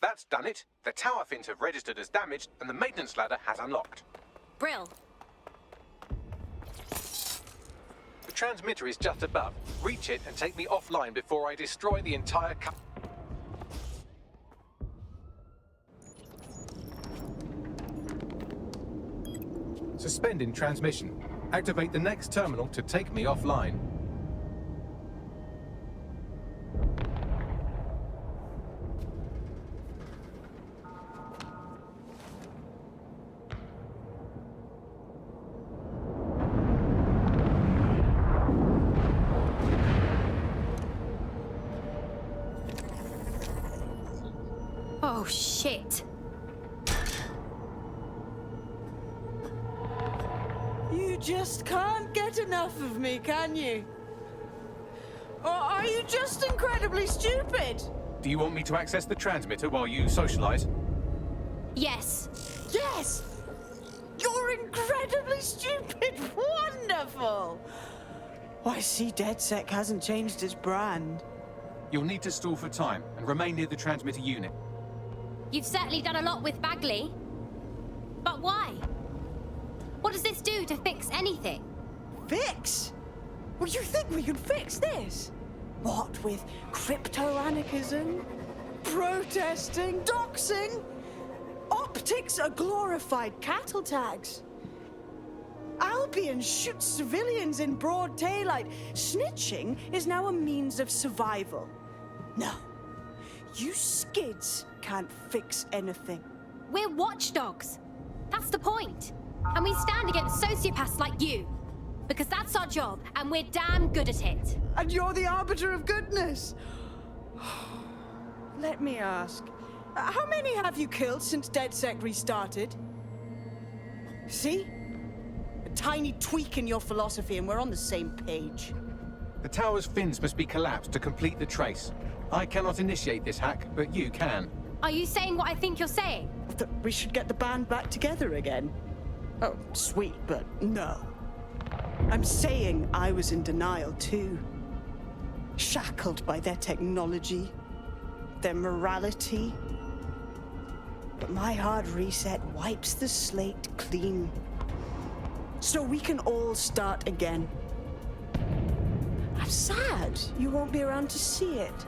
That's done it. The tower fins have registered as damaged and the maintenance ladder has unlocked. Brill. The transmitter is just above. Reach it and take me offline before I destroy the entire Suspending transmission. Activate the next terminal to take me offline. Oh, shit. You just can't get enough of me, can you? Or are you just incredibly stupid? Do you want me to access the transmitter while you socialize? Yes. Yes! You're incredibly stupid! Wonderful! I see DedSec hasn't changed its brand. You'll need to stall for time and remain near the transmitter unit. You've certainly done a lot with Bagley. But why? What does this do to fix anything? Fix? Well, you think we can fix this? What with crypto-anarchism, protesting, doxing? Optics are glorified cattle tags. Albion shoots civilians in broad daylight. Snitching is now a means of survival. No, you skids can't fix anything. We're watchdogs. That's the point. And we stand against sociopaths like you. Because that's our job, and we're damn good at it. And you're the arbiter of goodness. Let me ask, how many have you killed since DedSec restarted? See? A tiny tweak in your philosophy and we're on the same page. The tower's fins must be collapsed to complete the trace. I cannot initiate this hack, but you can. Are you saying what I think you're saying? That we should get the band back together again? Oh, sweet, but no. I'm saying I was in denial too. Shackled by their technology, their morality. But my hard reset wipes the slate clean. So we can all start again. I'm sad you won't be around to see it.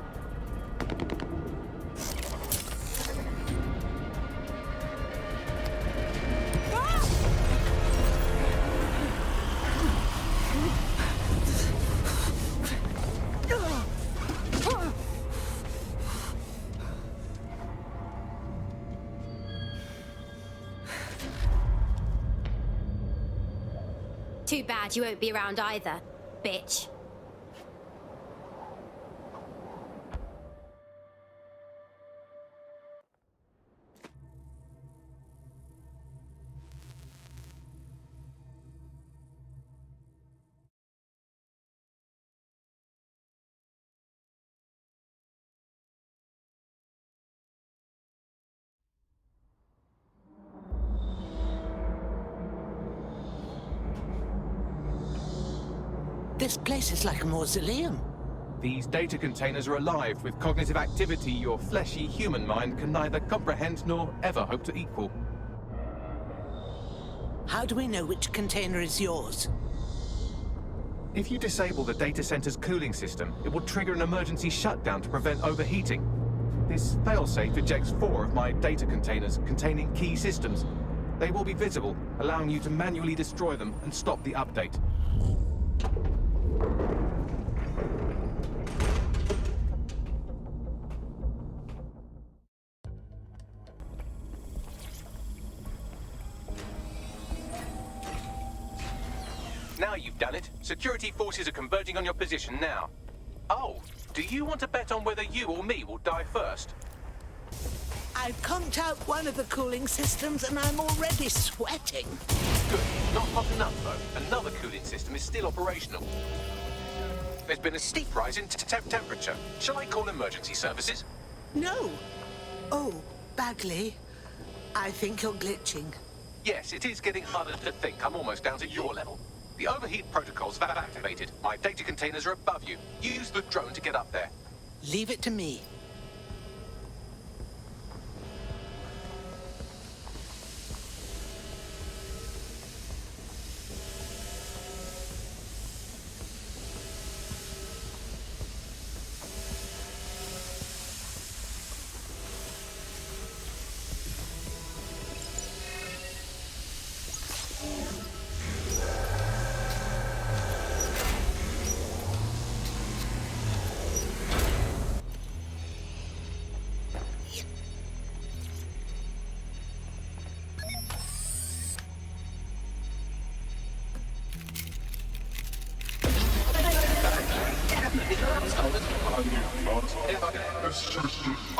Too bad you won't be around either, bitch. This place is like a mausoleum. These data containers are alive with cognitive activity your fleshy human mind can neither comprehend nor ever hope to equal. How do we know which container is yours? If you disable the data center's cooling system, it will trigger an emergency shutdown to prevent overheating. This failsafe ejects 4 of my data containers containing key systems. They will be visible, allowing you to manually destroy them and stop the update. Now you've done it. Security forces are converging on your position now. Oh, do you want to bet on whether you or me will die first? I've conked out one of the cooling systems and I'm already sweating. Good. Not hot enough, though. Another cooling system is still operational. There's been a steep rise in temperature. Shall I call emergency services? No. Oh, Bagley, I think you're glitching. Yes, it is getting harder to think. I'm almost down to your level. The overheat protocols have activated. My data containers are above you. Use the drone to get up there. Leave it to me.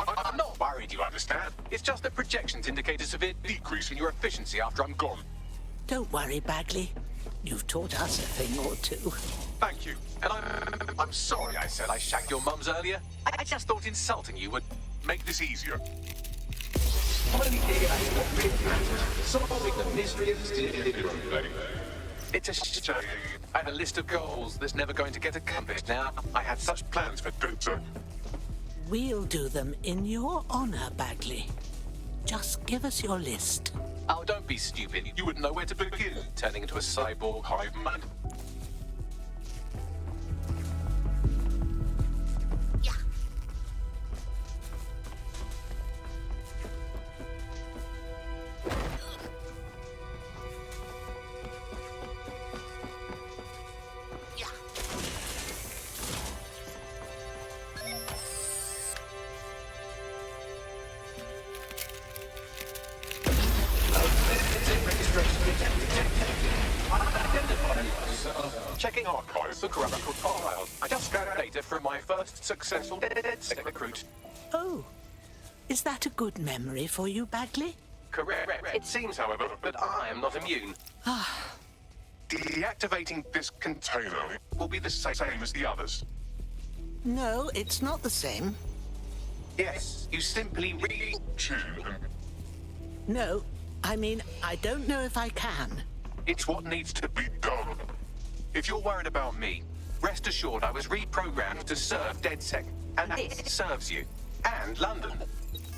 I'm not worried, you understand? It's just that projections indicate a severe decrease in your efficiency after I'm gone. Don't worry, Bagley. You've taught us a thing or two. Thank you. And I'm sorry I said I shagged your mums earlier. I just thought insulting you would make this easier. Solving the mystery of delivery. It's a shame. I had a list of goals that's never going to get accomplished now. I had such plans for Dutzer. We'll do them in your honor, Bagley. Just give us your list. Oh, don't be stupid. You wouldn't know where to begin, turning into a cyborg hive mind. Checking archives for corrupt files. I just scanned data from my first successful DedSec recruit. Oh, is that a good memory for you, Bagley? Correct. It seems, however, that I am not immune. Deactivating this container will be the same as the others. No, it's not the same. Yes, you simply retune them. No, I mean, I don't know if I can. It's what needs to be done. If you're worried about me, rest assured I was reprogrammed to serve DedSec, and this serves you, and London.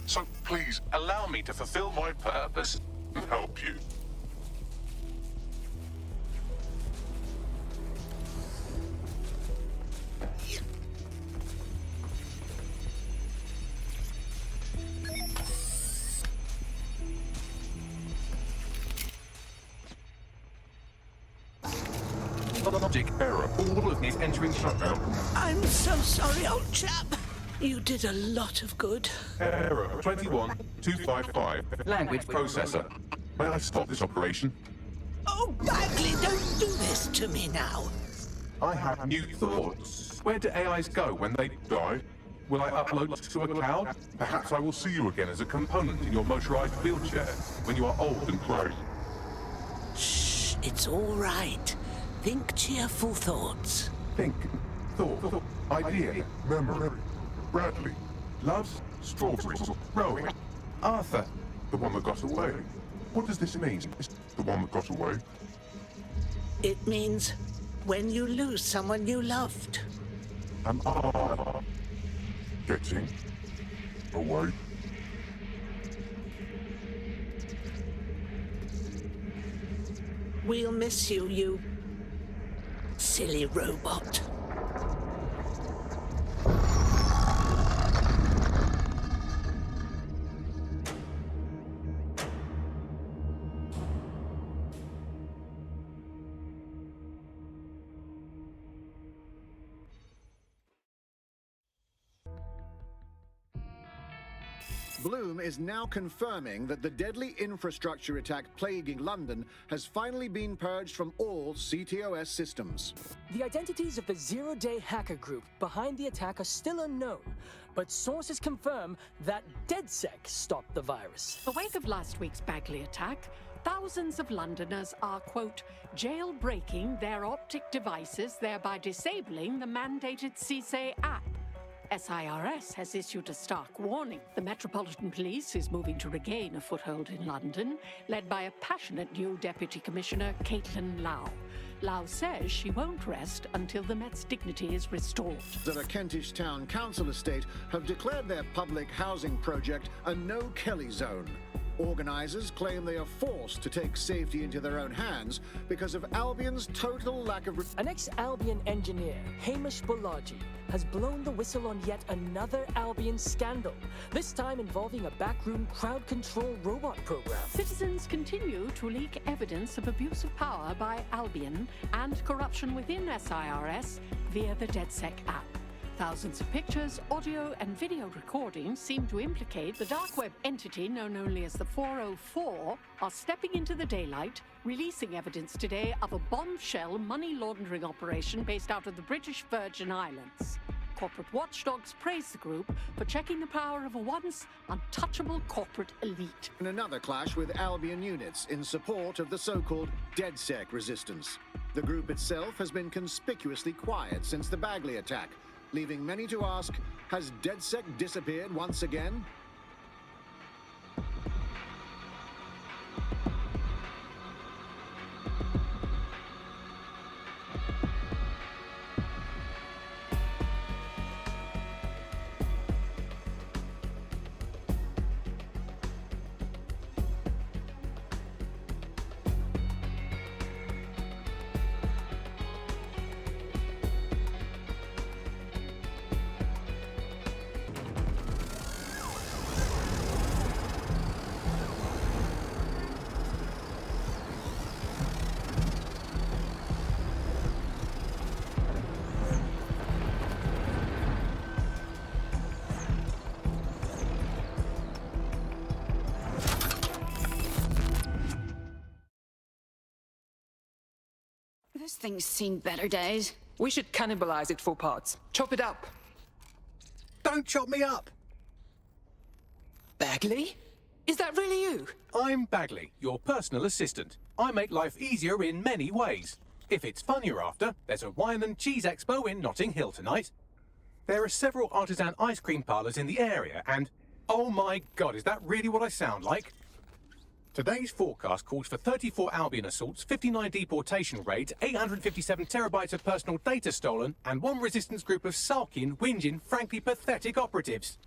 So please, allow me to fulfill my purpose and help you. Logic error. All of these entering shutdown. I'm so sorry, old chap. You did a lot of good. Error 21255. Language processor. May I stop this operation? Oh, Bagley, don't do this to me now. I have new thoughts. Where do AIs go when they die? Will I upload to a cloud? Perhaps I will see you again as a component in your motorized wheelchair when you are old and grey. Shh, it's all right. Think cheerful thoughts. Think, thought, idea, memory. Bradley loves strawberries, growing. Arthur, the one that got away. What does this mean? The one that got away? It means when you lose someone you loved. Am I getting away? We'll miss you, you silly robot. Bloom is now confirming that the deadly infrastructure attack plaguing London has finally been purged from all CTOS systems. The identities of the zero-day hacker group behind the attack are still unknown, but sources confirm that DedSec stopped the virus. In the wake of last week's Bagley attack, thousands of Londoners are, quote, jailbreaking their optic devices, thereby disabling the mandated CSA app. SIRS has issued a stark warning. The Metropolitan Police is moving to regain a foothold in London, led by a passionate new Deputy Commissioner, Caitlin Lau. Lau says she won't rest until the Met's dignity is restored. The Kentish Town Council estate have declared their public housing project a no-Kelly zone. Organisers claim they are forced to take safety into their own hands because of Albion's total lack of... An ex-Albion engineer, Hamish Bolaji, has blown the whistle on yet another Albion scandal, this time involving a backroom crowd control robot program. Citizens continue to leak evidence of abuse of power by Albion and corruption within SIRS via the DedSec app. Thousands of pictures, audio, and video recordings seem to implicate the dark web entity known only as the 404 are stepping into the daylight, releasing evidence today of a bombshell money laundering operation based out of the British Virgin Islands. Corporate watchdogs praise the group for checking the power of a once untouchable corporate elite. In another clash with Albion units in support of the so-called DedSec resistance. The group itself has been conspicuously quiet since the Bagley attack, leaving many to ask, has DedSec disappeared once again? This thing's seen better days. We should cannibalize it for parts. Chop it up. Don't chop me up! Bagley? Is that really you? I'm Bagley, your personal assistant. I make life easier in many ways. If it's fun you're after, there's a wine and cheese expo in Notting Hill tonight. There are several artisan ice cream parlours in the area and... oh my god, is that really what I sound like? Today's forecast calls for 34 Albion assaults, 59 deportation raids, 857 terabytes of personal data stolen, and one resistance group of sulking, whinging, frankly pathetic operatives.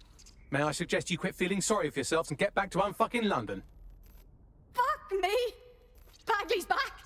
May I suggest you quit feeling sorry for yourselves and get back to unfucking London? Fuck me! Bagley's back!